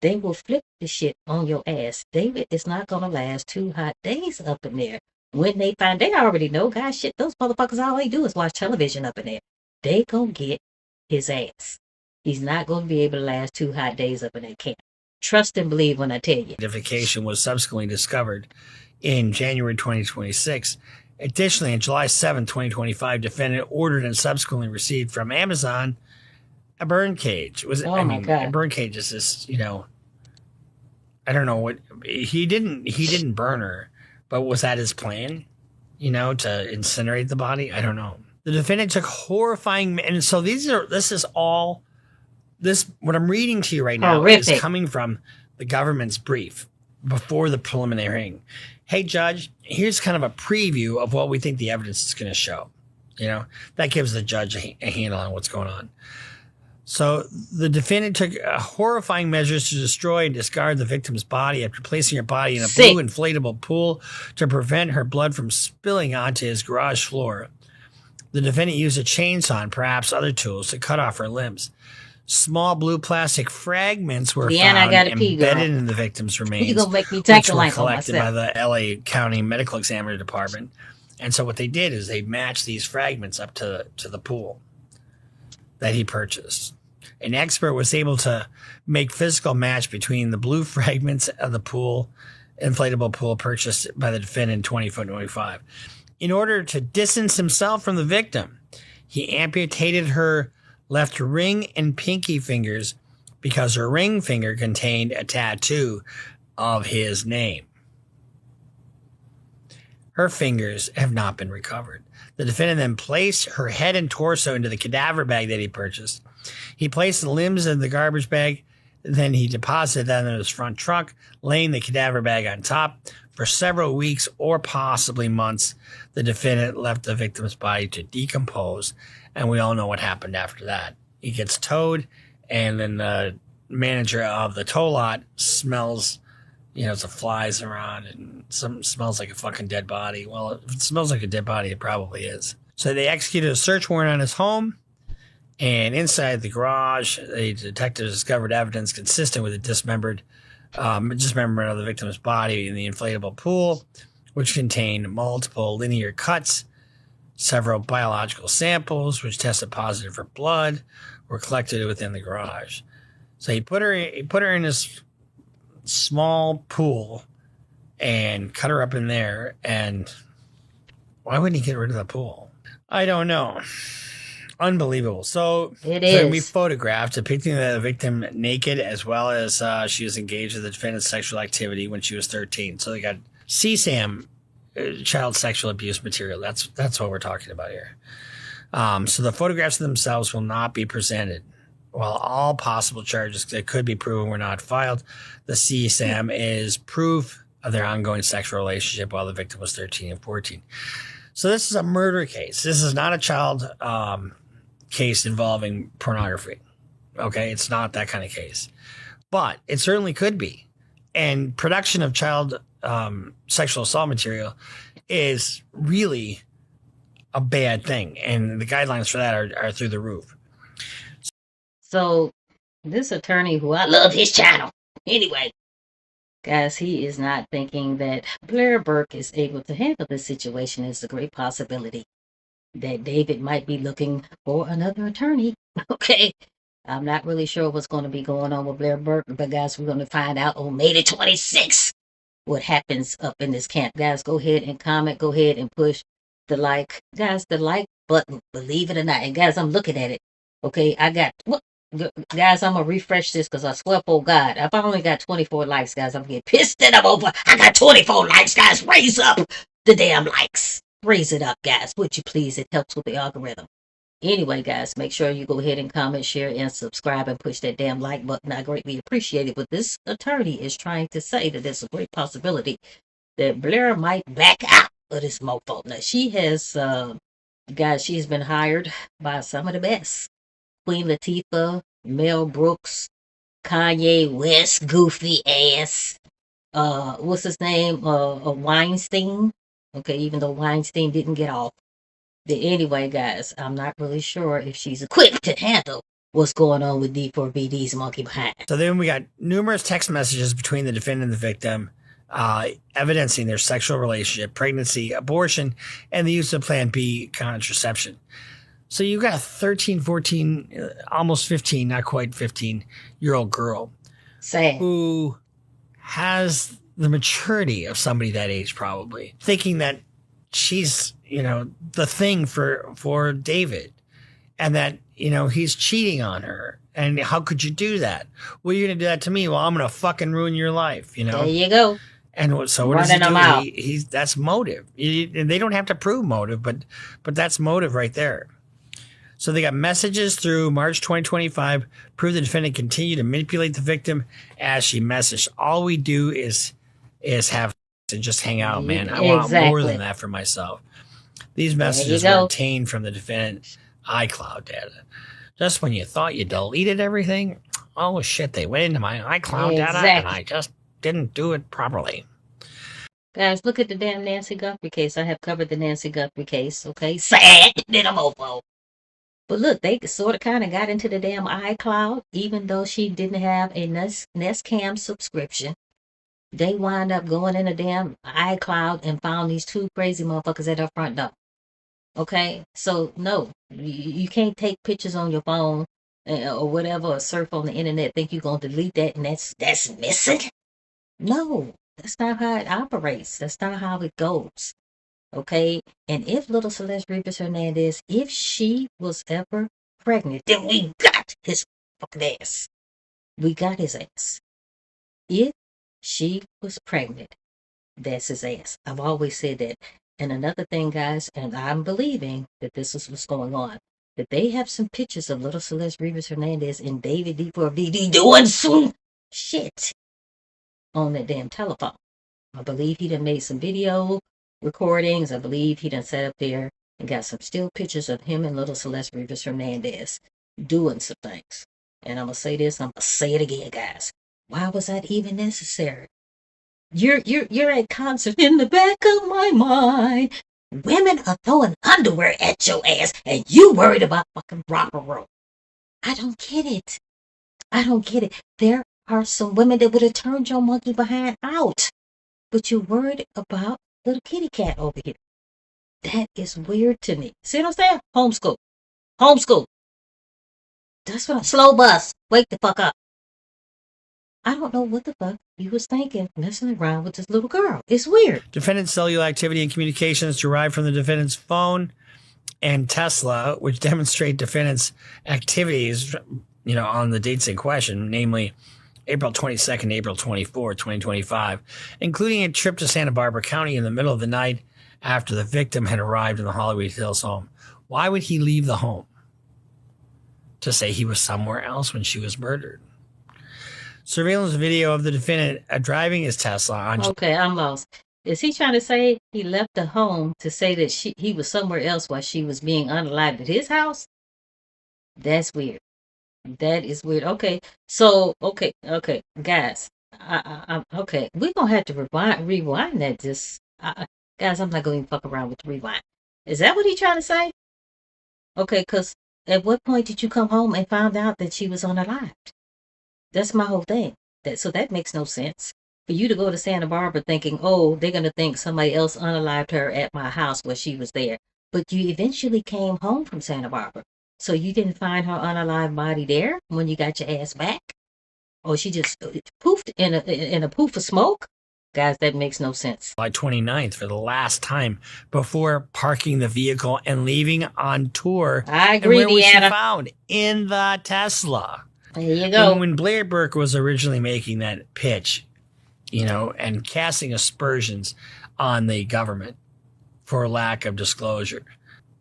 Speaker 2: they will flip the shit on your ass. David is not gonna last 2 hot days up in there. When they already know, guys, shit, those motherfuckers, all they do is watch television up in there. They gonna get his ass. He's not gonna be able to last 2 hot days up in that camp. Trust and believe when I tell you.
Speaker 16: Identification was subsequently discovered in January 2026. Additionally, on July 7, 2025, defendant ordered and subsequently received from Amazon a burn cage. A burn cage is this, I don't know what he didn't burn her, but was that his plan? To incinerate the body? I don't know. The defendant took horrifying, and so what I'm reading to you right now is coming from the government's brief before the preliminary hearing. Hey, judge, here's kind of a preview of what we think the evidence is going to show. That gives the judge a handle on what's going on. So the defendant took horrifying measures to destroy and discard the victim's body after placing her body in a blue inflatable pool to prevent her blood from spilling onto his garage floor. The defendant used a chainsaw and perhaps other tools to cut off her limbs. Small blue plastic fragments were found embedded in the victim's remains, which were collected by the LA County Medical Examiner Department. And so what they did is they matched these fragments up to the pool that he purchased. An expert was able to make physical match between the blue fragments of the inflatable pool purchased by the defendant in 2025. In order to distance himself from the victim, he amputated her left ring and pinky fingers because her ring finger contained a tattoo of his name. Her fingers have not been recovered. The defendant then placed her head and torso into the cadaver bag that he purchased. He placed the limbs in the garbage bag, then he deposited that in his front trunk, laying the cadaver bag on top. For several weeks or possibly months, the defendant left the victim's body to decompose, and we all know what happened after that. He gets towed, and then the manager of the tow lot smells, some flies around and smells like a fucking dead body. Well, if it smells like a dead body, it probably is. So they executed a search warrant on his home, and inside the garage, the detectives discovered evidence consistent with the dismemberment of the victim's body in the inflatable pool, which contained multiple linear cuts. Several biological samples, which tested positive for blood, were collected within the garage. So he put her in this small pool and cut her up in there. And why wouldn't he get rid of the pool? I don't know. Unbelievable. So we photographed depicting the victim naked, as well as she was engaged with the defendant's sexual activity when she was 13. So they got CSAM, child sexual abuse material. That's what we're talking about here. So the photographs themselves will not be presented. While all possible charges that could be proven were not filed, the CSAM is proof of their ongoing sexual relationship while the victim was 13 and 14. So this is a murder case. This is not a child case involving pornography. Okay, it's not that kind of case. But it certainly could be. And production of child sexual assault material is really a bad thing. And the guidelines for that are through the roof.
Speaker 2: So this attorney, who I love his channel. Anyway, guys, he is not thinking that Blair Burke is able to handle this situation. It's a great possibility that David might be looking for another attorney. Okay. I'm not really sure what's going to be going on with Blair Burke, but guys, we're going to find out on May the 26th what happens up in this camp. Guys, go ahead and comment. Go ahead and push the like. Guys, the like button, believe it or not. And guys, I'm looking at it. Okay, guys, I'm going to refresh this because I swear, oh God, if I only got 24 likes, guys, I'm getting pissed that I'm over. I got 24 likes, guys. Raise up the damn likes. Raise it up, guys. Would you please? It helps with the algorithm. Anyway, guys, make sure you go ahead and comment, share, and subscribe, and push that damn like button. I greatly appreciate it. But this attorney is trying to say that there's a great possibility that Blair might back out of this mofo. Now, she has, guys, she's been hired by some of the best. Queen Latifah, Mel Brooks, Kanye West, goofy ass, what's his name? Weinstein. Okay, even though Weinstein didn't get off. Anyway, guys, I'm not really sure if she's equipped to handle what's going on with D4BD's monkey behind.
Speaker 16: So then we got numerous text messages between the defendant and the victim, evidencing their sexual relationship, pregnancy, abortion, and the use of Plan B contraception. So you got a 13, 14, almost 15, not quite 15-year-old girl who has the maturity of somebody that age, probably thinking that she's, the thing for David, and that, he's cheating on her. And how could you do that? Well, you're going to do that to me. Well, I'm going to fucking ruin your life,
Speaker 2: There you go.
Speaker 16: And so what does he do? That's motive. And they don't have to prove motive, but that's motive right there. So they got messages through March 2025, prove the defendant continued to manipulate the victim as she messaged. All we do is have to just hang out, man. I want more than that for myself. These messages were obtained from the defendant's iCloud data. Just when you thought you deleted everything, oh shit, they went into my iCloud data and I just didn't do it properly.
Speaker 2: Guys, look at the damn Nancy Guthrie case. I have covered the Nancy Guthrie case, okay? Sad, then I'm over. But look, they sort of kind of got into the damn iCloud, even though she didn't have a Nest Cam subscription. They wind up going in the damn iCloud and found these two crazy motherfuckers at her front door. Okay? So, no, you can't take pictures on your phone or whatever, or surf on the internet, think you're going to delete that and that's missing. No, that's not how it operates. That's not how it goes. Okay? And if little Celeste Rivas Hernandez, if she was ever pregnant, then we got his fucking ass. We got his ass. If she was pregnant, that's his ass. I've always said that. And another thing, guys, and I'm believing that this is what's going on, that they have some pictures of little Celeste Rivas Hernandez and David D4VD doing some shit on that damn telephone. I believe he done made some video recordings. I believe he done sat up there and got some still pictures of him and little Celeste Rivas Hernandez doing some things. And I'm going to say this, I'm going to say it again, guys. Why was that even necessary? You're at concert in the back of my mind. Women are throwing underwear at your ass, and you worried about fucking romper room. I don't get it. I don't get it. There are some women that would have turned your monkey behind out, but you're worried about little kitty cat over here. That is weird to me. See what I'm saying? Homeschool. Homeschool. That's what slow bus. Wake the fuck up. I don't know what the fuck you was thinking messing around with this little girl. It's weird.
Speaker 16: Defendant's cellular activity and communications derived from the defendant's phone and Tesla, which demonstrate defendant's activities, on the dates in question, namely April 22nd, April 24, 2025, including a trip to Santa Barbara County in the middle of the night after the victim had arrived in the Hollywood Hills home. Why would he leave the home? To say he was somewhere else when she was murdered. Surveillance video of the defendant driving his Tesla on...
Speaker 2: Okay, I'm lost. Is he trying to say he left the home to say that he was somewhere else while she was being unalived at his house? That's weird. That is weird. Okay, so, okay, guys. Okay, we're going to have to rewind that just... guys, I'm not going to fuck around with the rewind. Is that what he's trying to say? Okay, because at what point did you come home and found out that she was unalived? That's my whole thing. So that makes no sense. For you to go to Santa Barbara thinking, oh, they're going to think somebody else unalived her at my house where she was there. But you eventually came home from Santa Barbara. So you didn't find her unalived body there when you got your ass back? Or she just poofed in a poof of smoke? Guys, that makes no sense.
Speaker 16: July 29th for the last time before parking the vehicle and leaving on tour.
Speaker 2: I agree,
Speaker 16: and where was she
Speaker 2: Deanna.
Speaker 16: found? In the Tesla.
Speaker 2: There you go.
Speaker 16: When Blair Burke was originally making that pitch, and casting aspersions on the government for lack of disclosure,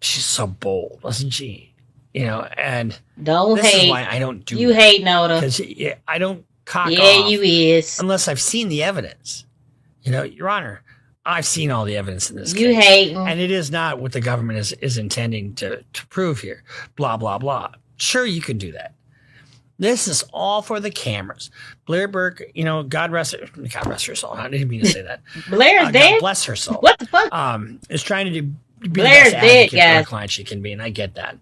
Speaker 16: she's so bold, wasn't she? And
Speaker 2: don't
Speaker 16: this
Speaker 2: hate.
Speaker 16: is why I don't do
Speaker 2: you
Speaker 16: that.
Speaker 2: hate, Noda.
Speaker 16: Because I don't cock
Speaker 2: yeah,
Speaker 16: off.
Speaker 2: you is.
Speaker 16: Unless I've seen the evidence. Your Honor, I've seen all the evidence in this case.
Speaker 2: You hate.
Speaker 16: And it is not what the government is intending to prove here. Blah, blah, blah. Sure, you can do that. This is all for the cameras. Blair Burke, God rest her soul. I didn't mean to say that.
Speaker 2: Blair's dead?
Speaker 16: God bless her soul.
Speaker 2: What the fuck?
Speaker 16: Is trying to be
Speaker 2: Blair's
Speaker 16: the best advocate
Speaker 2: dead, guys.
Speaker 16: for a client she can be, and I get that.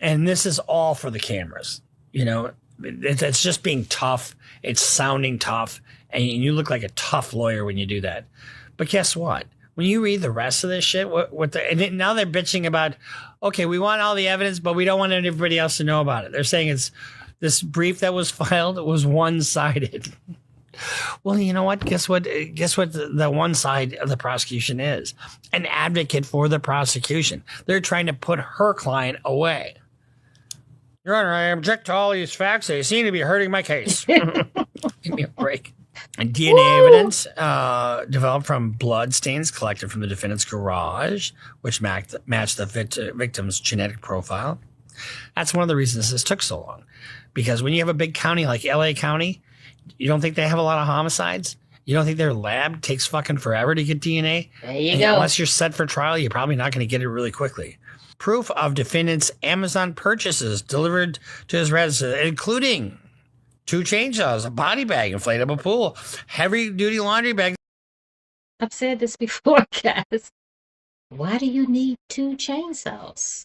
Speaker 16: And this is all for the cameras. It's just being tough. It's sounding tough. And you look like a tough lawyer when you do that. But guess what? When you read the rest of this shit, now they're bitching about, okay, we want all the evidence, but we don't want everybody else to know about it. They're saying it's this brief that was filed was one-sided. Well, you know what? Guess what? The one side of the prosecution is an advocate for the prosecution. They're trying to put her client away. Your Honor, I object to all these facts. They seem to be hurting my case. Give me a break. And DNA evidence developed from blood stains collected from the defendant's garage, which matched the victim's genetic profile. That's one of the reasons this took so long. Because when you have a big county like LA County, you don't think they have a lot of homicides? You don't think their lab takes fucking forever to get DNA?
Speaker 2: There you go.
Speaker 16: Unless you're set for trial, you're probably not going to get it really quickly. Proof of defendant's Amazon purchases delivered to his residence, including 2 chainsaws, a body bag, inflatable pool, heavy-duty laundry bag.
Speaker 2: I've said this before, guys. Why do you need 2 chainsaws?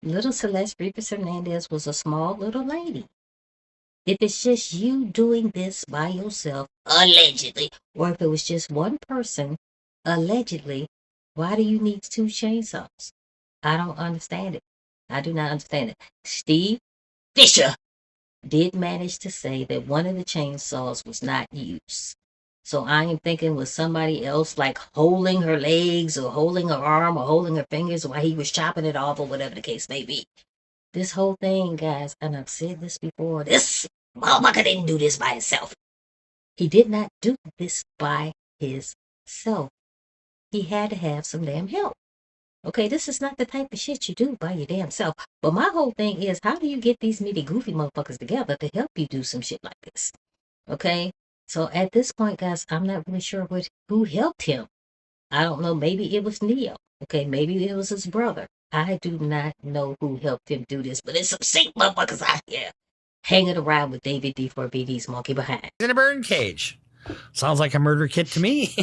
Speaker 2: Little Celeste Rivas Hernandez was a small little lady. If it's just you doing this by yourself, allegedly, or if it was just one person, allegedly, why do you need 2 chainsaws? I don't understand it. I do not understand it. Steve Fisher did manage to say that one of the chainsaws was not used. So I am thinking, was somebody else like holding her legs or holding her arm or holding her fingers while he was chopping it off or whatever the case may be. This whole thing, guys, and I've said this before, this motherfucker didn't do this by himself. He did not do this by himself. He had to have some damn help. Okay, this is not the type of shit you do by your damn self. But my whole thing is, how do you get these nitty goofy motherfuckers together to help you do some shit like this? Okay? So at this point, guys, I'm not really sure who helped him. I don't know. Maybe it was Neo. Okay, maybe it was his brother. I do not know who helped him do this, but there's some sick motherfuckers out here. hanging around with David D4BD's monkey behind.
Speaker 16: In a bird cage. Sounds like a murder kit to me.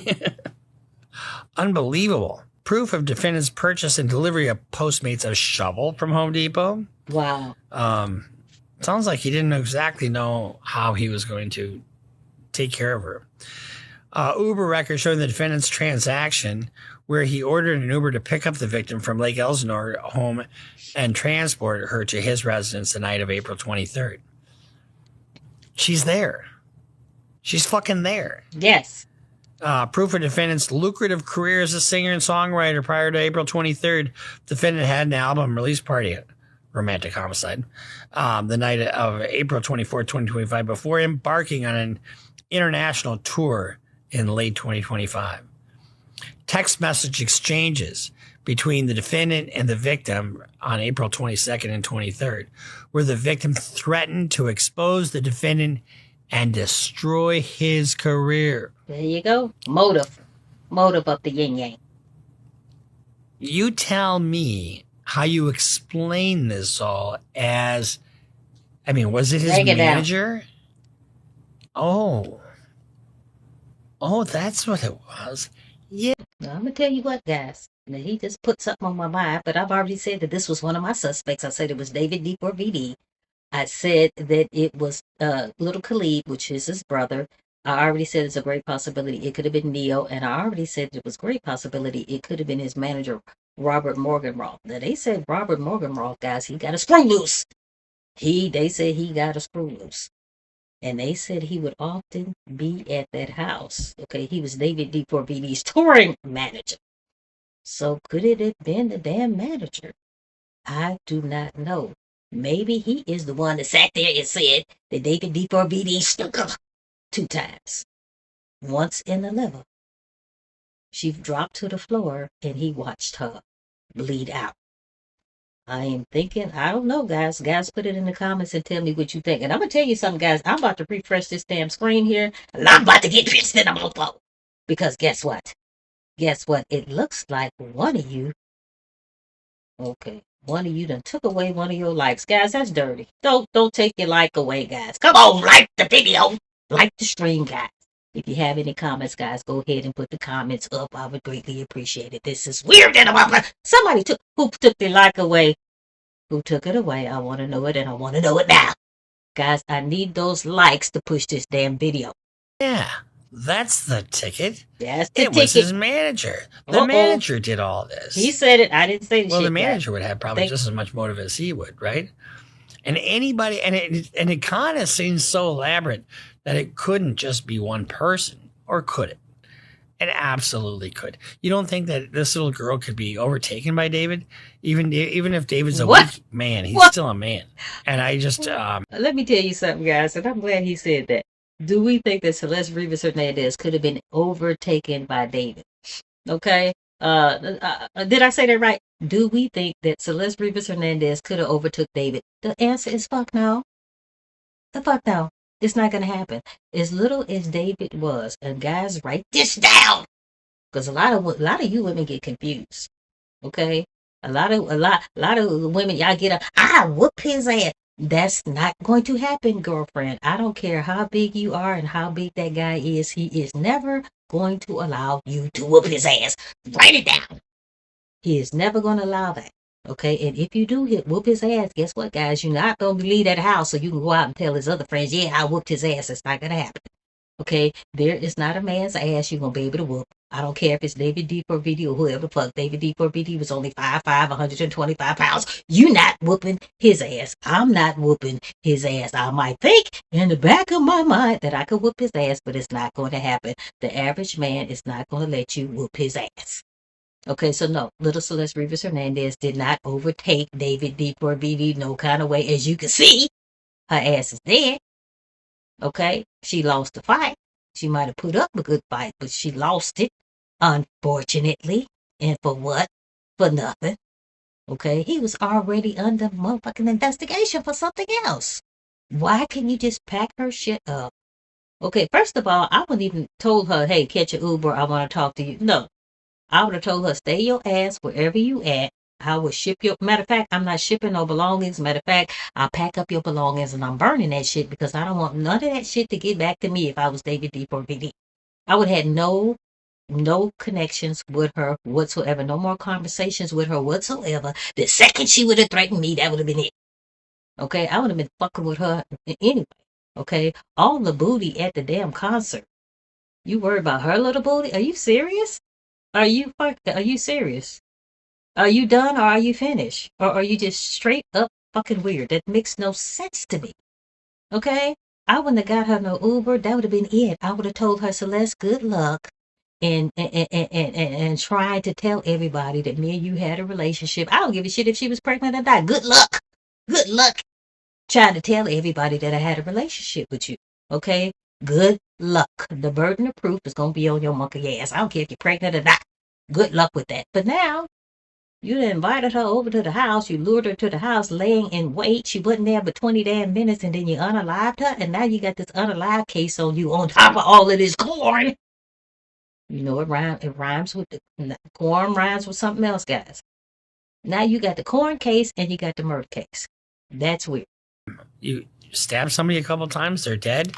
Speaker 16: Unbelievable. Proof of defendant's purchase and delivery of Postmates a shovel from Home Depot.
Speaker 2: Wow.
Speaker 16: Sounds like he didn't exactly know how he was going to take care of her. Uber records showing the defendant's transaction where he ordered an Uber to pick up the victim from Lake Elsinore home and transport her to his residence the night of April 23rd. She's there. She's fucking there.
Speaker 2: Yes.
Speaker 16: Proof of defendant's lucrative career as a singer and songwriter prior to April 23rd. Defendant had an album release party, romantic homicide, the night of April 24, 2025, before embarking on an international tour in late 2025. Text message exchanges between the defendant and the victim on April 22nd and 23rd, where the victim threatened to expose the defendant and destroy his career.
Speaker 2: There you go. Motive of the yin yang.
Speaker 16: You tell me how you explain this all as, I mean, was it his manager? Oh, that's what it was. Yeah.
Speaker 2: Now, I'm going to tell you what, guys. Now, he just put something on my mind, but I've already said that this was one of my suspects. I said it was David D4VD. I said that it was little Khalid, which is his brother. I already said it's a great possibility it could have been Neo, and I already said it was a great possibility it could have been his manager, Robert Morgenroth. Now, they said Robert Morgenroth, guys, he got a screw loose. They said he got a screw loose. And they said he would often be at that house. Okay, he was David D4VD's touring manager. So could it have been the damn manager? I do not know. Maybe he is the one that sat there and said that David D4VD stuck her 2 times. Once in the liver. She dropped to the floor and he watched her bleed out. I am thinking, I don't know, guys. Guys, put it in the comments and tell me what you think. And I'm going to tell you something, guys. I'm about to refresh this damn screen here, and I'm about to get pissed in a mofo. Because guess what? It looks like one of you done took away one of your likes. Guys, that's dirty. Don't take your like away, guys. Come on, like the video. Like the stream, guys. If you have any comments, guys, go ahead and put the comments up. I would greatly appreciate it. This is weird. Somebody who took their like away. Who took it away? I want to know it, and I want to know it now. Guys, I need those likes to push this damn video.
Speaker 16: Yeah, that's the ticket.
Speaker 2: That's the ticket.
Speaker 16: It was his manager. The manager did all this.
Speaker 2: He said it. I didn't say the shit.
Speaker 16: Well, the manager would have probably just as much motive as he would, right? And anybody, and it kind of seems so elaborate that it couldn't just be one person, or could it? It absolutely could. You don't think that this little girl could be overtaken by David? Even if David's a weak man, he's still a man. And I just...
Speaker 2: Let me tell you something, guys, and I'm glad he said that. Do we think that Celeste Rivas Hernandez could have been overtaken by David? Okay? Did I say that right? Do we think that Celeste Rivas Hernandez could have overtook David? The answer is fuck no. The fuck no. It's not going to happen. As little as David was, and guys, write this down, because a lot of you women get confused. Okay, a lot of women, y'all get whoop his ass. That's not going to happen, girlfriend. I don't care how big you are and how big that guy is. He is never going to allow you to whoop his ass. Write it down. He is never going to allow that. Okay, and if you do whoop his ass, guess what, guys? You're not going to leave that house so you can go out and tell his other friends, yeah, I whooped his ass. It's not going to happen. Okay, there is not a man's ass you're going to be able to whoop. I don't care if it's David D4VD or whoever the fuck. David D4VD was only 5'5", 125 pounds. You not whooping his ass. I'm not whooping his ass. I might think in the back of my mind that I could whoop his ass, but it's not going to happen. The average man is not going to let you whoop his ass. Okay, so no, little Celeste Rivas Hernandez did not overtake David D4VD no kind of way. As you can see, her ass is dead. Okay, she lost the fight. She might have put up a good fight, but she lost it, unfortunately. And for what? For nothing. Okay, he was already under motherfucking investigation for something else. Why can you just pack her shit up? Okay, first of all, I wouldn't even told her, hey, catch an Uber, I want to talk to you. No. I would have told her, stay your ass wherever you at. I will ship your, matter of fact, I'm not shipping no belongings. Matter of fact, I'll pack up your belongings and I'm burning that shit because I don't want none of that shit to get back to me if I was David D for VD. I would have had no connections with her whatsoever, no more conversations with her whatsoever. The second she would have threatened me, that would have been it. Okay, I would have been fucking with her anyway. Okay, all the booty at the damn concert. You worry about her little booty? Are you serious? Are you serious? Are you done or are you finished? Or are you just straight up fucking weird? That makes no sense to me. Okay? I wouldn't have got her no Uber. That would have been it. I would have told her, Celeste, good luck. And tried to tell everybody that me and you had a relationship. I don't give a shit if she was pregnant or not. Good luck. Good luck. Trying to tell everybody that I had a relationship with you. Okay? Good luck. The burden of proof is going to be on your monkey ass. I don't care if you're pregnant or not. Good luck with that. But now, you invited her over to the house. You lured her to the house, laying in wait. She wasn't there but 20 damn minutes, and then you unalived her. And now you got this unalived case on you on top of all of this corn. You know, it rhymes with the corn rhymes with something else, guys. Now you got the corn case and you got the murder case. That's weird.
Speaker 16: You stab somebody a couple times, they're dead,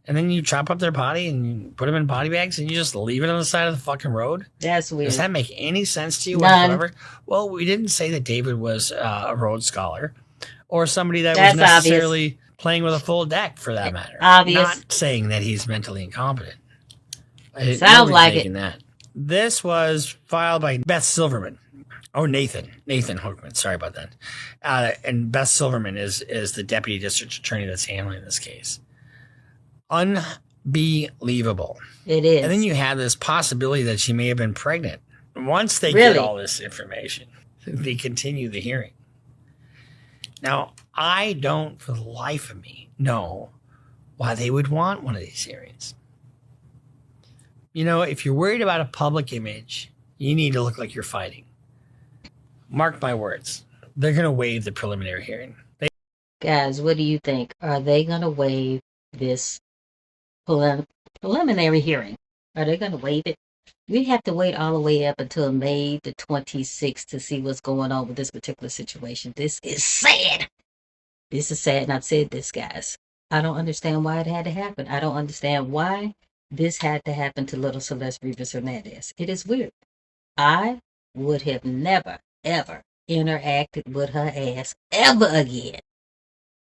Speaker 16: and then you chop up their body and you put them in body bags and you just leave it on the side of the fucking road?
Speaker 2: That's weird.
Speaker 16: Does that make any sense to you
Speaker 2: None.
Speaker 16: whatsoever? Well, we didn't say that David was a Rhodes Scholar or somebody that was necessarily
Speaker 2: obvious.
Speaker 16: Playing with a full deck, for that matter.
Speaker 2: Obvious.
Speaker 16: Not saying that he's mentally incompetent.
Speaker 2: Sounds like it.
Speaker 16: That. This was filed by Beth Silverman. Oh, Nathan Hookman. Sorry about that. And Beth Silverman is the deputy district attorney that's handling this case. Unbelievable.
Speaker 2: It is.
Speaker 16: And then you have this possibility that she may have been pregnant. Once they get all this information, they continue the hearing. Now, I don't, for the life of me, know why they would want one of these hearings. You know, if you're worried about a public image, you need to look like you're fighting. Mark my words. They're going to waive the preliminary hearing.
Speaker 2: Guys, what do you think? Are they going to waive this preliminary hearing? Are they going to waive it? We have to wait all the way up until May the 26th to see what's going on with this particular situation. This is sad. This is sad, and I've said this, guys. I don't understand why it had to happen. I don't understand why this had to happen to little Celeste Rivas Hernandez. It is weird. I would have never, ever interacted with her ass ever again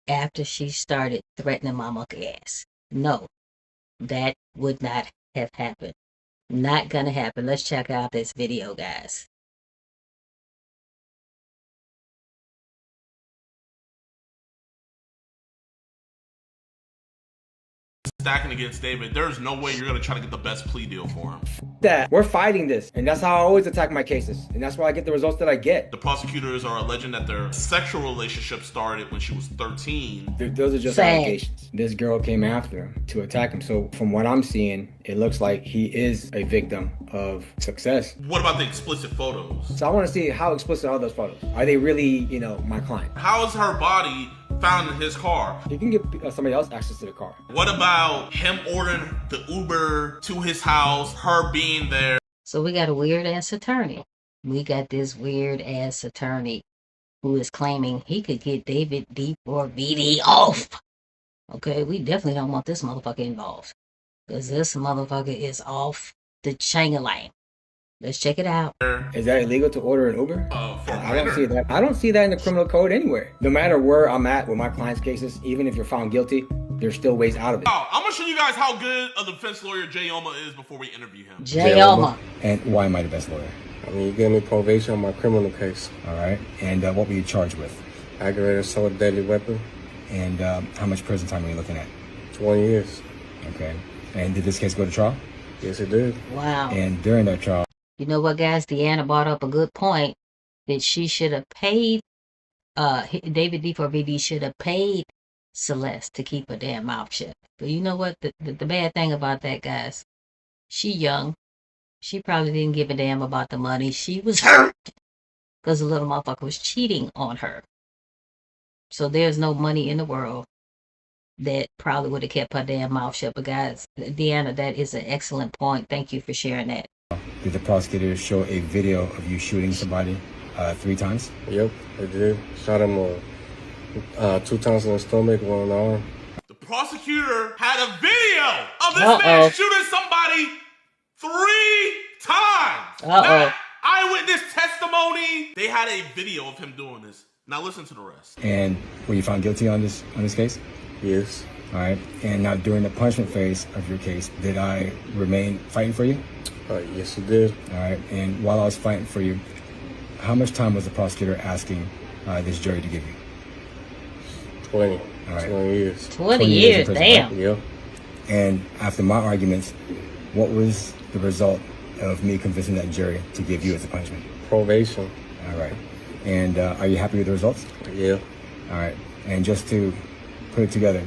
Speaker 2: after she started threatening my monkey ass. No, that would not have happened. Not gonna happen. Let's check out this video, guys.
Speaker 17: Stacking against David, there's no way you're gonna try to get the best plea deal for him.
Speaker 18: That we're fighting this, and that's how I always attack my cases, and that's why I get the results that I get.
Speaker 17: The prosecutors are alleging that their sexual relationship started when she was 13.
Speaker 18: Those are just allegations. This girl came after him to attack him, so from what I'm seeing, it looks like he is a victim of success.
Speaker 17: What about the explicit photos?
Speaker 18: So I want to see how explicit are those photos. Are they really, my client?
Speaker 17: How is her body found in his car?
Speaker 18: You can give somebody else access to the car.
Speaker 17: What about him ordering the Uber to his house, her being there?
Speaker 2: So we got a weird ass attorney. We got this weird ass attorney who is claiming he could get David D for VD off. Okay, we definitely don't want this motherfucker involved. Because this motherfucker is off the chain-a-lang. Let's check it out.
Speaker 18: Is that illegal to order an Uber? I don't see that. I don't see that in the criminal code anywhere. No matter where I'm at with my clients' cases, even if you're found guilty, there's still ways out of it.
Speaker 17: I'm gonna show you guys how good a defense lawyer Jay Oma is before we interview him.
Speaker 2: Jay Oma.
Speaker 18: And why am I the best lawyer?
Speaker 19: I mean, you gave me probation on my criminal case.
Speaker 18: All right. And what were you charged with?
Speaker 19: Aggravated assault with deadly weapon.
Speaker 18: And how much prison time are you looking at?
Speaker 19: 20 years.
Speaker 18: Okay. And did this case go to trial?
Speaker 19: Yes, it did.
Speaker 2: Wow.
Speaker 18: And during that trial,
Speaker 2: you know what, guys? Deanna brought up a good point that she should have paid, David D for VD should have paid Celeste to keep her damn mouth shut. But you know what? The bad thing about that, guys, she young. She probably didn't give a damn about the money. She was hurt because the little motherfucker was cheating on her. So there's no money in the world that probably would have kept her damn mouth shut. But guys, Deanna, that is an excellent point. Thank you for sharing that.
Speaker 18: did the prosecutors show a video of you shooting somebody? 3 times?
Speaker 19: Yep, I did. Shot him 2 times in the stomach, 1 in the arm.
Speaker 17: The prosecutor had a video of this man shooting somebody 3 times. Not eyewitness testimony. They had a video of him doing this. Now listen to the rest.
Speaker 18: And were you found guilty on this case?
Speaker 19: Yes.
Speaker 18: All right. And now during the punishment phase of your case, did I remain fighting for you?
Speaker 19: Yes, you did.
Speaker 18: All right. And while I was fighting for you, how much time was the prosecutor asking this jury to give you?
Speaker 19: 20.
Speaker 18: All right.
Speaker 19: 20 years.
Speaker 2: 20 years, damn.
Speaker 18: Right? Yep. And after my arguments, what was the result of me convincing that jury to give you as a punishment?
Speaker 19: Probation.
Speaker 18: All right. And are you happy with the results?
Speaker 19: Yeah.
Speaker 18: All right. And just to put it together,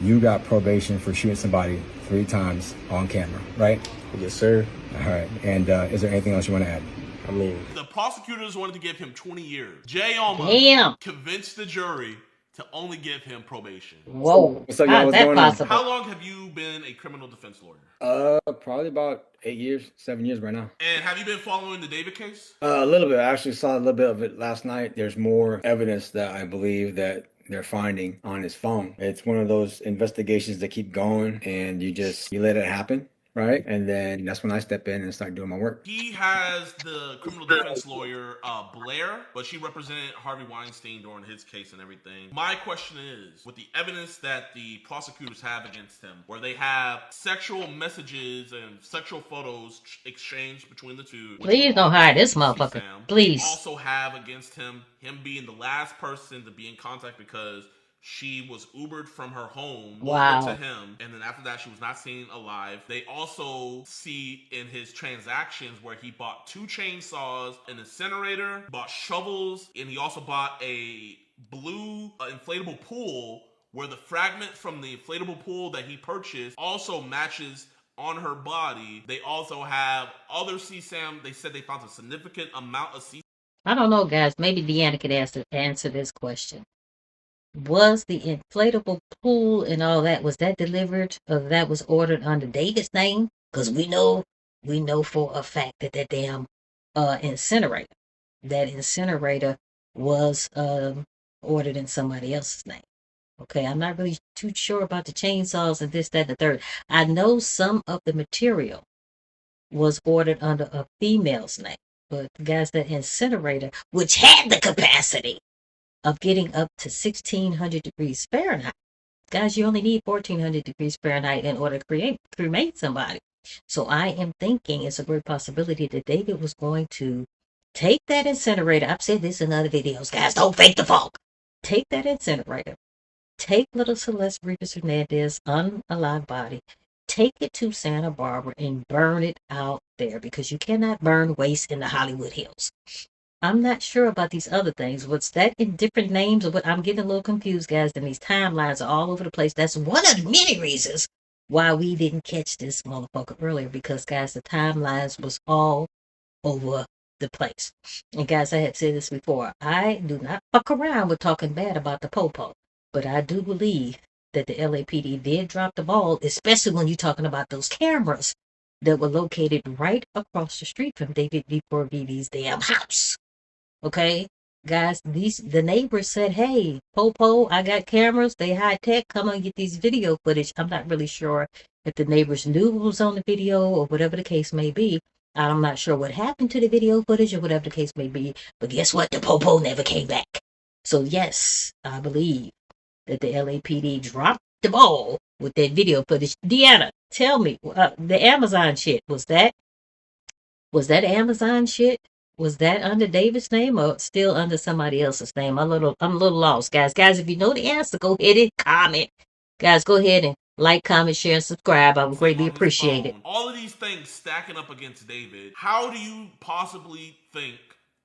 Speaker 18: you got probation for shooting somebody 3 times on camera, right?
Speaker 19: Yes, sir.
Speaker 18: All right. And is there anything else you want to add?
Speaker 19: I mean,
Speaker 17: the prosecutors wanted to give him 20 years. Jay Alma convinced the jury to only give him probation.
Speaker 2: Whoa.
Speaker 18: So, how is that possible?
Speaker 17: How long have you been a criminal defense lawyer?
Speaker 18: Probably about 8 years, 7 years right now.
Speaker 17: And have you been following the David case?
Speaker 18: A little bit. I actually saw a little bit of it last night. There's more evidence that I believe that they're finding on his phone. It's one of those investigations that keep going and you let it happen. Right? And then that's when I step in and start doing my work.
Speaker 17: He has the criminal defense lawyer, Blair, but she represented Harvey Weinstein during his case and everything. My question is, with the evidence that the prosecutors have against him, where they have sexual messages and sexual photos exchanged between the two.
Speaker 2: Please don't hire this motherfucker. Please.
Speaker 17: They also have against him being the last person to be in contact because she was Ubered from her home over to him, and then after that she was not seen alive. They also see in his transactions where he bought 2 chainsaws, an incinerator, bought shovels, and he also bought a blue inflatable pool where the fragment from the inflatable pool that he purchased also matches on her body. They also have other CSAM. They said they found a significant amount of CSAM.
Speaker 2: I don't know, guys. Maybe Deanna could answer this question. Was the inflatable pool and all that, was that delivered or that was ordered under David's name? Because we know for a fact that that damn incinerator was ordered in somebody else's name. Okay, I'm not really too sure about the chainsaws and this, that, and the third. I know some of the material was ordered under a female's name, but guys, that incinerator, which had the capacity of getting up to 1600 degrees Fahrenheit. Guys, you only need 1400 degrees Fahrenheit in order to cremate somebody. So I am thinking it's a great possibility that David was going to take that incinerator. I've said this in other videos, guys, don't fake the funk. Take that incinerator. Take little Celeste Rivas Hernandez unalive body. Take it to Santa Barbara and burn it out there because you cannot burn waste in the Hollywood Hills. I'm not sure about these other things. What's that in different names? Or what? I'm getting a little confused, guys. And these timelines are all over the place. That's one of the many reasons why we didn't catch this motherfucker earlier. Because, guys, the timelines was all over the place. And, guys, I had said this before. I do not fuck around with talking bad about the Popo. But I do believe that the LAPD did drop the ball, especially when you're talking about those cameras that were located right across the street from David DeCorvi's damn house. Okay, guys, the neighbors said, hey, Popo, I got cameras. They high tech. Come on, get these video footage. I'm not really sure if the neighbors knew what was on the video or whatever the case may be. I'm not sure what happened to the video footage or whatever the case may be. But guess what? The Popo never came back. So, yes, I believe that the LAPD dropped the ball with that video footage. Deanna, tell me, the Amazon shit, was that Amazon shit? Was that under David's name or still under somebody else's name? I'm a little lost, guys. Guys, if you know the answer, go ahead and comment. Guys, go ahead and like, comment, share, and subscribe. I would greatly appreciate it.
Speaker 17: All of these things stacking up against David. How do you possibly think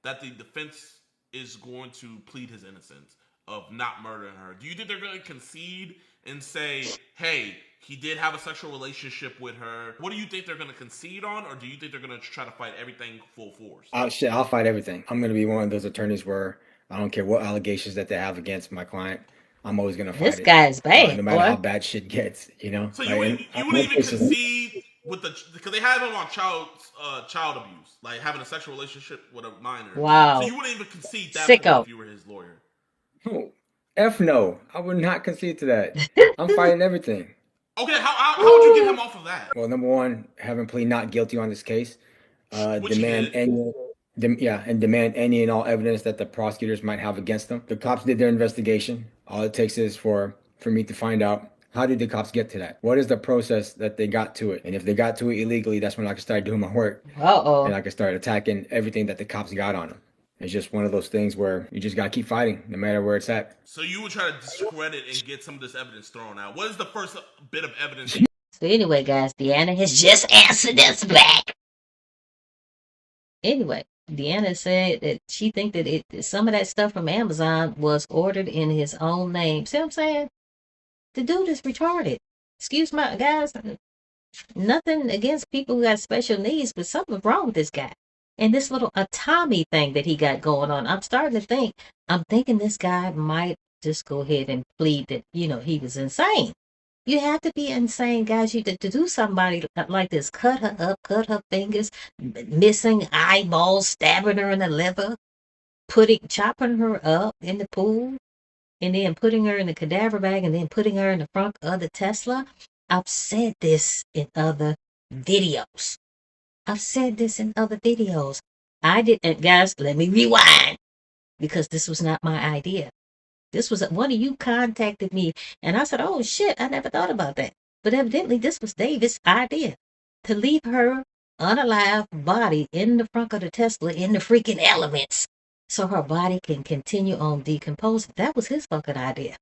Speaker 17: that the defense is going to plead his innocence of not murdering her? Do you think they're going to concede and say, hey, he did have a sexual relationship with her? What do you think they're going to concede on, or do you think they're going to try to fight everything full force?
Speaker 18: I'll fight everything. I'm going to be one of those attorneys where I don't care what allegations that they have against my client. I'm always going to fight
Speaker 2: this guy's bad,
Speaker 18: no matter how bad shit gets, you know?
Speaker 17: So you wouldn't even concede with because they have him on child abuse, like having a sexual relationship with a minor.
Speaker 2: Wow.
Speaker 17: So you wouldn't even concede that
Speaker 2: Sicko.
Speaker 17: point if you were his lawyer.
Speaker 18: Oh, F no. I would not concede to that. I'm fighting everything.
Speaker 17: Okay, how would you get him off of that?
Speaker 18: Well, number one, have him plead not guilty on this case. Demand any and all evidence that the prosecutors might have against them. The cops did their investigation. All it takes is for me to find out, how did the cops get to that? What is the process that they got to it? And if they got to it illegally, that's when I can start doing my work. And I can start attacking everything that the cops got on them. It's just one of those things where you just got to keep fighting no matter where it's at.
Speaker 17: So you would try to discredit and get some of this evidence thrown out. What is the first bit of evidence?
Speaker 2: So anyway, guys, Deanna has just answered us back. Anyway, Deanna said that she think that some of that stuff from Amazon was ordered in his own name. See what I'm saying? The dude is retarded. Excuse my guys. Nothing against people who got special needs, but something's wrong with this guy. And this little autonomy thing that he got going on, I'm thinking this guy might just go ahead and plead that, he was insane. You have to be insane, guys, to do somebody like this. Cut her up, cut her fingers, missing eyeballs, stabbing her in the liver, chopping her up in the pool, and then putting her in the cadaver bag, and then putting her in the front of the Tesla. I've said this in other videos. I didn't, guys, let me rewind, because this was not my idea. This was one of you contacted me, and I said, oh shit, I never thought about that. But evidently this was David's idea, to leave her unalive body in the front of the Tesla in the freaking elements so her body can continue on decomposing. That was his fucking idea.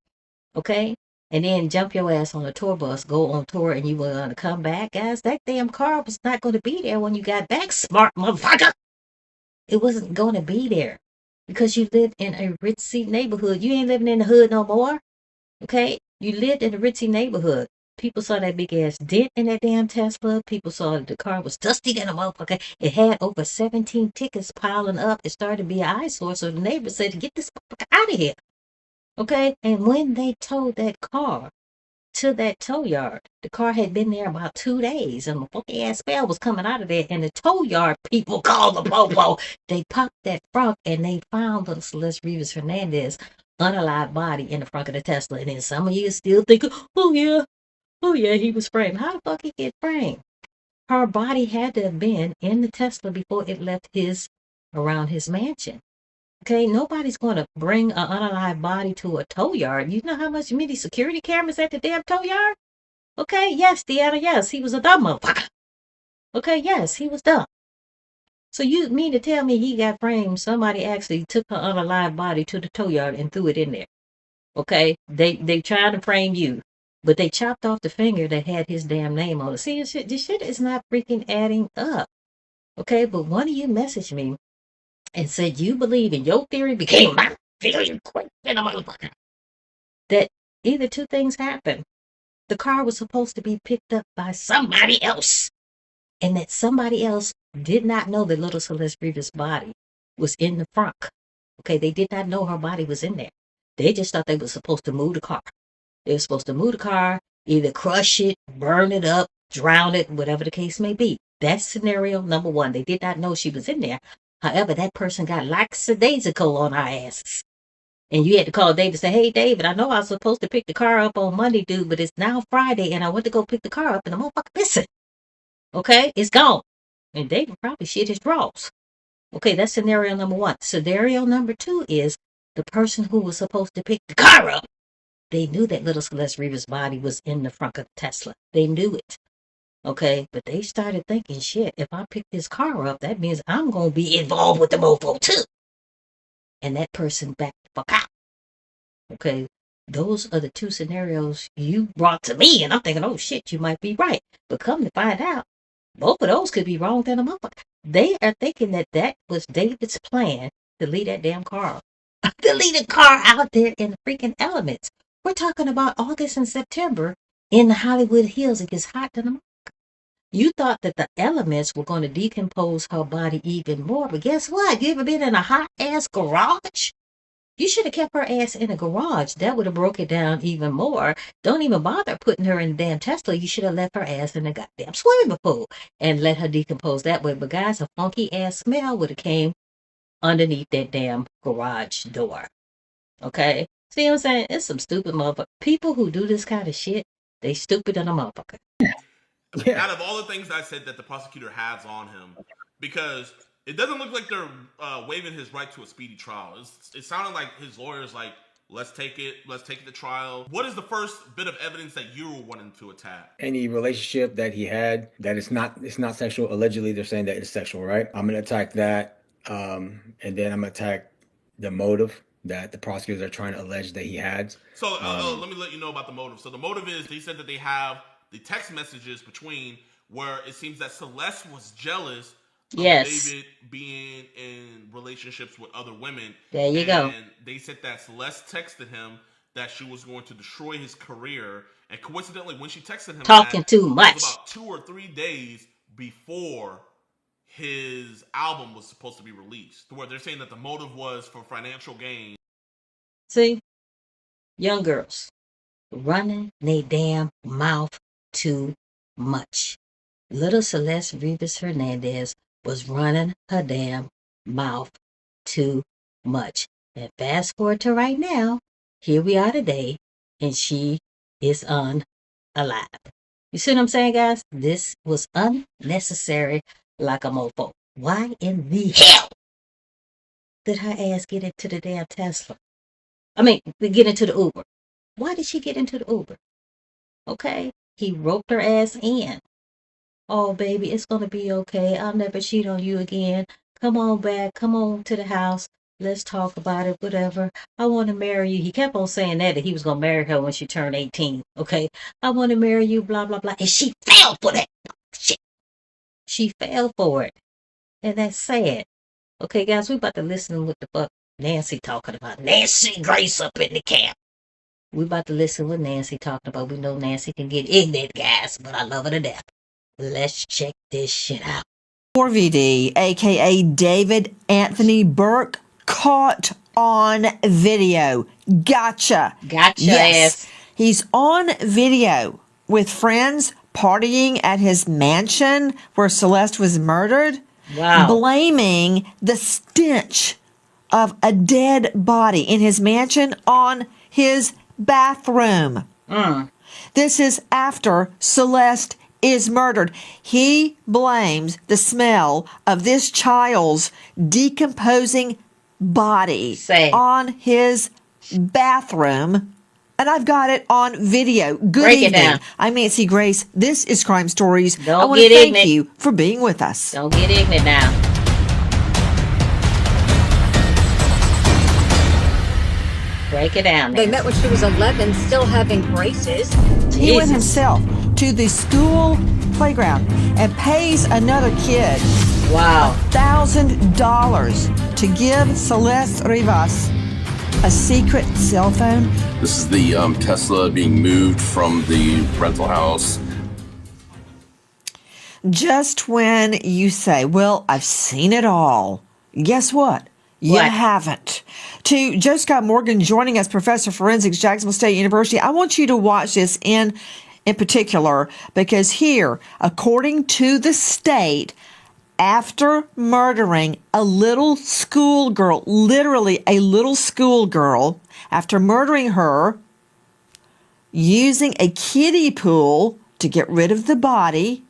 Speaker 2: Okay? And then jump your ass on a tour bus, go on tour, and you were going to come back. Guys, that damn car was not going to be there when you got back, smart motherfucker. It wasn't going to be there because you lived in a ritzy neighborhood. You ain't living in the hood no more. Okay? You lived in a ritzy neighborhood. People saw that big ass dent in that damn Tesla. People saw that the car was dusty than a motherfucker. It had over 17 tickets piling up. It started to be an eyesore. So the neighbors said, get this motherfucker out of here. Okay? And when they towed that car to that tow yard, the car had been there about 2 days, and the funky ass smell was coming out of there, and the tow yard people called the popo. They popped that front, and they found the Celeste Rivas Hernandez unalive body in the front of the Tesla. And then some of you still think, oh yeah, he was framed. How the fuck he get framed? Her body had to have been in the Tesla before it left around his mansion. Okay, nobody's going to bring an unalive body to a tow yard. You know how many security cameras at the damn tow yard? Okay, yes, Deanna, yes, he was a dumb motherfucker. Okay, yes, he was dumb. So you mean to tell me he got framed? Somebody actually took her unalive body to the tow yard and threw it in there. Okay, they tried to frame you, but they chopped off the finger that had his damn name on it. See, this shit is not freaking adding up. Okay, but one of you messaged me and said you believe in your theory became my theory quick than a motherfucker. That either two things happened. The car was supposed to be picked up by somebody else, and that somebody else did not know that little Celeste Rivas' body was in the front. Okay, they did not know her body was in there. They just thought they were supposed to move the car. They were supposed to move the car, either crush it, burn it up, drown it, whatever the case may be. That's scenario number one. They did not know she was in there. However, that person got lackadaisical on our asses. And you had to call David and say, hey, David, I know I was supposed to pick the car up on Monday, dude, but it's now Friday, and I went to go pick the car up, and the motherfucker missing. Okay? It's gone. And David probably shit his drawers. Okay, that's scenario number one. Scenario number two is the person who was supposed to pick the car up. They knew that little Celeste Rivas' body was in the front of the Tesla. They knew it. Okay, but they started thinking, shit, if I pick this car up, that means I'm going to be involved with the mofo too. And that person backed the fuck out. Okay, those are the two scenarios you brought to me, and I'm thinking, oh shit, you might be right. But come to find out, both of those could be wrong than a motherfucker. They are thinking that was David's plan to leave that damn car. To leave the car out there in the freaking elements. We're talking about August and September in the Hollywood Hills. It gets hot than a motherfucker. You thought that the elements were going to decompose her body even more, but guess what? You ever been in a hot ass garage? You should have kept her ass in a garage. That would have broke it down even more. Don't even bother putting her in the damn Tesla. You should have left her ass in a goddamn swimming pool and let her decompose that way. But guys, a funky ass smell would have came underneath that damn garage door. Okay? See what I'm saying? It's some stupid motherfucker. People who do this kind of shit, they stupid than a motherfucker.
Speaker 17: Out of all the things I said that the prosecutor has on him, because it doesn't look like they're waiving his right to a speedy trial. It sounded like his lawyer's like, let's take it to trial. What is the first bit of evidence that you were wanting to attack?
Speaker 18: Any relationship that he had that it's not sexual. Allegedly, they're saying that it's sexual, right? I'm gonna attack that, and then I'm gonna attack the motive that the prosecutors are trying to allege that he had.
Speaker 17: So let me let you know about the motive. So the motive is they said that they have the text messages between where it seems that Celeste was jealous of David being in relationships with other women.
Speaker 2: There you go.
Speaker 17: And they said that Celeste texted him that she was going to destroy his career. And coincidentally, when she texted him
Speaker 2: talking too much,
Speaker 17: it was about 2 or 3 days before his album was supposed to be released. Where they're saying that the motive was for financial gain.
Speaker 2: See? Young girls running their damn mouth too much. Little Celeste Rivas Hernandez was running her damn mouth too much. And fast forward to right now, here we are today, and she is unalive. You see what I'm saying, guys? This was unnecessary like a mofo. Why in the hell did her ass get into the damn Tesla? I mean, get into the Uber. Why did she get into the Uber? Okay, he roped her ass in. Oh, baby, it's going to be okay. I'll never cheat on you again. Come on back. Come on to the house. Let's talk about it, whatever. I want to marry you. He kept on saying that he was going to marry her when she turned 18. Okay, I want to marry you, blah, blah, blah. And she fell for that shit. She fell for it. And that's sad. Okay, guys, we about to listen to what the fuck Nancy talking about. Nancy Grace up in the camp. We about to listen to what Nancy talking about. We know Nancy can get ignorant, guys, but I love her to death. Let's check this shit out.
Speaker 20: VD, aka David Anthony Burke, caught on video. Gotcha.
Speaker 2: Yes.
Speaker 20: He's on video with friends partying at his mansion where Celeste was murdered.
Speaker 2: Wow.
Speaker 20: Blaming the stench of a dead body in his mansion on his bathroom. This is after Celeste is murdered. He blames the smell of this child's decomposing body on his bathroom. And I've got it on video. Good
Speaker 2: Break
Speaker 20: evening.
Speaker 2: It down.
Speaker 20: I'm Nancy Grace. This is Crime Stories.
Speaker 2: Don't
Speaker 20: I want to thank you for being with us.
Speaker 2: Don't get ignorant now. Break it down.
Speaker 21: They met when she was 11, still having braces.
Speaker 20: He went himself to the school playground and pays another kid $1,000 to give Celeste Rivas a secret cell phone.
Speaker 22: This is the Tesla being moved from the rental house.
Speaker 20: Just when you say, well, I've seen it all. Guess what? You haven't. To Joe Scott Morgan joining us, Professor of Forensics, Jacksonville State University. I want you to watch this in particular because here, according to the state, after murdering a little schoolgirl, literally a little schoolgirl, after murdering her, using a kiddie pool to get rid of the body,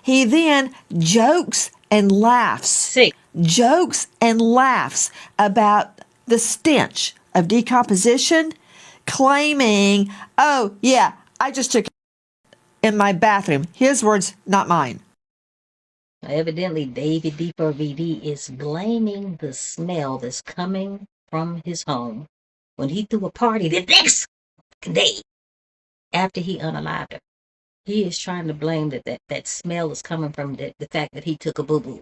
Speaker 20: he then jokes and laughs. Jokes and laughs about the stench of decomposition, claiming, oh, yeah, I just took it in my bathroom. His words, not mine.
Speaker 2: Evidently, David D4VD is blaming the smell that's coming from his home when he threw a party the next day after he unalived her. He is trying to blame that smell is coming from the fact that he took a boo-boo.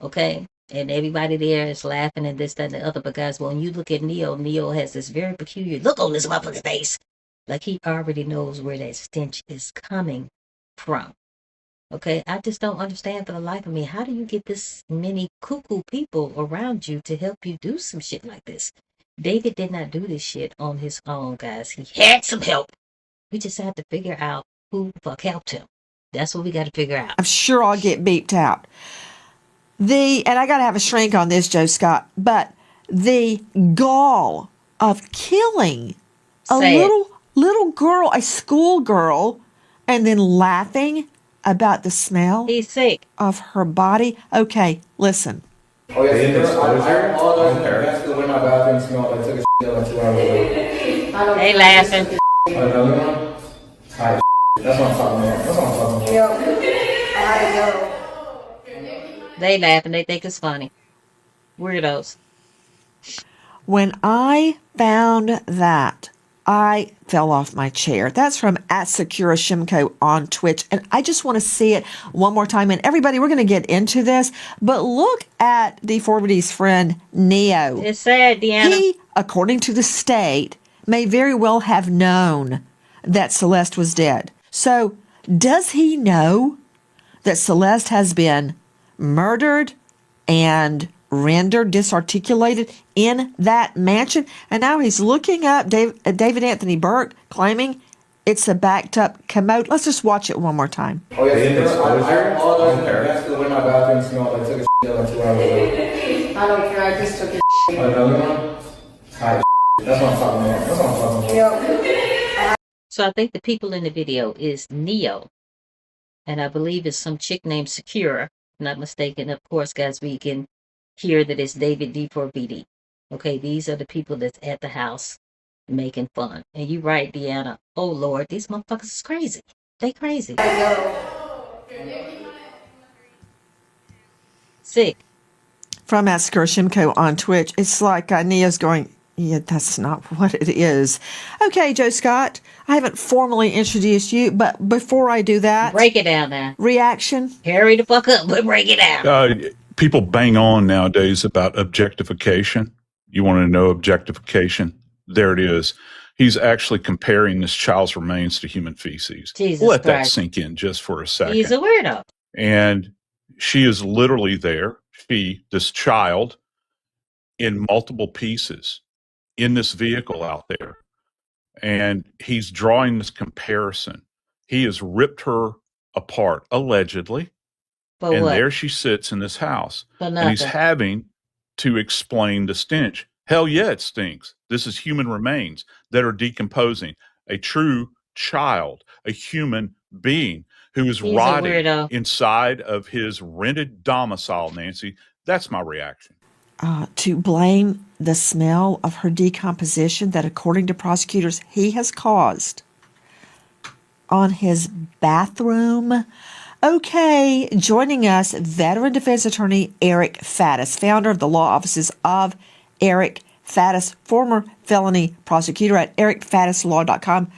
Speaker 2: Okay? And everybody there is laughing and this, that, and the other. But guys, when you look at Neo has this very peculiar look on this motherfucker's face. Like he already knows where that stench is coming from. Okay, I just don't understand for the life of me. How do you get this many cuckoo people around you to help you do some shit like this? David did not do this shit on his own, guys. He had some help. We just have to figure out who the fuck helped him. That's what we got to figure out.
Speaker 20: I'm sure I'll get beeped out. And I got to have a shrink on this, Joe Scott, but the gall of killing a little girl, a school girl, and then laughing about the smell of her body. Okay, listen.
Speaker 1: Oh, yes, I apologize in advance for the way my bathroom smelled. I took a shit like 2 hours ago.
Speaker 2: They laughing.
Speaker 1: Another one? Hi, that's what I'm talking about. That's what I'm talking about.
Speaker 2: They laughing. They think it's funny. Weirdos.
Speaker 20: When I found that, I fell off my chair. That's from @SakuraShimko on Twitch. And I just want to see it one more time. And everybody, we're going to get into this. But look at Deformity's friend, Neo.
Speaker 2: It's sad, Deanna.
Speaker 20: He, according to the state, may very well have known that Celeste was dead. So does he know that Celeste has been murdered and rendered disarticulated in that mansion? And now he's looking up David Anthony Burke, claiming it's a backed up commode. Let's just watch it one more time.
Speaker 1: Oh, yes, I apologize in advance for the way my bathroom smelled. I took a shit like 2 hours ago.
Speaker 21: I don't care, I just took a
Speaker 1: Another one? Hi, that's what I'm talking about. That's what I'm talking about.
Speaker 2: So I think the people in the video is Neo. And I believe it's some chick named Secure. Not mistaken. Of course, guys, we can hear that it's David D4VD. Okay, these are the people that's at the house making fun. And you right, Deanna. Oh, Lord, these motherfuckers is crazy. They crazy. Sick.
Speaker 20: From @SakuraShimko on Twitch, it's like Neo's going, yeah, that's not what it is. Okay, Joe Scott, I haven't formally introduced you, but before I do that...
Speaker 2: Break it down now.
Speaker 20: Reaction?
Speaker 2: Hurry the fuck up, but break it down.
Speaker 3: People bang on nowadays about objectification. You want to know objectification? There it is. He's actually comparing this child's remains to human feces.
Speaker 2: Jesus
Speaker 3: Let that
Speaker 2: Christ.
Speaker 3: sink in just for a second.
Speaker 2: He's a weirdo.
Speaker 3: And she is literally there, this child, in multiple pieces in this vehicle out there. And he's drawing this comparison. He has ripped her apart, allegedly.
Speaker 2: For
Speaker 3: and
Speaker 2: what?
Speaker 3: there she sits in this house.
Speaker 2: For
Speaker 3: And he's
Speaker 2: nothing.
Speaker 3: having to explain the stench. Hell yeah, it stinks. This is human remains that are decomposing. A true child, a human being who is
Speaker 2: He's a
Speaker 3: rotting
Speaker 2: weirdo.
Speaker 3: inside of his rented domicile, Nancy. That's my reaction.
Speaker 20: To blame the smell of her decomposition that, according to prosecutors, he has caused on his bathroom. Okay, joining us, veteran defense attorney Eric Faddis, founder of the law offices of Eric Faddis, former felony prosecutor at ericfaddislaw.com.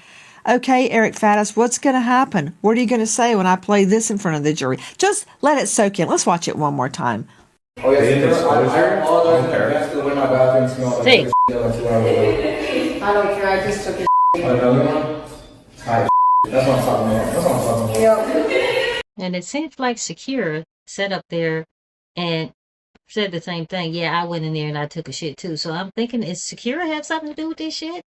Speaker 20: Okay, Eric Faddis, what's going to happen? What are you going to say when I play this in front of the jury? Just let it soak in. Let's watch it one more time.
Speaker 1: Oh, yes, I apologize in advance for the way my bathroom smelled. I took a shit like 2 hours ago.
Speaker 21: I don't care, I just took a
Speaker 1: Another one? Hi, that's what I'm talking about. That's what I'm talking about.
Speaker 2: And it seems like Secure sat up there and said the same thing. Yeah, I went in there and I took a shit too. So I'm thinking, is Secure have something to do with this shit?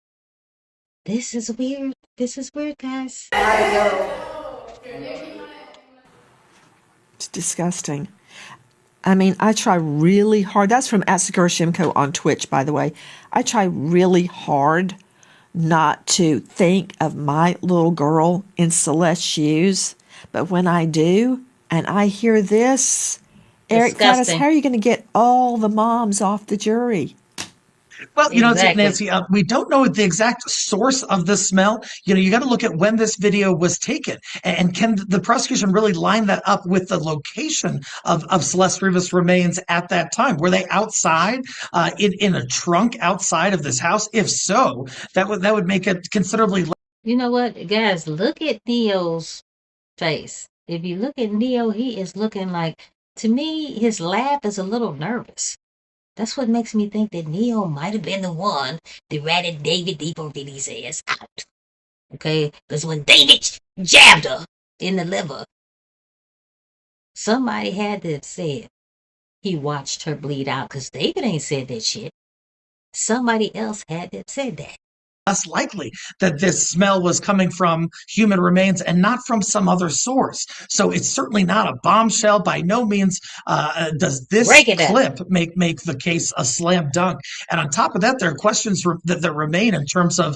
Speaker 2: This is weird. This is weird, guys.
Speaker 20: It's disgusting. I mean, I try really hard. That's from @SakuraShimko on Twitch, by the way. I try really hard not to think of my little girl in Celeste's shoes. But when I do, and I hear this, Eric Faddis, how are you going to get all the moms off the jury?
Speaker 23: Well, you know, Nancy, we don't know the exact source of the smell. You know, you got to look at when this video was taken. And can the prosecution really line that up with the location of Celeste Rivas' remains at that time? Were they outside, in a trunk outside of this house? If so, that would make it considerably less.
Speaker 2: You know what, guys? Look at Neo's face. If you look at Neo, he is looking like, to me, his laugh is a little nervous. That's what makes me think that Neo might have been the one that ratted David D4VD's ass out. Okay? Because when David jabbed her in the liver, somebody had to have said he watched her bleed out, because David ain't said that shit. somebody else had said that.
Speaker 23: Less likely that this smell was coming from human remains and not from some other source. So it's certainly not a bombshell. By no means does this clip make the case a slam dunk. And on top of that, there are questions that remain in terms of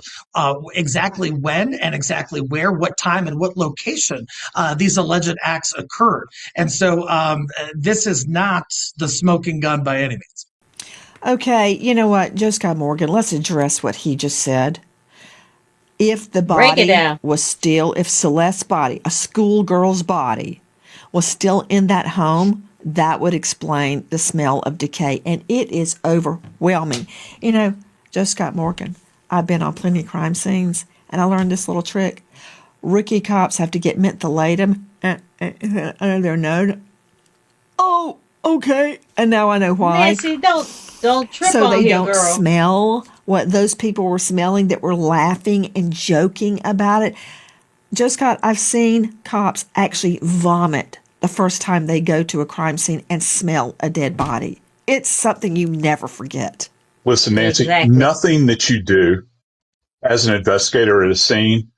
Speaker 23: exactly when and exactly where, what time, and what location these alleged acts occurred. And so this is not the smoking gun by any means.
Speaker 20: Okay, you know what, Joe Scott Morgan, let's address what he just said. If the body was still, if Celeste's body, a schoolgirl's body, was still in that home, that would explain the smell of decay. And it is overwhelming. You know, Joe Scott Morgan, I've been on plenty of crime scenes, and I learned this little trick. Rookie cops have to get mentholatum under their nose. Oh, okay. And now I know why.
Speaker 2: Nancy, don't trip
Speaker 20: so
Speaker 2: on
Speaker 20: they
Speaker 2: here,
Speaker 20: don't
Speaker 2: girl.
Speaker 20: smell what those people were smelling that were laughing and joking about it. Joe Scott, I've seen cops actually vomit the first time they go to a crime scene and smell a dead body. It's something you never forget.
Speaker 3: Listen, Nancy, nothing that you do as an investigator at a scene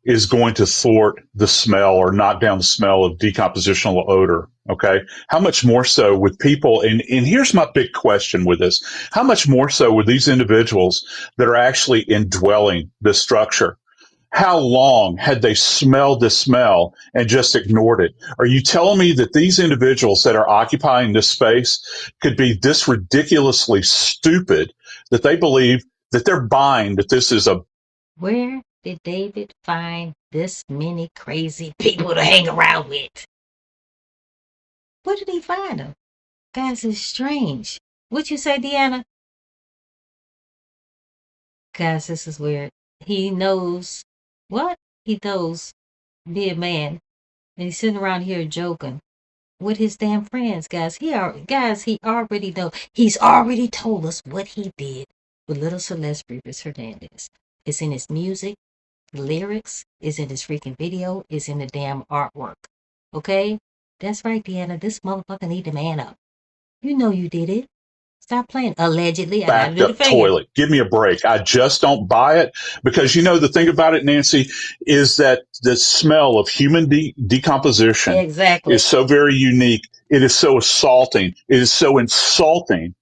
Speaker 3: is going to thwart the smell or knock down the smell of decompositional odor. Okay. How much more so with people? And here's my big question with this. How much more so with these individuals that are actually indwelling the structure? How long had they smelled the smell and just ignored it? Are you telling me that these individuals that are occupying this space could be this ridiculously stupid that they believe that they're buying that this is a...
Speaker 2: Where did David find this many crazy people to hang around with? Where did he find them? Guys, it's strange. What'd you say, Deanna? Guys, this is weird. He knows what? He knows be a man. And he's sitting around here joking with his damn friends, guys. He already know. He's already told us what he did with little Celeste Rivas Hernandez. It's in his music, lyrics, is in his freaking video, is in the damn artwork. Okay? That's right, Deanna. This motherfucker need to man up. You know you did it. Stop playing. Allegedly,
Speaker 3: backed up toilet. Give me a break. I just don't buy it because, you know, the thing about it, Nancy, is that the smell of human decomposition is so very unique. It is so assaulting. It is so insulting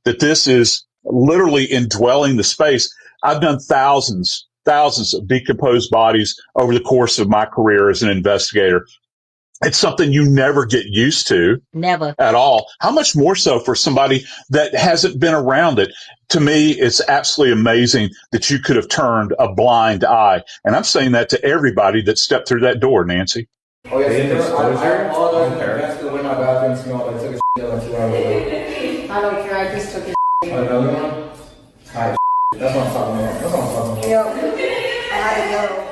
Speaker 3: that this is literally indwelling the space. I've done thousands of decomposed bodies over the course of my career as an investigator. It's something you never get used to.
Speaker 2: Never.
Speaker 3: At all. How much more so for somebody that hasn't been around it? To me, it's absolutely amazing that you could have turned a blind eye. And I'm saying that to everybody that stepped through that door, Nancy.
Speaker 1: Oh, yes, I apologize in advance because when my bathroom smelled, I took a shit like 2 hours ago.
Speaker 21: I don't care, I just took a
Speaker 1: Another one? Alright, that's what I'm talking about. That's what I'm talking about.
Speaker 21: Yep. I had to go.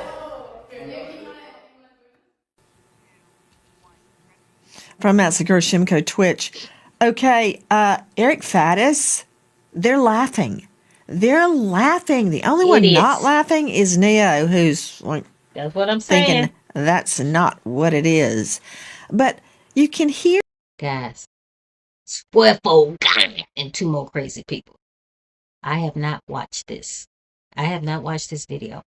Speaker 20: From Matsugura Shimko Twitch. Okay, Eric Faddis, they're laughing. They're laughing. The only one not laughing is Neo, who's like,
Speaker 2: that's what I'm saying.
Speaker 20: Thinking that's not what it is. But you can hear.
Speaker 2: Guys, Swiffle and 2 more crazy people. I have not watched this. I have not watched this video.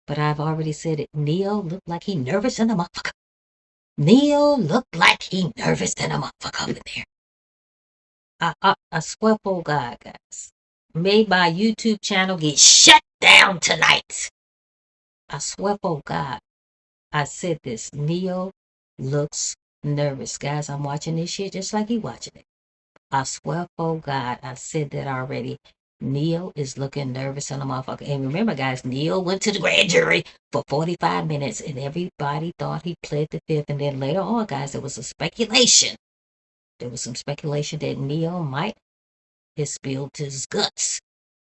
Speaker 2: But I've already said it. Neo looked like he nervous in the motherfucker. Neo looked like he nervous than a motherfucker up in there. A Swiffle guy, guys. Made my YouTube channel get shut down tonight. A Swiffle guy. I said this. Neo looks nervous. Guys, I'm watching this shit just like he watching it. I swear for God, I said that already. Neil is looking nervous on a motherfucker. And remember, guys, Neil went to the grand jury for 45 minutes, and everybody thought he pled the fifth. And then later on, guys, there was a speculation. There was some speculation that Neil might have spilled his guts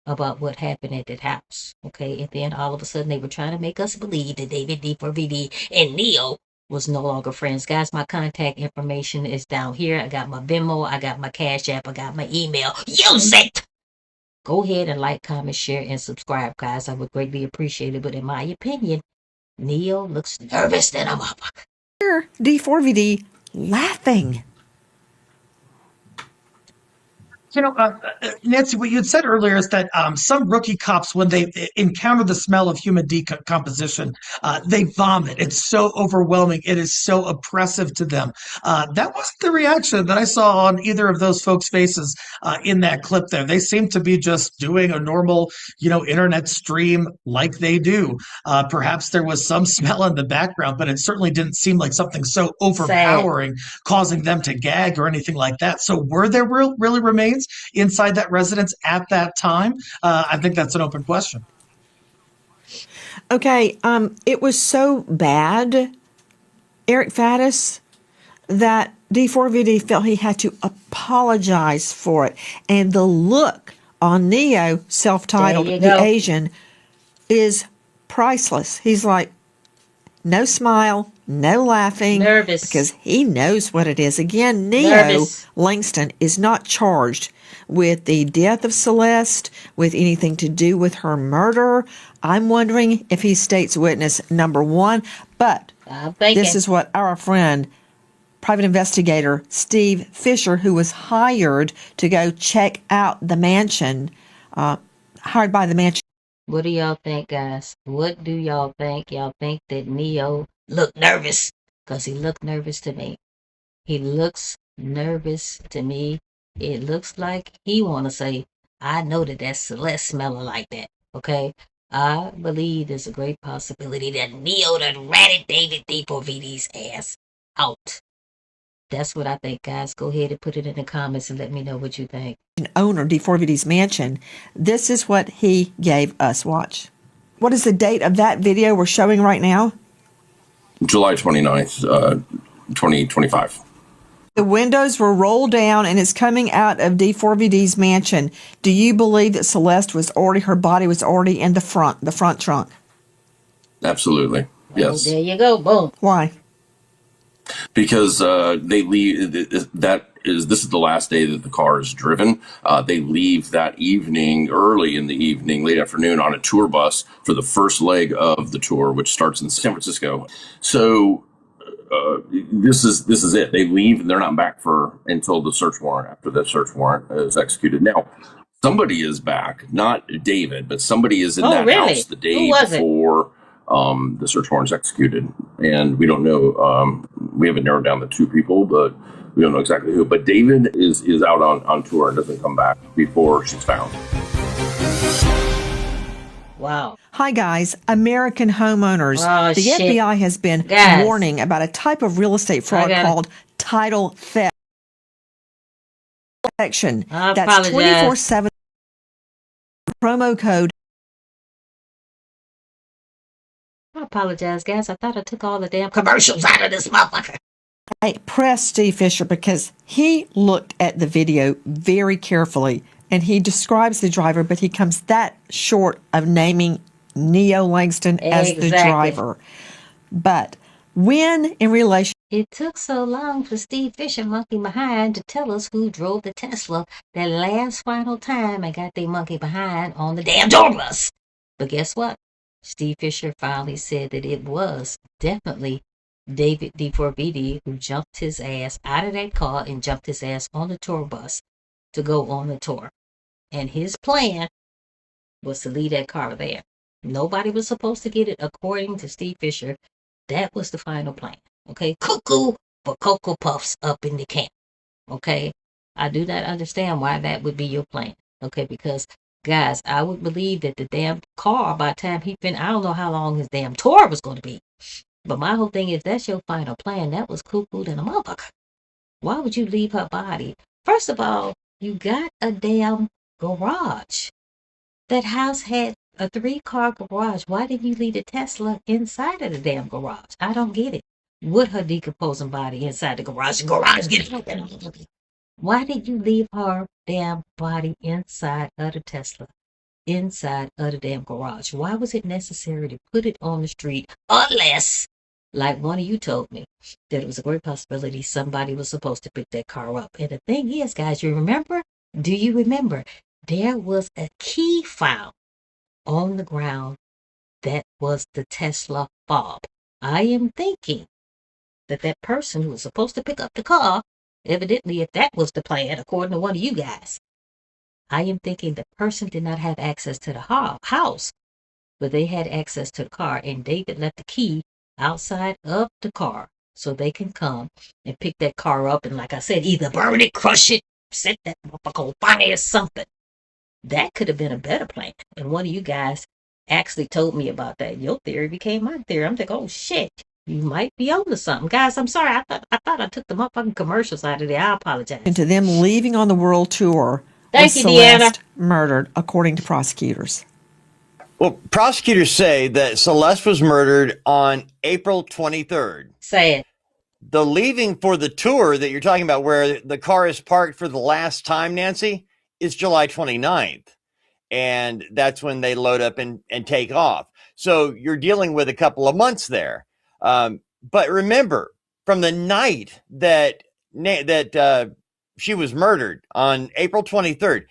Speaker 2: about what happened at that house. Okay, and then all of a sudden, they were trying to make us believe that David D4VD and Neil was no longer friends. Guys, my contact information is down here. I got my Venmo, I got my Cash App, I got my email. Use it! Go ahead and like, comment, share, and subscribe, guys. I would greatly appreciate it. But in my opinion, Neil looks nervous than a motherfucker.
Speaker 20: D4VD laughing.
Speaker 23: Nancy, what you had said earlier is that some rookie cops, when they encounter the smell of human decomposition, they vomit. It's so overwhelming. It is so oppressive to them. That wasn't the reaction that I saw on either of those folks' faces in that clip there. They seemed to be just doing a normal, internet stream like they do. Perhaps there was some smell in the background, but it certainly didn't seem like something so overpowering, causing them to gag or anything like that. So were there really remains inside that residence at that time? I think that's an open question.
Speaker 20: Okay, it was so bad, Eric Faddis, that D4VD felt he had to apologize for it. And the look on Neo, self-titled The Asian, is priceless. He's like, no smile, no laughing.
Speaker 2: Nervous.
Speaker 20: Because he knows what it is. Again, Neo Langston is not charged with the death of Celeste, with anything to do with her murder. I'm wondering if he's state's witness number one. But this is what our friend, private investigator Steve Fisher, who was hired to go check out the mansion, hired by the mansion.
Speaker 2: What do y'all think, guys? What do y'all think? Y'all think that Neo looked nervous? Because he looked nervous to me. He looks nervous to me. It looks like he want to say, I know that that's Celeste smelling like that, okay? I believe there's a great possibility that Neo done ratted David D4VD's ass out. That's what I think, guys. Go ahead and put it in the comments and let me know what you think.
Speaker 20: Owner D4VD's mansion. This is what he gave us. Watch. What is the date of that video we're showing right now?
Speaker 22: July 29th, 2025.
Speaker 20: The windows were rolled down and it's coming out of D4VD's mansion. Do you believe that Celeste was already, her body was already in the front trunk?
Speaker 22: Absolutely. Yes.
Speaker 2: Oh, there you go. Boom.
Speaker 20: Why?
Speaker 22: Because they leave. This is the last day that the car is driven. They leave that evening, early in the evening, late afternoon, on a tour bus for the first leg of the tour, which starts in San Francisco. So this is it. They leave and they're not back until the search warrant. After the search warrant is executed. Now, somebody is back, not David, but somebody is in that house the day before the search warrant is executed, and we don't know. We haven't narrowed down the two people, but we don't know exactly who. But David is out on tour and doesn't come back before she's found.
Speaker 2: Wow.
Speaker 20: Hi, guys. American homeowners.
Speaker 2: Oh,
Speaker 20: the FBI has been warning about a type of real estate fraud called title theft. That's 24/7 promo code.
Speaker 2: I apologize, guys. I thought I took all the damn commercials out of this motherfucker.
Speaker 20: I pressed Steve Fisher because he looked at the video very carefully and he describes the driver, but he comes that short of naming Neo Langston as the driver. But when in relation...
Speaker 2: It took so long for Steve Fisher, monkey behind, to tell us who drove the Tesla that last final time and got their monkey behind on the damn tour bus. But guess what? Steve Fisher finally said that it was definitely David D4VD who jumped his ass out of that car and jumped his ass on the tour bus to go on the tour. And his plan was to leave that car there. Nobody was supposed to get it, according to Steve Fisher. That was the final plan. Okay, cuckoo for Cocoa Puffs up in the camp. Okay, I do not understand why that would be your plan. Okay, because guys, I would believe that the damn car, by the time he finished, I don't know how long his damn tour was going to be. But my whole thing is, that's your final plan. That was cuckoo than a motherfucker. Why would you leave her body? First of all, you got a damn garage. That house had a 3-car garage. Why didn't you leave the Tesla inside of the damn garage? I don't get it. With her decomposing body inside the garage, why did you leave her damn body inside of the Tesla, inside of the damn garage? Why was it necessary to put it on the street unless, like one of you told me, that it was a great possibility somebody was supposed to pick that car up? And the thing is, guys, you remember? Do you remember? There was a key found on the ground that was the Tesla fob. I am thinking that person who was supposed to pick up the car, evidently, if that was the plan, according to one of you guys, I am thinking the person did not have access to the house, but they had access to the car, and David left the key outside of the car so they can come and pick that car up and, like I said, either burn it, crush it, set that motherfucker on fire or something. That could have been a better plan. And one of you guys actually told me about that. Your theory became my theory. I'm thinking, oh shit, you might be onto something. Guys, I'm sorry. I thought I took the motherfucking commercials out of there. I apologize.
Speaker 20: Into them leaving on the world tour
Speaker 2: Thank
Speaker 20: was
Speaker 2: you,
Speaker 20: Celeste
Speaker 2: Deanna.
Speaker 20: murdered, according to prosecutors.
Speaker 4: Well, prosecutors say that Celeste was murdered on April 23rd.
Speaker 2: Say it.
Speaker 4: The leaving for the tour that you're talking about, where the car is parked for the last time, Nancy, is July 29th. And that's when they load up and take off. So you're dealing with a couple of months there. But remember, from the night that she was murdered on April 23rd,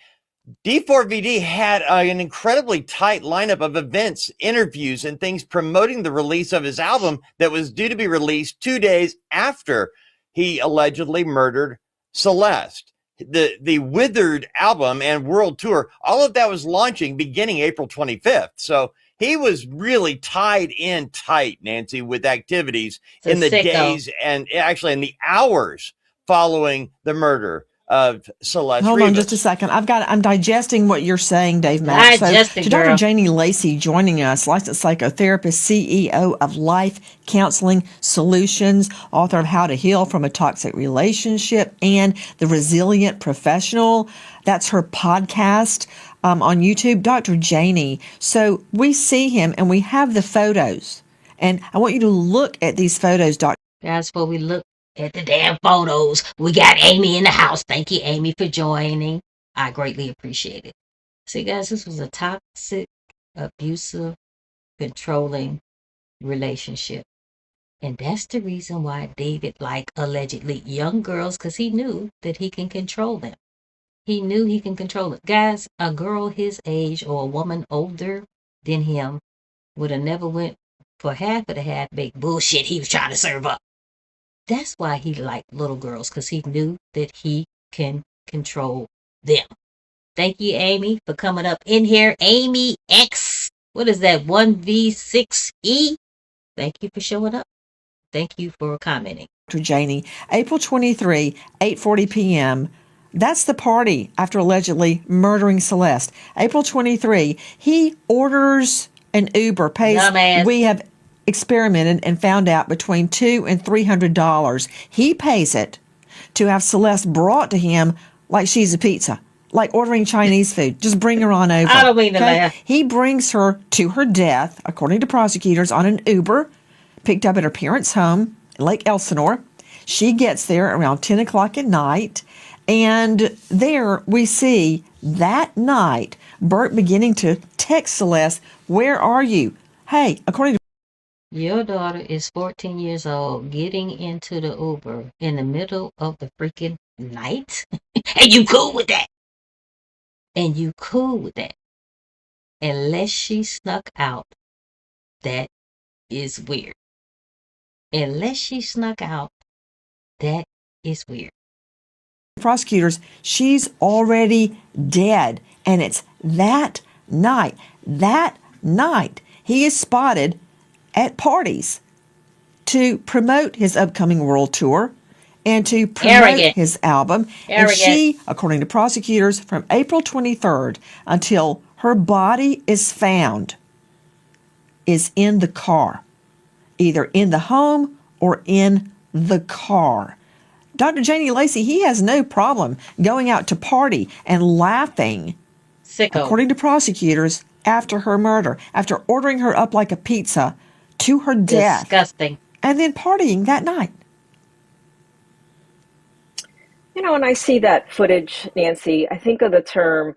Speaker 4: D4VD had an incredibly tight lineup of events, interviews, and things promoting the release of his album that was due to be released 2 days after he allegedly murdered Celeste. The Withered album and world tour, all of that was launching beginning April 25th. So he was really tied in tight, Nancy, with activities in the days and actually in the hours following the murder of Celeste
Speaker 20: Hold
Speaker 4: Rivas.
Speaker 20: on just a second. I'm digesting what you're saying, Dave Mack.
Speaker 2: Digest it,
Speaker 20: to Dr.
Speaker 2: girl.
Speaker 20: Janie Lacey joining us, licensed psychotherapist, CEO of Life Counseling Solutions, author of How to Heal from a Toxic Relationship and The Resilient Professional. That's her podcast on YouTube, Dr. Janie. So we see him and we have the photos. And I want you to look at these photos, Dr.
Speaker 2: Guys, before we look at the damn photos, we got Amy in the house. Thank you, Amy, for joining. I greatly appreciate it. See, guys, this was a toxic, abusive, controlling relationship. And that's the reason why David liked allegedly young girls, because he knew that he can control them. He knew he can control it. Guys, a girl his age or a woman older than him would have never went for half of the half-baked bullshit he was trying to serve up. That's why he liked little girls, because he knew that he can control them. Thank you, Amy, for coming up in here. Amy X, what is that, 1V6E? Thank you for showing up. Thank you for commenting.
Speaker 20: Dr. Janie, April 23, 8:40 p.m., that's the party after allegedly murdering Celeste. April 23, he orders an Uber, pays.
Speaker 2: Dumbass.
Speaker 20: We have experimented and found out between $200 and $300. He pays it to have Celeste brought to him like she's a pizza, like ordering Chinese food. Just bring her on over.
Speaker 2: I don't mean to laugh.
Speaker 20: He brings her to her death, according to prosecutors, on an Uber, picked up at her parents' home in Lake Elsinore. She gets there around 10 o'clock at night. And there we see that night, Bert beginning to text Celeste, "Where are you?" Hey, according to
Speaker 2: Your daughter is 14 years old, getting into the Uber in the middle of the freaking night? And you cool with that? And you cool with that? Unless she snuck out, that is weird. Unless she snuck out, that is weird.
Speaker 20: prosecutors, she's already dead. And it's that night he is spotted at parties to promote his upcoming world tour and to promote his album. And she, according to prosecutors, from April 23rd until her body is found, is in the car, either in the home or in the car. Dr. Janie Lacey, he has no problem going out to party and laughing, according to prosecutors, after her murder, after ordering her up like a pizza to her death.
Speaker 2: Disgusting.
Speaker 20: And then partying that night.
Speaker 5: You know, when I see that footage, Nancy, I think of the term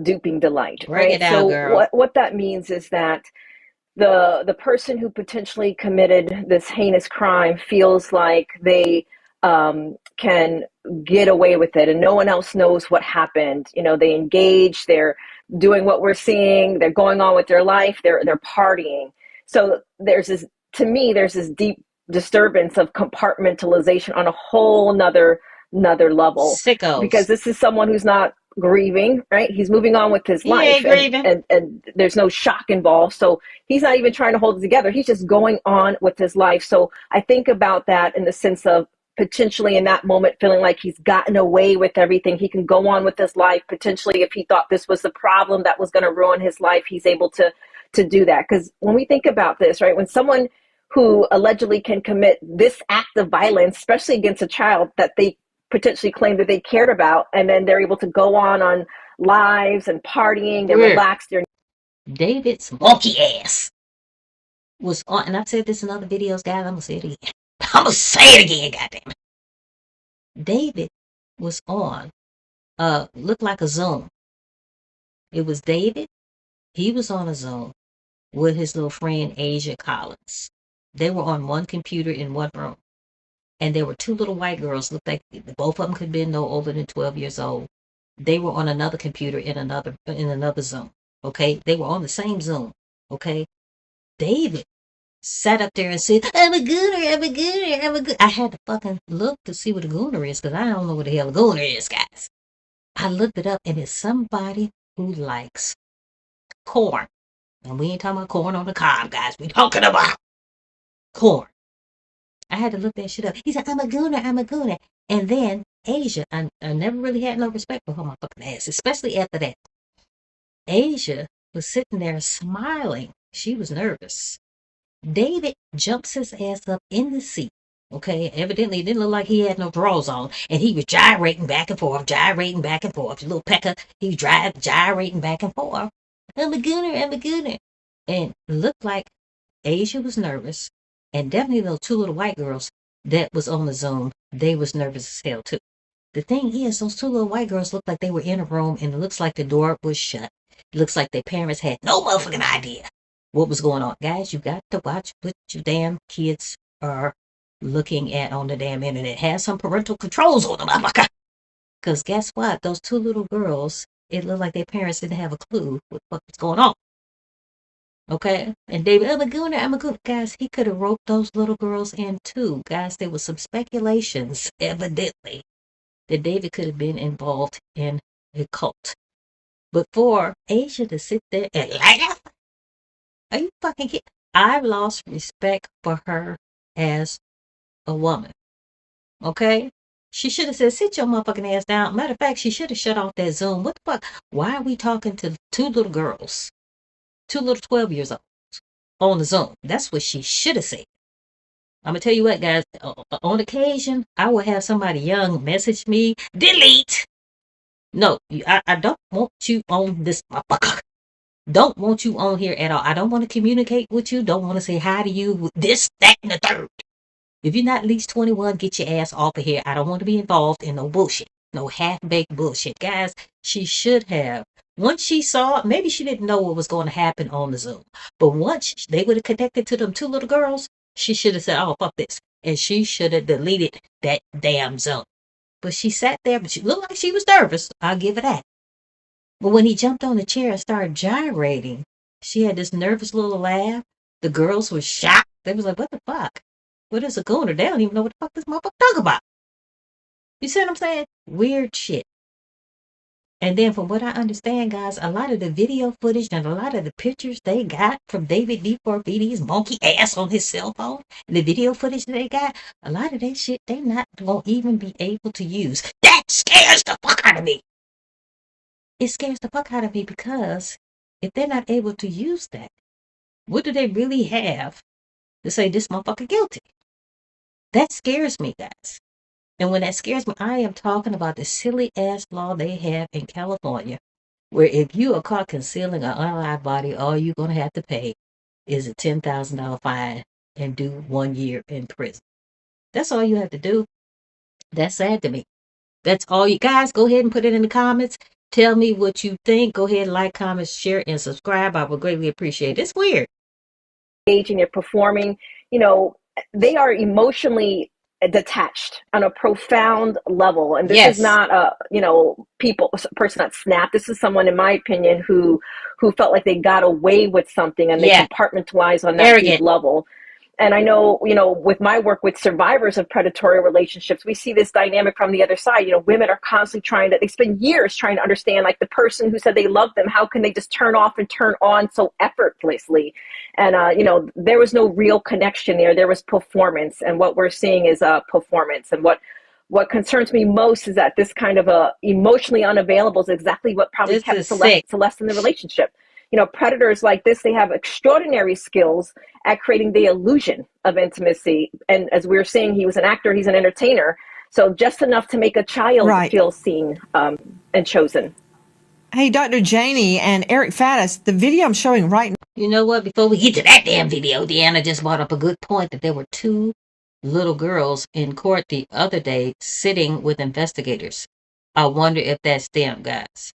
Speaker 5: duping delight.
Speaker 2: Break it down,
Speaker 5: so
Speaker 2: girl.
Speaker 5: what that means is that the person who potentially committed this heinous crime feels like they can get away with it and no one else knows what happened. You know, they engage, they're doing what we're seeing, they're going on with their life, they're partying. So there's this deep disturbance of compartmentalization on a whole nother level.
Speaker 2: Sickos.
Speaker 5: Because this is someone who's not grieving, right? He's moving on with his life, and there's no shock involved. So he's not even trying to hold it together. He's just going on with his life. So I think about that in the sense of potentially in that moment feeling like he's gotten away with everything. He can go on with his life. Potentially, if he thought this was the problem that was going to ruin his life, he's able to do that. Because when we think about this, right, when someone who allegedly can commit this act of violence, especially against a child that they potentially claim that they cared about, and then they're able to go on lives and partying and relax.
Speaker 2: David's monkey ass was on, and I've said this in other videos, guys. I'm gonna say it again. I'm gonna say it again, goddamn it. David was on, looked like a Zoom. It was David. He was on a Zoom with his little friend Asia Collins. They were on one computer in one room. And there were two little white girls, looked like both of them could have been no older than 12 years old. They were on another computer in another Zoom. Okay? They were on the same Zoom. Okay? David sat up there and said, I'm a gooner, I'm a gooner, I'm a gooner. I had to fucking look to see what a gooner is, because I don't know what the hell a gooner is, guys. I looked it up, and it's somebody who likes corn. And we ain't talking about corn on the cob, guys. We talking about corn. I had to look that shit up. He said, I'm a gooner, I'm a gooner. And then Asia, I never really had no respect for her motherfucking ass, especially after that. Asia was sitting there smiling. She was nervous. David jumps his ass up in the seat. Okay, evidently it didn't look like he had no drawers on. And he was gyrating back and forth, gyrating back and forth. Little pecker, he was gyrating back and forth. I'm a gooner, I'm a gooner. And it looked like Asia was nervous. And definitely those two little white girls that was on the Zoom, they was nervous as hell too. The thing is, those two little white girls looked like they were in a room, and it looks like the door was shut. It looks like their parents had no motherfucking idea what was going on. Guys, you got to watch what your damn kids are looking at on the damn internet. Have some parental controls on them, motherfucker. Because guess what? Those two little girls, it looked like their parents didn't have a clue what was going on. Okay, and David, I'm a gooner. Guys, he could have roped those little girls in too. Guys, there was some speculations, evidently, that David could have been involved in a cult. But for Asia to sit there and laugh, are you fucking kidding? I've lost respect for her as a woman. Okay? She should have said, sit your motherfucking ass down. Matter of fact, she should have shut off that Zoom. What the fuck? Why are we talking to two little girls? Two little 12 years old on the Zoom. That's what she should have said. I'm going to tell you what, guys. On occasion, I will have somebody young message me, delete. No, I don't want you on this motherfucker. Don't want you on here at all. I don't want to communicate with you. Don't want to say hi to you. This, that, and the third. If you're not at least 21, get your ass off of here. I don't want to be involved in no bullshit. No half-baked bullshit. Guys, she should have. Once she saw, maybe she didn't know what was going to happen on the Zoom. But once they would have connected to them two little girls, she should have said, oh, fuck this. And she should have deleted that damn Zoom. But she sat there, but she looked like she was nervous. I'll give her that. But when he jumped on the chair and started gyrating, she had this nervous little laugh. The girls were shocked. They was like, what the fuck? What is a gooner? They don't even know what the fuck this motherfucker talking about. You see what I'm saying? Weird shit. And then from what I understand, guys, a lot of the video footage and a lot of the pictures they got from David D4VD's monkey ass on his cell phone, and the video footage they got, a lot of that shit they not going to even be able to use. That scares the fuck out of me. It scares the fuck out of me because if they're not able to use that, what do they really have to say this motherfucker guilty? That scares me, guys. And when that scares me, I am talking about the silly ass law they have in California, where if you are caught concealing an unalive body, all you're going to have to pay is a $10,000 fine and do 1 year in prison. That's all you have to do. That's sad to me. That's all you guys. Go ahead and put it in the comments. Tell me what you think. Go ahead, like, comment, share, and subscribe. I would greatly appreciate it. It's weird.
Speaker 5: Engaging, they're performing, they are emotionally detached on a profound level. And this is not a person that snapped. This is someone, in my opinion, who felt like they got away with something and they compartmentalize on that deep level. And I know, with my work with survivors of predatory relationships, we see this dynamic from the other side. Women are constantly they spend years trying to understand, like, the person who said they loved them, how can they just turn off and turn on so effortlessly? And, there was no real connection there. There was performance. And what we're seeing is performance. And what concerns me most is that this kind of emotionally unavailable is exactly what probably kept Celeste in the relationship. Predators like this, they have extraordinary skills at creating the illusion of intimacy. And as we were saying, he was an actor, he's an entertainer. So just enough to make a child feel seen and chosen.
Speaker 20: Hey, Dr. Janie and Eric Faddis, the video I'm showing right now.
Speaker 2: You know what? Before we get to that damn video, Deanna just brought up a good point that there were 2 little girls in court the other day sitting with investigators. I wonder if that's them, guys.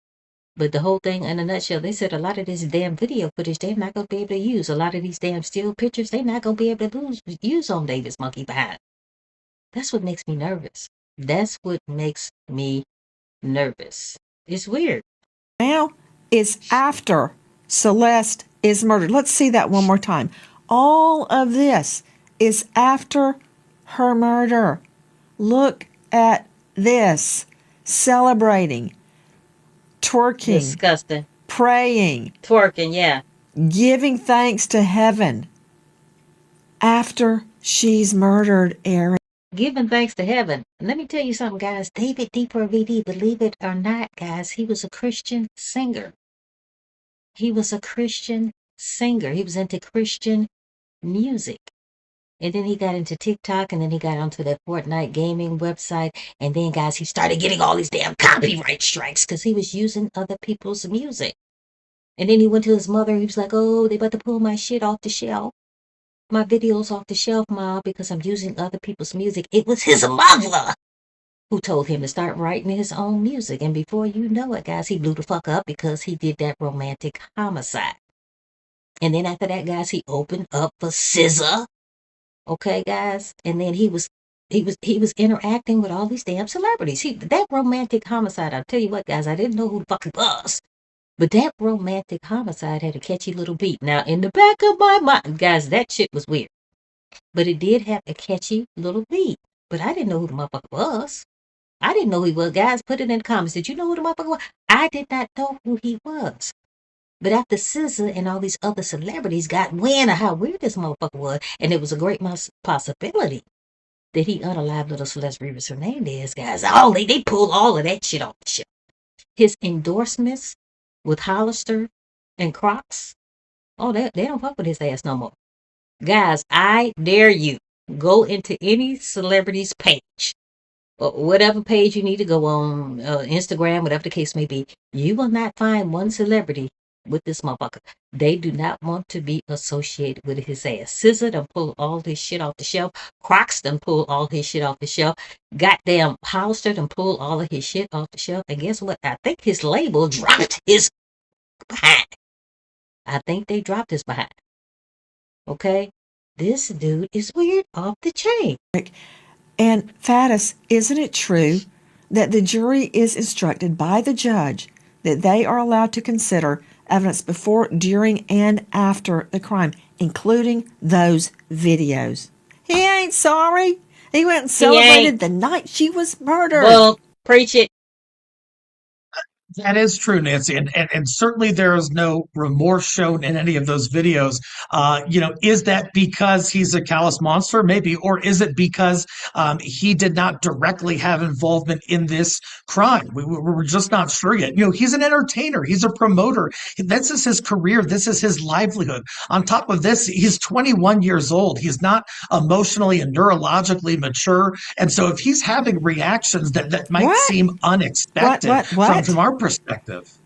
Speaker 2: But the whole thing in a nutshell, they said a lot of this damn video footage they're not going to be able to use. A lot of these damn still pictures they're not going to be able to use on David's monkey behind. That's what makes me nervous. That's what makes me nervous. It's weird.
Speaker 20: Now is after Celeste is murdered. Let's see that one more time. All of this is after her murder. Look at this. Celebrating. Twerking.
Speaker 2: Disgusting.
Speaker 20: Praying.
Speaker 2: Twerking, yeah.
Speaker 20: Giving thanks to heaven. After she's murdered, Aaron.
Speaker 2: Giving thanks to heaven. Let me tell you something, guys. David D4VD, believe it or not, guys, he was a Christian singer. He was a Christian singer. He was into Christian music. And then he got into TikTok, and then he got onto that Fortnite gaming website. And then, guys, he started getting all these damn copyright strikes because he was using other people's music. And then he went to his mother. He was like, oh, they about to pull my shit off the shelf. My videos off the shelf, Ma, because I'm using other people's music. It was his mother who told him to start writing his own music. And before you know it, guys, he blew the fuck up because he did that romantic homicide. And then after that, guys, he opened up for SZA. Okay, guys, and then he was interacting with all these damn celebrities. That romantic homicide, I'll tell you what, guys, I didn't know who the fuck he was, but that romantic homicide had a catchy little beat. Now, in the back of my mind, guys, that shit was weird, but it did have a catchy little beat. But I didn't know who the motherfucker was. I didn't know who he was. Guys, put it in the comments. Did you know who the motherfucker was? I did not know who he was. But after SZA and all these other celebrities got wind of how weird this motherfucker was, and it was a great possibility that he unalived little Celeste Rivas Hernandez, guys. They pulled all of that shit off the shelf. His endorsements with Hollister and Crocs, they don't fuck with his ass no more. Guys, I dare you, go into any celebrity's page, or whatever page you need to go on, Instagram, whatever the case may be. You will not find one celebrity with this motherfucker. They do not want to be associated with his ass. SZA done pull all his shit off the shelf. Crocs done pull all his shit off the shelf. Goddamn Hollister done pull all of his shit off the shelf. And guess what? I think his label dropped his behind. I think they dropped his behind. Okay? This dude is weird off the chain.
Speaker 20: And Faddis, isn't it true that the jury is instructed by the judge that they are allowed to consider evidence before, during, and after the crime, including those videos? He ain't sorry. He went and celebrated the night she was murdered.
Speaker 2: Well, preach it.
Speaker 23: That is true, Nancy, and certainly there is no remorse shown in any of those videos. Is that because he's a callous monster? Maybe, or is it because he did not directly have involvement in this crime? We're just not sure yet. He's an entertainer. He's a promoter. This is his career. This is his livelihood. On top of this, he's 21 years old. He's not emotionally and neurologically mature, and so if he's having reactions that might seem unexpected from our perspective.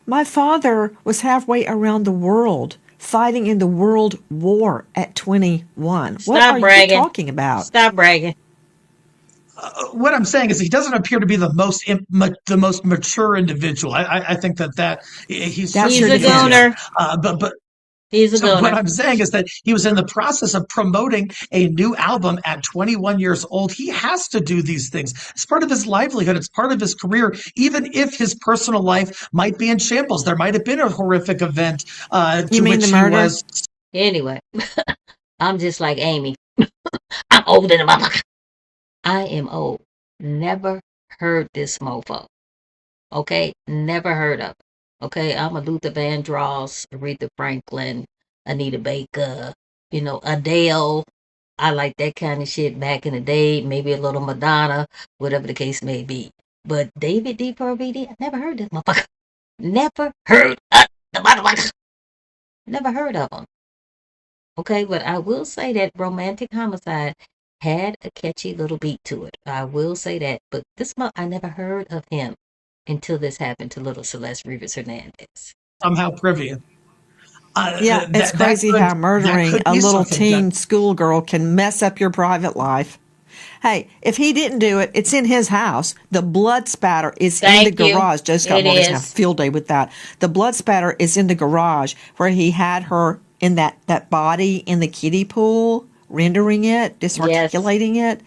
Speaker 20: My father was halfway around the world fighting in the World War at 21. What are you talking about?
Speaker 2: Stop bragging.
Speaker 23: What I'm saying is he doesn't appear to be the most mature individual. I think that he's
Speaker 2: a goner.
Speaker 23: But
Speaker 2: he's a goner.
Speaker 23: What I'm saying is that he was in the process of promoting a new album at 21 years old. He has to do these things. It's part of his livelihood. It's part of his career, even if his personal life might be in shambles. There might have been a horrific event to which he was.
Speaker 2: Anyway, I'm just like Amy. I'm older than a motherfucker. I am old. Never heard this mofo. Okay? Never heard of it. Okay? I'm a Luther Vandross, Aretha Franklin, Anita Baker, Adele. I like that kind of shit back in the day. Maybe a little Madonna, whatever the case may be. But David D4VD, I never heard this motherfucker. Never heard of the motherfucker. Never heard of him. Okay, but I will say that Romantic Homicide had a catchy little beat to it. I will say that. But this month, I never heard of him until this happened to little Celeste Rivas Hernandez.
Speaker 23: Somehow privy.
Speaker 20: Yeah, it's crazy how murdering a little teen schoolgirl can mess up your private life. Hey, if he didn't do it, it's in his house. The blood spatter is in the garage. Joe Scott Morgan's going to have a field day with that. The blood spatter is in the garage where he had her in that body in the kiddie pool, rendering it, disarticulating it.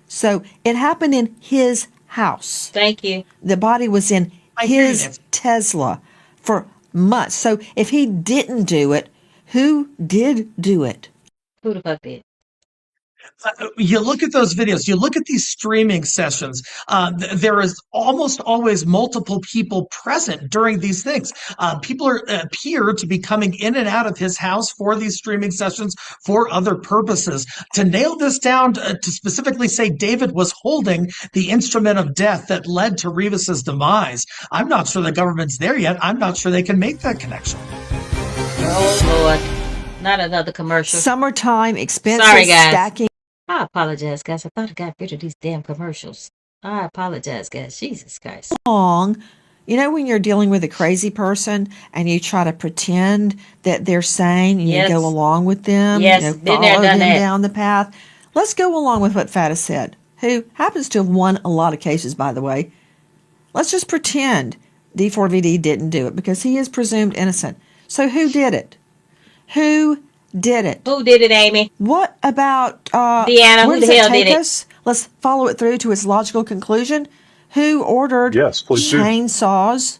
Speaker 20: So it happened in his house.
Speaker 2: Thank you.
Speaker 20: The body was in his Tesla for months. So if he didn't do it, who did do it?
Speaker 2: Who the fuck did?
Speaker 23: You look at those videos, you look at these streaming sessions, there is almost always multiple people present during these things. People appear to be coming in and out of his house for these streaming sessions for other purposes. To nail this down, to specifically say David was holding the instrument of death that led to Rivas's demise, I'm not sure the government's there yet. I'm not sure they can make that connection.
Speaker 2: Oh, Lord. Not another commercial.
Speaker 20: Summertime expenses.
Speaker 2: Sorry, guys.
Speaker 20: Stacking.
Speaker 2: I apologize, guys. I thought I got rid of these damn commercials. I apologize, guys. Jesus Christ.
Speaker 20: Long. You know when you're dealing with a crazy person and you try to pretend that they're sane and you go along with them, follow them down the path. Let's go along with what Fatta said, who happens to have won a lot of cases, by the way. Let's just pretend D4VD didn't do it because he is presumed innocent. So who did it? Who did it?
Speaker 2: Who did it, Amy?
Speaker 20: What about
Speaker 2: Deanna?
Speaker 20: Where
Speaker 2: Who
Speaker 20: does
Speaker 2: the
Speaker 20: it
Speaker 2: hell
Speaker 20: take
Speaker 2: did it?
Speaker 20: us? Let's follow it through to its logical conclusion. Who ordered chainsaws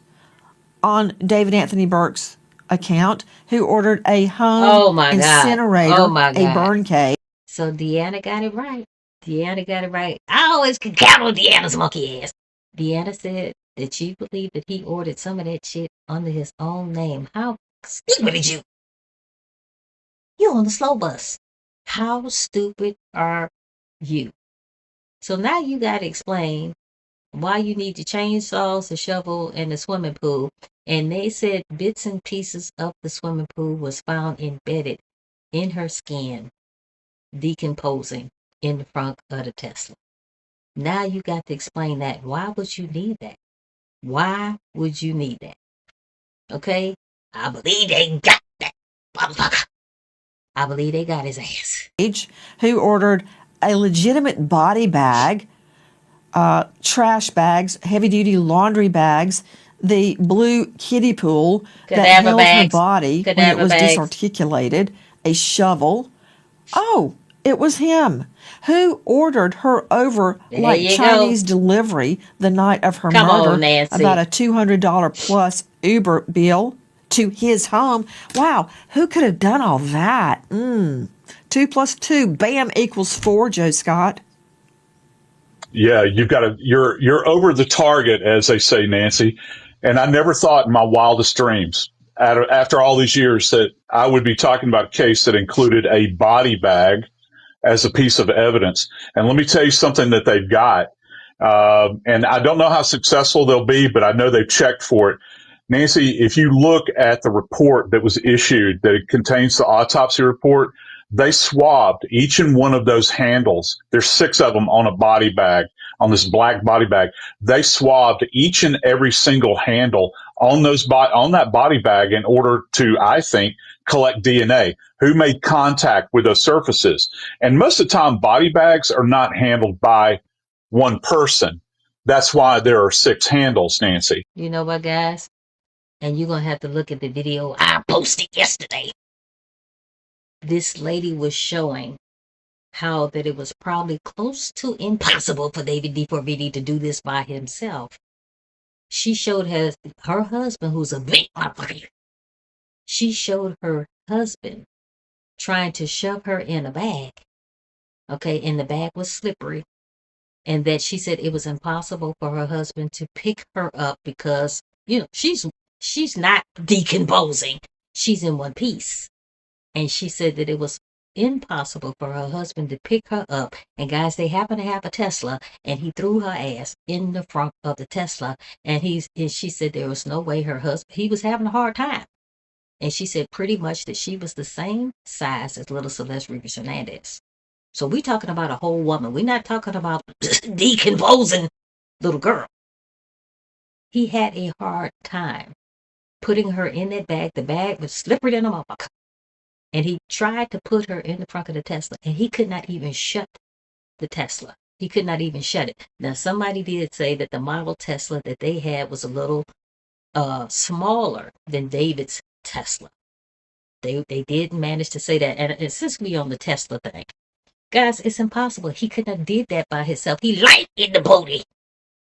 Speaker 20: on David Anthony Burke's account? Who ordered a home incinerator, a burn cave?
Speaker 2: So Deanna got it right. Deanna got it right. I always can count on Deanna's monkey ass. Deanna said that she believed that he ordered some of that shit under his own name. How stupid is you? You on the slow bus. How stupid are you? So now you got to explain why you need the chainsaws, the shovel, and the swimming pool. And they said bits and pieces of the swimming pool was found embedded in her skin, decomposing in the front of the Tesla. Now you got to explain that. Why would you need that? Why would you need that? Okay? I believe they got that. Motherfucker. I believe they got his ass.
Speaker 20: Who ordered a legitimate body bag, trash bags, heavy-duty laundry bags, the blue kiddie pool that held her body when it was disarticulated, a shovel. Oh, it was him. Who ordered her over like Chinese delivery the night of her murder?
Speaker 2: On, Nancy.
Speaker 20: About a $200 plus Uber bill to his home. Wow, who could have done all that? 2 plus 2, bam, equals 4, Joe Scott.
Speaker 3: Yeah, you're over the target, as they say, Nancy. And I never thought in my wildest dreams, after all these years, that I would be talking about a case that included a body bag as a piece of evidence. And let me tell you something that they've got. And I don't know how successful they'll be, but I know they've checked for it. Nancy, if you look at the report that was issued that contains the autopsy report, they swabbed each and one of those handles. There's 6 of them on a body bag, on this black body bag. They swabbed each and every single handle on that body bag in order to, I think, collect DNA. Who made contact with those surfaces? And most of the time, body bags are not handled by one person. That's why there are 6 handles, Nancy.
Speaker 2: You know what, guys? And you're going to have to look at the video I posted yesterday. This lady was showing how that it was probably close to impossible for David D4VD to do this by himself. She showed her husband, who's a big motherfucker. She showed her husband trying to shove her in a bag. Okay, and the bag was slippery. And that she said it was impossible for her husband to pick her up because, she's not decomposing. She's in one piece. And she said that it was impossible for her husband to pick her up. And guys, they happen to have a Tesla, and he threw her ass in the front of the Tesla. And she said there was no way he was having a hard time. And she said pretty much that she was the same size as little Celeste Rivas Hernandez. So we're talking about a whole woman. We're not talking about decomposing little girl. He had a hard time putting her in that bag. The bag was slippery than a motherfucker. And he tried to put her in the front of the Tesla, and he could not even shut the Tesla. He could not even shut it. Now, somebody did say that the model Tesla that they had was a little smaller than David's Tesla. They did manage to say that. And since we on the Tesla thing, guys, it's impossible. He couldn't have did that by himself. He light in the booty.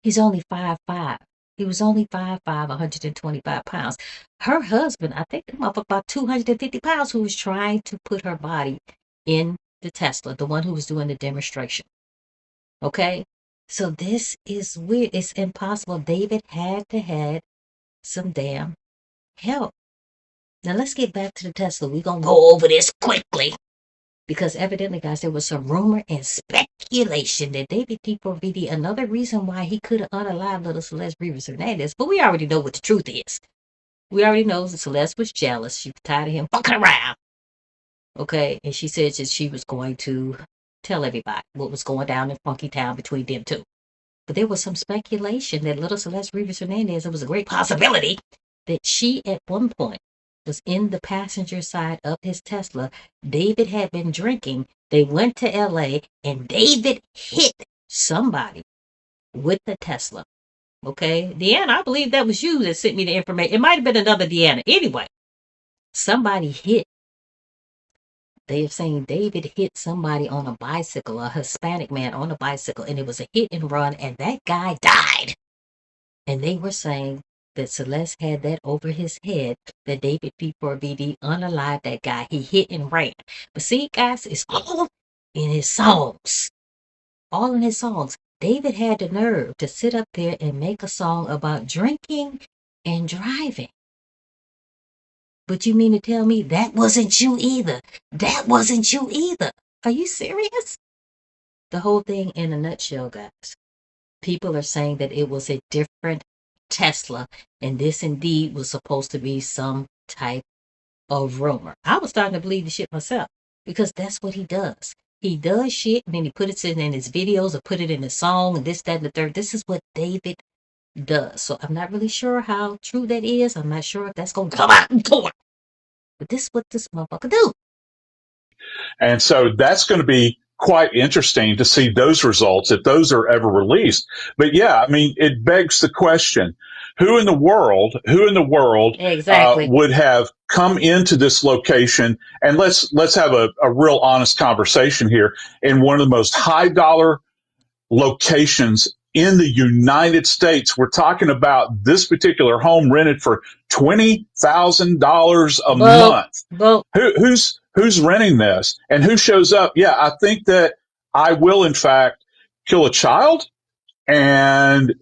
Speaker 2: He's only 5'5". He was only 5'5", 125 pounds. Her husband, I think, about 250 pounds, who was trying to put her body in the Tesla, the one who was doing the demonstration. Okay? So this is weird. It's impossible. David had to have some damn help. Now let's get back to the Tesla. We're going to go over this quickly. Because evidently, guys, there was some rumor and speculation that David D4VD, another reason why he could have unalived little Celeste Rivas Hernandez, but we already know what the truth is. We already know that Celeste was jealous. She was tired of him fucking around. Okay, and she said that she was going to tell everybody what was going down in Funky Town between them two. But there was some speculation that little Celeste Rivas Hernandez, it was a great possibility that she at one point was in the passenger side of his Tesla. David had been drinking. They went to LA and David hit somebody with the Tesla. Okay, Deanna, I believe that was you that sent me the information. It might have been another Deanna. Anyway, somebody hit. They have saying David hit somebody on a bicycle, a Hispanic man on a bicycle, and it was a hit and run, and that guy died. And they were saying that Celeste had that over his head, that David D4VD unalived that guy. He hit and ran. But see, guys, it's all in his songs. All in his songs. David had the nerve to sit up there and make a song about drinking and driving. But you mean to tell me that wasn't you either? That wasn't you either. Are you serious? The whole thing in a nutshell, guys. People are saying that it was a different Tesla, and this indeed was supposed to be some type of rumor. I was starting to believe the shit myself, because that's what he does. He does shit, and then he puts it in his videos or put it in his song, and this, that, and the third. This is what David does. So I'm not really sure how true that is. I'm not sure if that's going to come out in court. But this is what this motherfucker do.
Speaker 3: And so that's going to be quite interesting to see those results if those are ever released. But yeah, I mean, it begs the question: who in the world
Speaker 2: exactly
Speaker 3: would have come into this location? And let's have a real honest conversation here. In one of the most high dollar locations in the United States, we're talking about this particular home rented for $20,000 a month. Who's renting this, and who shows up? Yeah, I think that I will, in fact, kill a child and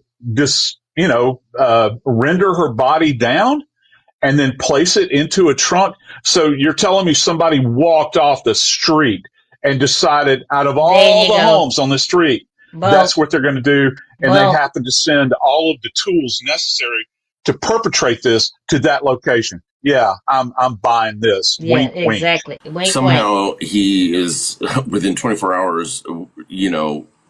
Speaker 3: render her body down and then place it into a trunk. So you're telling me somebody walked off the street and decided, out of all the homes on the street, that's what they're going to do, and they happen to send all of the tools necessary to perpetrate this to that location. Yeah, I'm buying this.
Speaker 2: Yeah,
Speaker 3: wink,
Speaker 2: exactly.
Speaker 3: Wink.
Speaker 2: Wink,
Speaker 22: Somehow he is within 24 hours,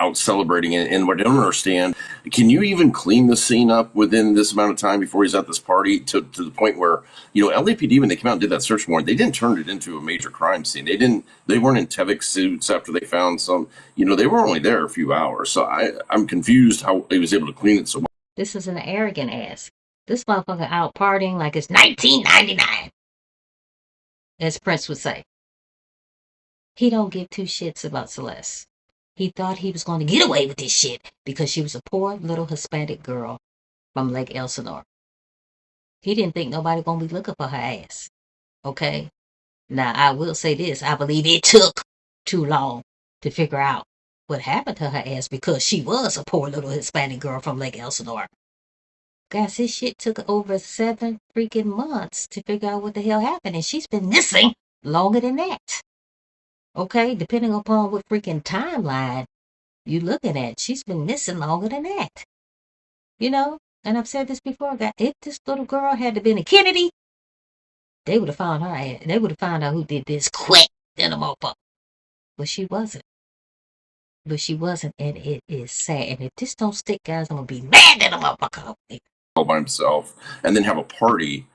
Speaker 22: out celebrating it. And what I don't understand, can you even clean the scene up within this amount of time before he's at this party to the point where, LAPD, when they came out and did that search warrant, they didn't turn it into a major crime scene. They weren't in Tevic suits after they found some, they were only there a few hours. So I'm confused how he was able to clean it so well.
Speaker 2: This is an arrogant ass. This motherfucker out partying like it's 1999, as Prince would say. He don't give two shits about Celeste. He thought he was going to get away with this shit because she was a poor little Hispanic girl from Lake Elsinore. He didn't think nobody going to be looking for her ass. Okay? Now, I will say this. I believe it took too long to figure out what happened to her ass because she was a poor little Hispanic girl from Lake Elsinore. Guys, this shit took over 7 freaking months to figure out what the hell happened. And she's been missing longer than that. Okay, depending upon what freaking timeline you're looking at, she's been missing longer than that. You know, and I've said this before, guys, if this little girl had to been a Kennedy, they would have found her ass. They would have found out who did this quick in a motherfucker. But she wasn't. And it is sad. And if this don't stick, guys, I'm gonna be mad at a motherfucker.
Speaker 22: All by himself, and then have a party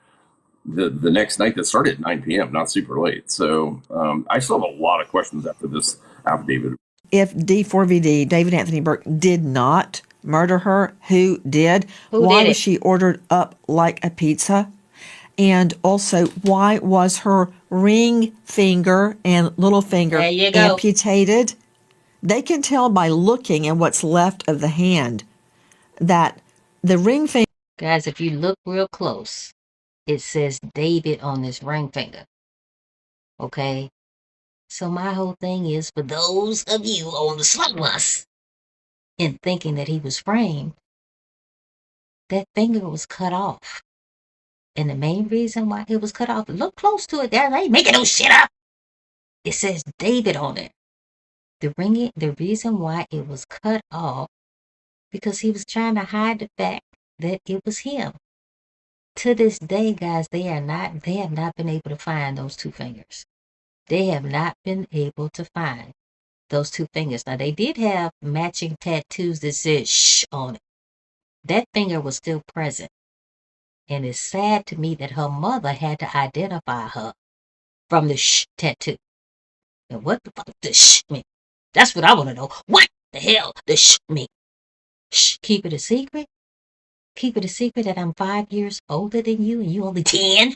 Speaker 22: the next night that started at 9 p.m., not super late. So I still have a lot of questions after this affidavit.
Speaker 20: If D4VD, David Anthony Burke, did not murder her, who did?
Speaker 2: Who
Speaker 20: Why
Speaker 2: did
Speaker 20: was
Speaker 2: it?
Speaker 20: she ordered up like a pizza? And also, why was her ring finger and little finger
Speaker 2: There you go.
Speaker 20: amputated? They can tell by looking at what's left of the hand that the ring finger...
Speaker 2: Guys, if you look real close, it says David on this ring finger. Okay? So my whole thing is, for those of you on the slow bus in thinking that he was framed, that finger was cut off. And the main reason why it was cut off, look close to it, guys. I ain't making no shit up. It says David on it. The reason why it was cut off, because he was trying to hide the fact that it was him. To this day, guys, they have not been able to find those 2 fingers. They have not been able to find those 2 fingers. Now, they did have matching tattoos that said shh on it. That finger was still present. And it's sad to me that her mother had to identify her from the shh tattoo. And what the fuck does shh mean? That's what I want to know. What the hell does shh mean? Shh, keep it a secret? Keep it a secret that I'm 5 years older than you and you only 10?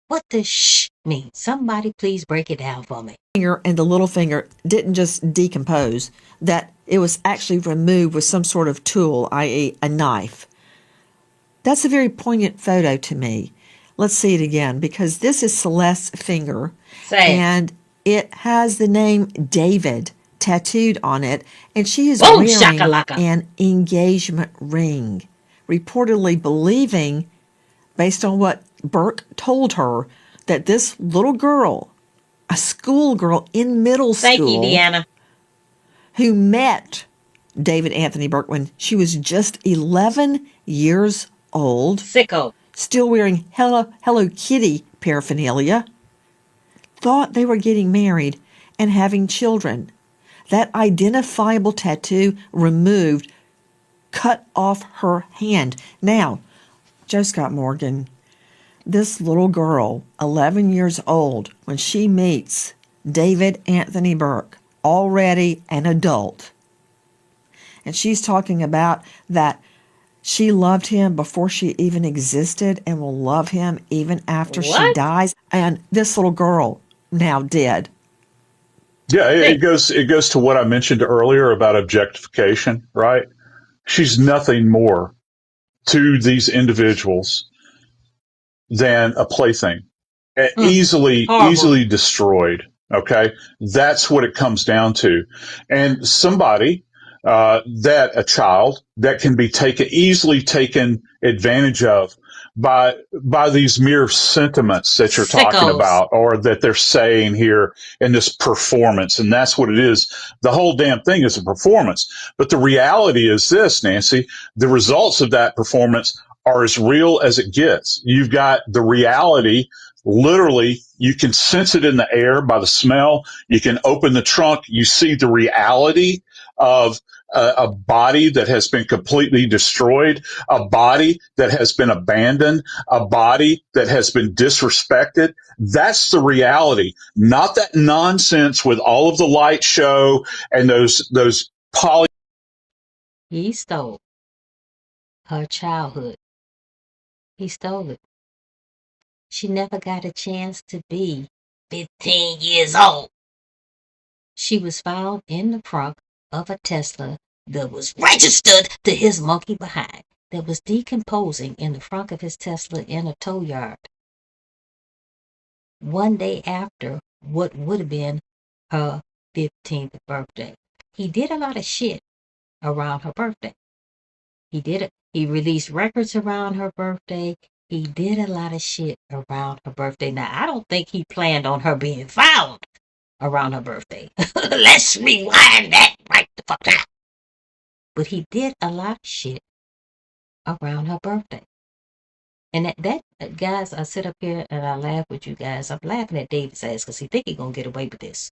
Speaker 2: What does shh mean? Somebody please break it down for me.
Speaker 20: Finger and the little finger didn't just decompose, that it was actually removed with some sort of tool, i.e. a knife. That's a very poignant photo to me. Let's see it again, because this is Celeste's finger. And it has the name David tattooed on it, and she is
Speaker 2: Boom,
Speaker 20: wearing
Speaker 2: shakalaka.
Speaker 20: an engagement ring, reportedly believing, based on what Burke told her, that this little girl, a schoolgirl in middle school,
Speaker 2: Thank you, Deanna,
Speaker 20: who met David Anthony Burke when she was just 11 years old,
Speaker 2: sicko,
Speaker 20: still wearing Hello Kitty paraphernalia, thought they were getting married and having children. That identifiable tattoo removed, cut off her hand. Now, Joe Scott Morgan, this little girl, 11 years old, when she meets David Anthony Burke, already an adult, and she's talking about that she loved him before she even existed and will love him even after she dies. And this little girl now dead.
Speaker 3: Yeah, it goes to what I mentioned earlier about objectification, right? She's nothing more to these individuals than a plaything, easily destroyed. Okay, that's what it comes down to, and somebody that a child that can be easily taken advantage of by these mere sentiments that you're talking about, or that they're saying here in this performance. And that's what it is. The whole damn thing is a performance. But the reality is this, Nancy, the results of that performance are as real as it gets. You've got the reality. Literally, you can sense it in the air by the smell. You can open the trunk. You see the reality of a body that has been completely destroyed, a body that has been abandoned, a body that has been disrespected. That's the reality, not that nonsense with all of the light show and those poly.
Speaker 2: He stole her childhood. He stole it. She never got a chance to be 15 years old. She was found in the trunk of a Tesla that was registered to his monkey behind, that was decomposing in the trunk of his Tesla in a tow yard. one day after what would have been her 15th birthday. He did a lot of shit around her birthday. He did it. He released records around her birthday. He did a lot of shit around her birthday. Now, I don't think he planned on her being found around her birthday. Let's rewind that right the fuck out. But he did a lot of shit around her birthday. And that guys, I sit up here and I laugh with you guys. I'm laughing at David's ass because he think he gonna get away with this.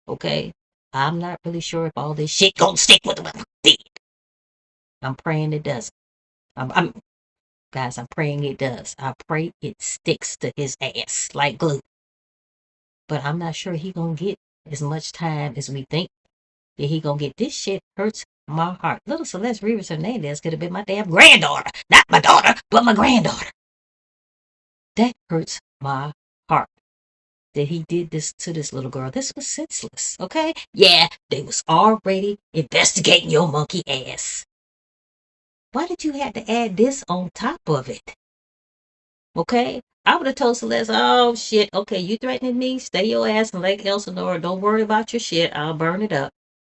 Speaker 2: Okay? I'm not really sure if all this shit gonna stick with him. I'm praying it doesn't. Guys, I'm praying it does. I pray it sticks to his ass like glue. But I'm not sure he gonna get as much time as we think that he gonna get. This shit hurts my heart. Little Celeste Rivas Hernandez could have been my damn granddaughter. Not my daughter, but my granddaughter. That hurts my heart. That he did this to this little girl. This was senseless, okay? Yeah, they was already investigating your monkey ass. Why did you have to add this on top of it? Okay? I would have told Celeste, oh shit, okay, you threatening me? Stay your ass in Lake Elsinore. Don't worry about your shit. I'll burn it up.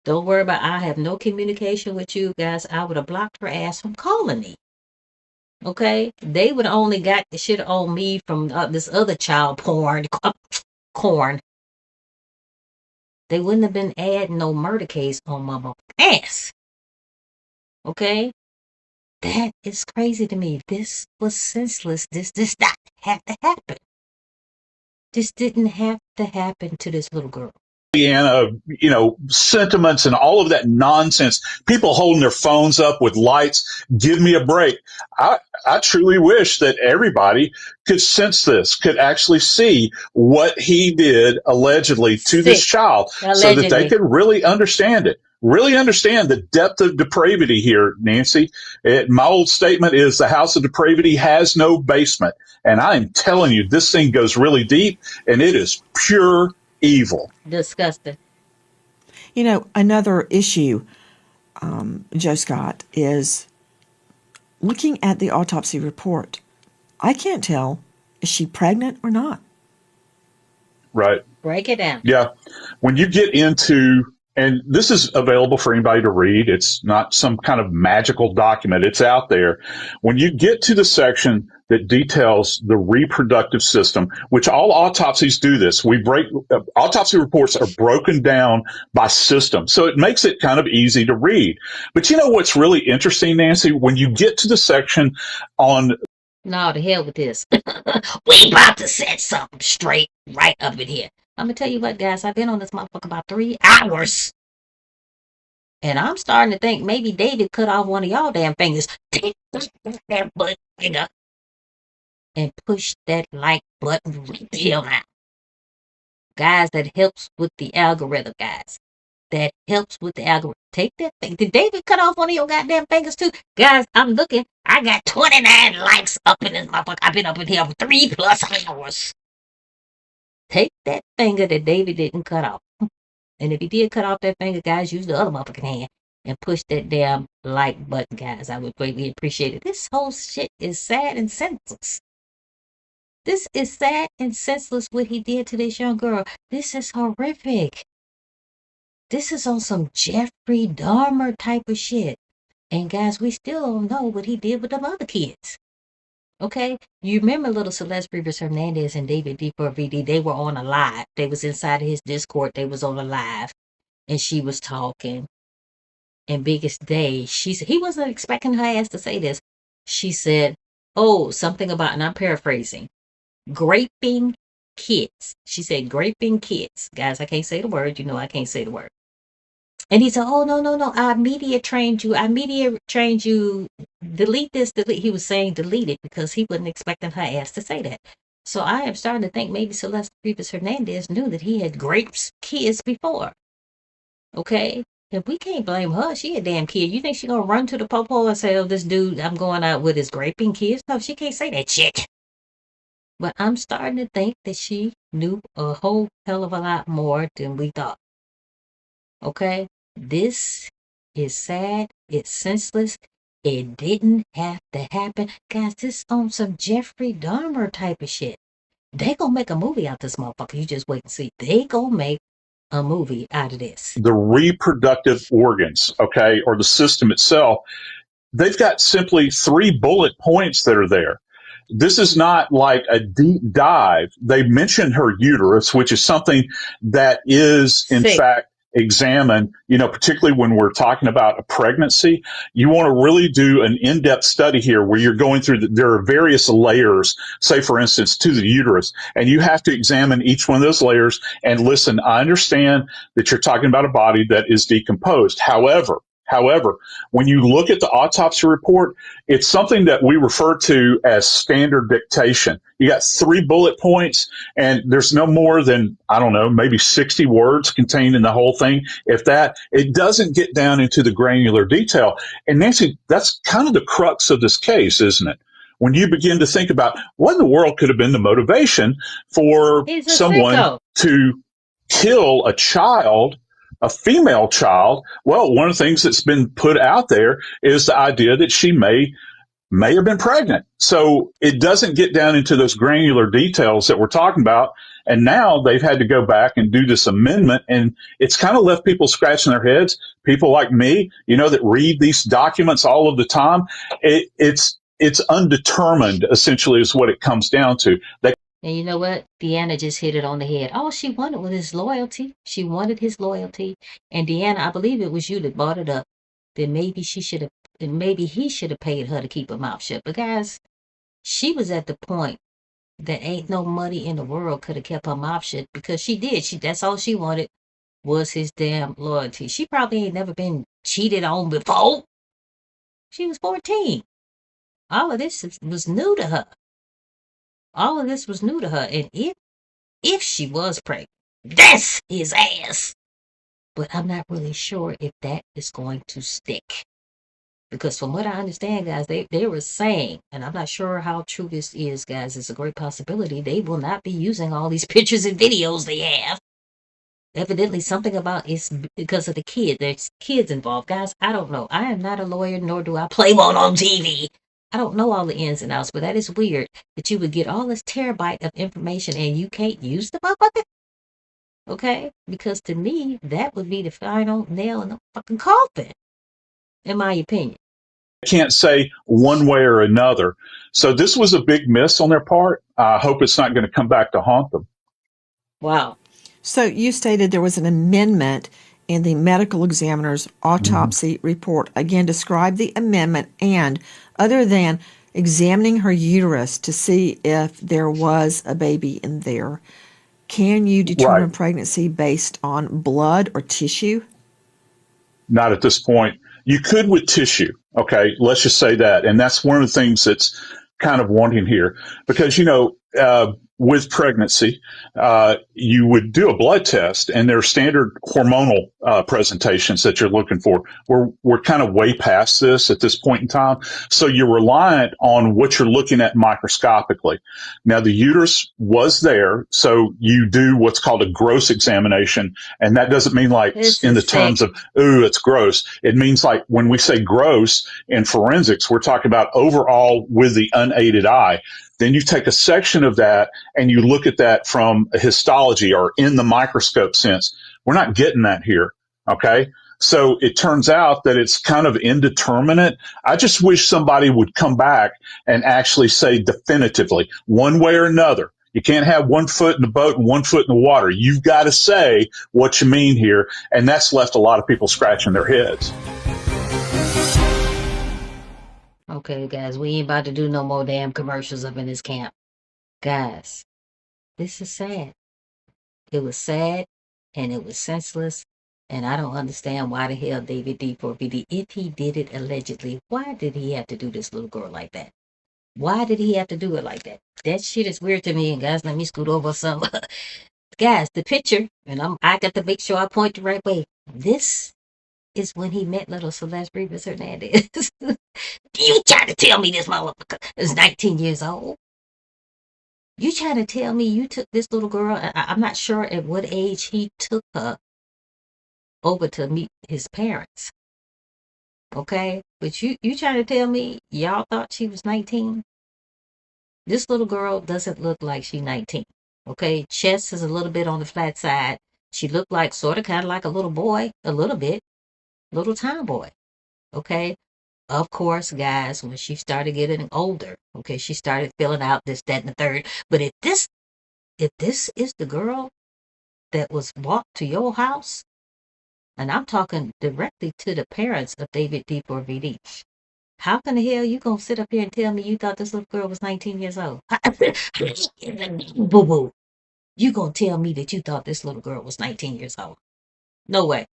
Speaker 2: Don't worry about I have no communication with you guys. I would have blocked her ass from calling me. Okay? They would have only got the shit on me from this other child porn. Corn. They wouldn't have been adding no murder case on my ass. Okay? That is crazy to me. This was senseless. This did not have to happen. This didn't have to happen to this little girl.
Speaker 3: Sentiments and all of that nonsense. People holding their phones up with lights. Give me a break. I truly wish that everybody could sense this, could actually see what he did allegedly to this child so that they could really understand it. Really understand the depth of depravity here, Nancy. My old statement is the house of depravity has no basement. And I am telling you, this thing goes really deep and it is pure evil.
Speaker 2: Disgusting.
Speaker 20: Another issue, Joe Scott, is looking at the autopsy report. I can't tell, is she pregnant or not?
Speaker 3: Right.
Speaker 2: Break it down.
Speaker 3: Yeah. When you get into, and this is available for anybody to read. It's not some kind of magical document. It's out there. When you get to the section that details the reproductive system, which all autopsies do this. Autopsy reports are broken down by system. So it makes it kind of easy to read. But you know what's really interesting, Nancy? When you get to the section on...
Speaker 2: No, to hell with this. We about to set something straight right up in here. I'm going to tell you what, guys. I've been on this motherfucker about 3 hours. And I'm starting to think maybe David cut off one of y'all damn fingers. Take that butt finger and push that like button right the hell now. Guys, that helps with the algorithm, guys. That helps with the algorithm. Take that thing. Did David cut off one of your goddamn fingers too? Guys, I'm looking. I got 29 likes up in this motherfucker. I've been up in here for 3+ hours. Take that finger that David didn't cut off. And if he did cut off that finger, guys, use the other motherfucking hand and push that damn like button, guys. I would greatly appreciate it. This whole shit is sad and senseless. This is sad and senseless what he did to this young girl. This is horrific. This is on some Jeffrey Dahmer type of shit. And guys, we still don't know what he did with them other kids. Okay? You remember little Celeste Rivas Hernandez and David D4VD, they were on a live. They was inside of his Discord. They was on a live. And she was talking. And biggest day, she said, he wasn't expecting her ass to say this. She said, oh, something about, and I'm paraphrasing, graping kids. She said, graping kids. Guys, I can't say the word. You know I can't say the word. And he said, oh, no. I media trained you. Delete this, delete. He was saying delete it because he wasn't expecting her ass to say that. So I am starting to think maybe Celeste Rivas Hernandez knew that he had grapes kids before. Okay? If we can't blame her, she a damn kid. You think she gonna run to the popo and say, oh, this dude I'm going out with is graping kids? No, she can't say that shit. But I'm starting to think that she knew a whole hell of a lot more than we thought. Okay? This is sad. It's senseless. It didn't have to happen. Guys, this on some Jeffrey Dahmer type of shit. They gonna make a movie out this motherfucker. You just wait and see. They gonna make a movie out of this.
Speaker 3: The reproductive organs, okay, or the system itself, they've got simply 3 bullet points that are there. This is not like a deep dive. They mentioned her uterus, which is something that is, in fact, examined, particularly when we're talking about a pregnancy. You want to really do an in-depth study here where you're going through, there are various layers, say, for instance, to the uterus, and you have to examine each one of those layers and listen. I understand that you're talking about a body that is decomposed. However, when you look at the autopsy report, it's something that we refer to as standard dictation. You got 3 bullet points, and there's no more than, I don't know, maybe 60 words contained in the whole thing. If that, it doesn't get down into the granular detail. And Nancy, that's kind of the crux of this case, isn't it? When you begin to think about what in the world could have been the motivation for someone to kill a child, a female child. Well, one of the things that's been put out there is the idea that she may have been pregnant. So it doesn't get down into those granular details that we're talking about. And now they've had to go back and do this amendment, and it's kind of left people scratching their heads. People like me, that read these documents all of the time. It's undetermined, essentially, is what it comes down to.
Speaker 2: And you know what? Deanna just hit it on the head. All she wanted was his loyalty. She wanted his loyalty. And Deanna, I believe it was you that brought it up. Then maybe he should have paid her to keep her mouth shut. But guys, she was at the point that ain't no money in the world could have kept her mouth shut, because she did. That's all she wanted was his damn loyalty. She probably ain't never been cheated on before. She was 14. All of this was new to her. And if she was pregnant, that's his ass. But I'm not really sure if that is going to stick. Because from what I understand, guys, they were saying, and I'm not sure how true this is, guys, it's a great possibility, they will not be using all these pictures and videos they have. Evidently something about it's because of the kid. There's kids involved. Guys, I don't know. I am not a lawyer, nor do I play one on TV. I don't know all the ins and outs, but that is weird that you would get all this terabyte of information and you can't use the motherfucker. Okay? Because to me, that would be the final nail in the fucking coffin, in my opinion.
Speaker 3: I can't say one way or another. So this was a big miss on their part. I hope it's not going to come back to haunt them.
Speaker 2: Wow.
Speaker 20: So you stated there was an amendment in the medical examiner's autopsy report. Again, describe the amendment, and other than examining her uterus to see if there was a baby in there, can you determine pregnancy based on blood or tissue?
Speaker 3: Not at this point. You could with tissue. Okay, let's just say that. And that's one of the things that's kind of wanting here, because, with pregnancy, you would do a blood test, and there are standard hormonal presentations that you're looking for. We're kind of way past this at this point in time. So you're reliant on what you're looking at microscopically. Now, the uterus was there, so you do what's called a gross examination. And that doesn't mean like in the terms of, ooh, it's gross. It means like when we say gross in forensics, we're talking about overall with the unaided eye. Then you take a section of that and you look at that from a histology or in the microscope sense. We're not getting that here. Okay. So it turns out that it's kind of indeterminate. I just wish somebody would come back and actually say definitively, one way or another. You can't have one foot in the boat and one foot in the water. You've got to say what you mean here. And that's left a lot of people scratching their heads.
Speaker 2: Okay, guys, we ain't about to do no more damn commercials up in this camp. Guys, this is sad. It was sad, and it was senseless, and I don't understand why the hell David D4BD, if he did it allegedly, why did he have to do this little girl like that? Why did he have to do it like that? That shit is weird to me, and guys, let me scoot over some. Guys, the picture, and I got to make sure I point the right way. This is when he met little Celeste Rivas Hernandez. You trying to tell me this motherfucker is 19 years old? You trying to tell me you took this little girl, I'm not sure at what age he took her over to meet his parents. Okay? But you trying to tell me y'all thought she was 19? This little girl doesn't look like she's 19. Okay, chest is a little bit on the flat side. She looked like sort of kind of like a little boy, a little bit, little tomboy. Okay, of course, guys, when she started getting older, okay, she started filling out this, that, and the third. But if this is the girl that was brought to your house, and I'm talking directly to the parents of David D4VD, how in the hell you gonna sit up here and tell me you thought this little girl was 19 years old? Boo boo. You gonna tell me that you thought this little girl was 19 years old? No way.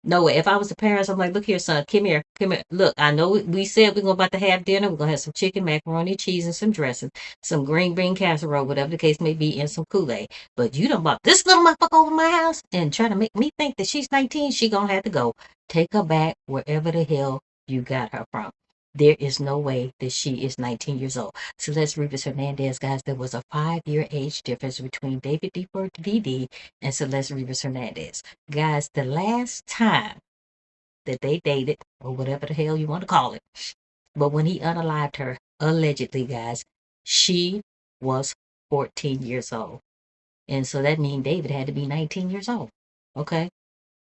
Speaker 2: No way. If I was the parents, I'm like, look here, son, come here, come here. Look, I know we said we're about to have dinner. We're gonna have some chicken, macaroni, cheese, and some dressing, some green bean casserole, whatever the case may be, and some Kool-Aid. But you done brought this little motherfucker over my house and try to make me think that she's 19. She gonna have to go. Take her back wherever the hell you got her from. There is no way that she is 19 years old. Celeste Rivas Hernandez, guys, there was a 5-year age difference between David D4VD and Celeste Rivas Hernandez. Guys, the last time that they dated, or whatever the hell you want to call it, but when he unalived her, allegedly, guys, she was 14 years old. And so that means David had to be 19 years old. Okay?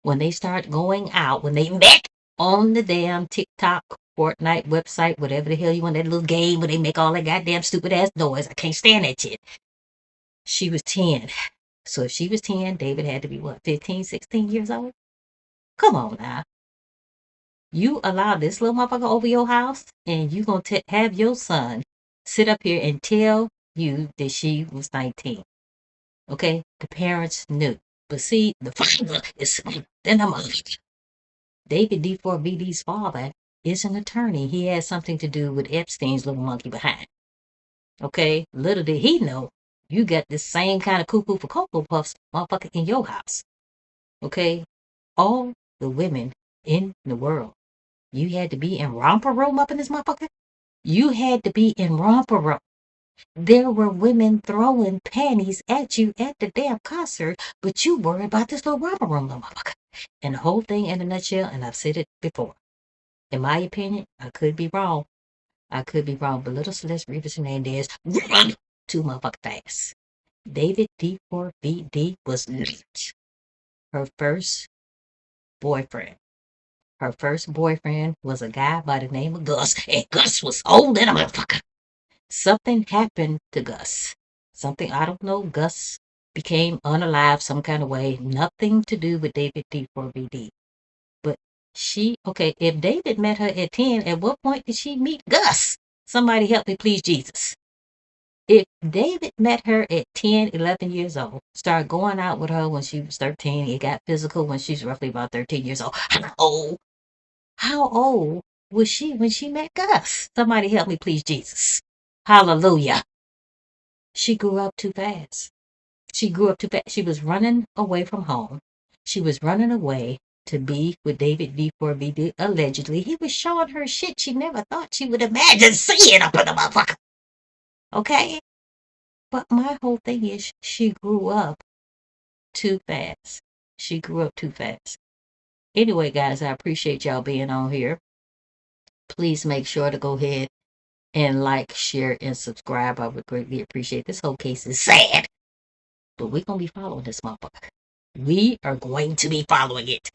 Speaker 2: When they start going out, when they met on the damn TikTok, Fortnite website, whatever the hell you want, that little game where they make all that goddamn stupid ass noise. I can't stand that shit. She was 10. So if she was 10, David had to be what, 15, 16 years old? Come on now. You allow this little motherfucker over your house and you gonna have your son sit up here and tell you that she was 19. Okay? The parents knew. But see, the father is then the mother. David D4VD's father is an attorney. He has something to do with Epstein's little monkey behind. Okay? Little did he know, you got this same kind of cuckoo for Cocoa Puffs motherfucker in your house. Okay? All the women in the world, you had to be in romper room up in this motherfucker? You had to be in romper room. There were women throwing panties at you at the damn concert, but you worried about this little romper room little motherfucker. And the whole thing in a nutshell, and I've said it before, in my opinion, I could be wrong. I could be wrong, but little Celeste Rivas Hernandez run too motherfucking fast. David D4VD was not her first boyfriend. Her first boyfriend was a guy by the name of Gus, and Gus was old than a motherfucker. Something happened to Gus. Something, I don't know, Gus became unalive some kind of way. Nothing to do with David D4VD. But okay, if David met her at 10, at what point did she meet Gus? Somebody help me, please, Jesus. If David met her at 10, 11 years old, started going out with her when she was 13, it got physical when she's roughly about 13 years old. How old was she when she met Gus? Somebody help me, please, Jesus. Hallelujah. She grew up too fast. She grew up too fast. She was running away from home. She was running away to be with David D4VD, allegedly. He was showing her shit she never thought she would imagine seeing up in the motherfucker. Okay? But my whole thing is she grew up too fast. She grew up too fast. Anyway, guys, I appreciate y'all being on here. Please make sure to go ahead and like, share, and subscribe. I would greatly appreciate. This whole case is sad, but we're going to be following this motherfucker. We are going to be following it.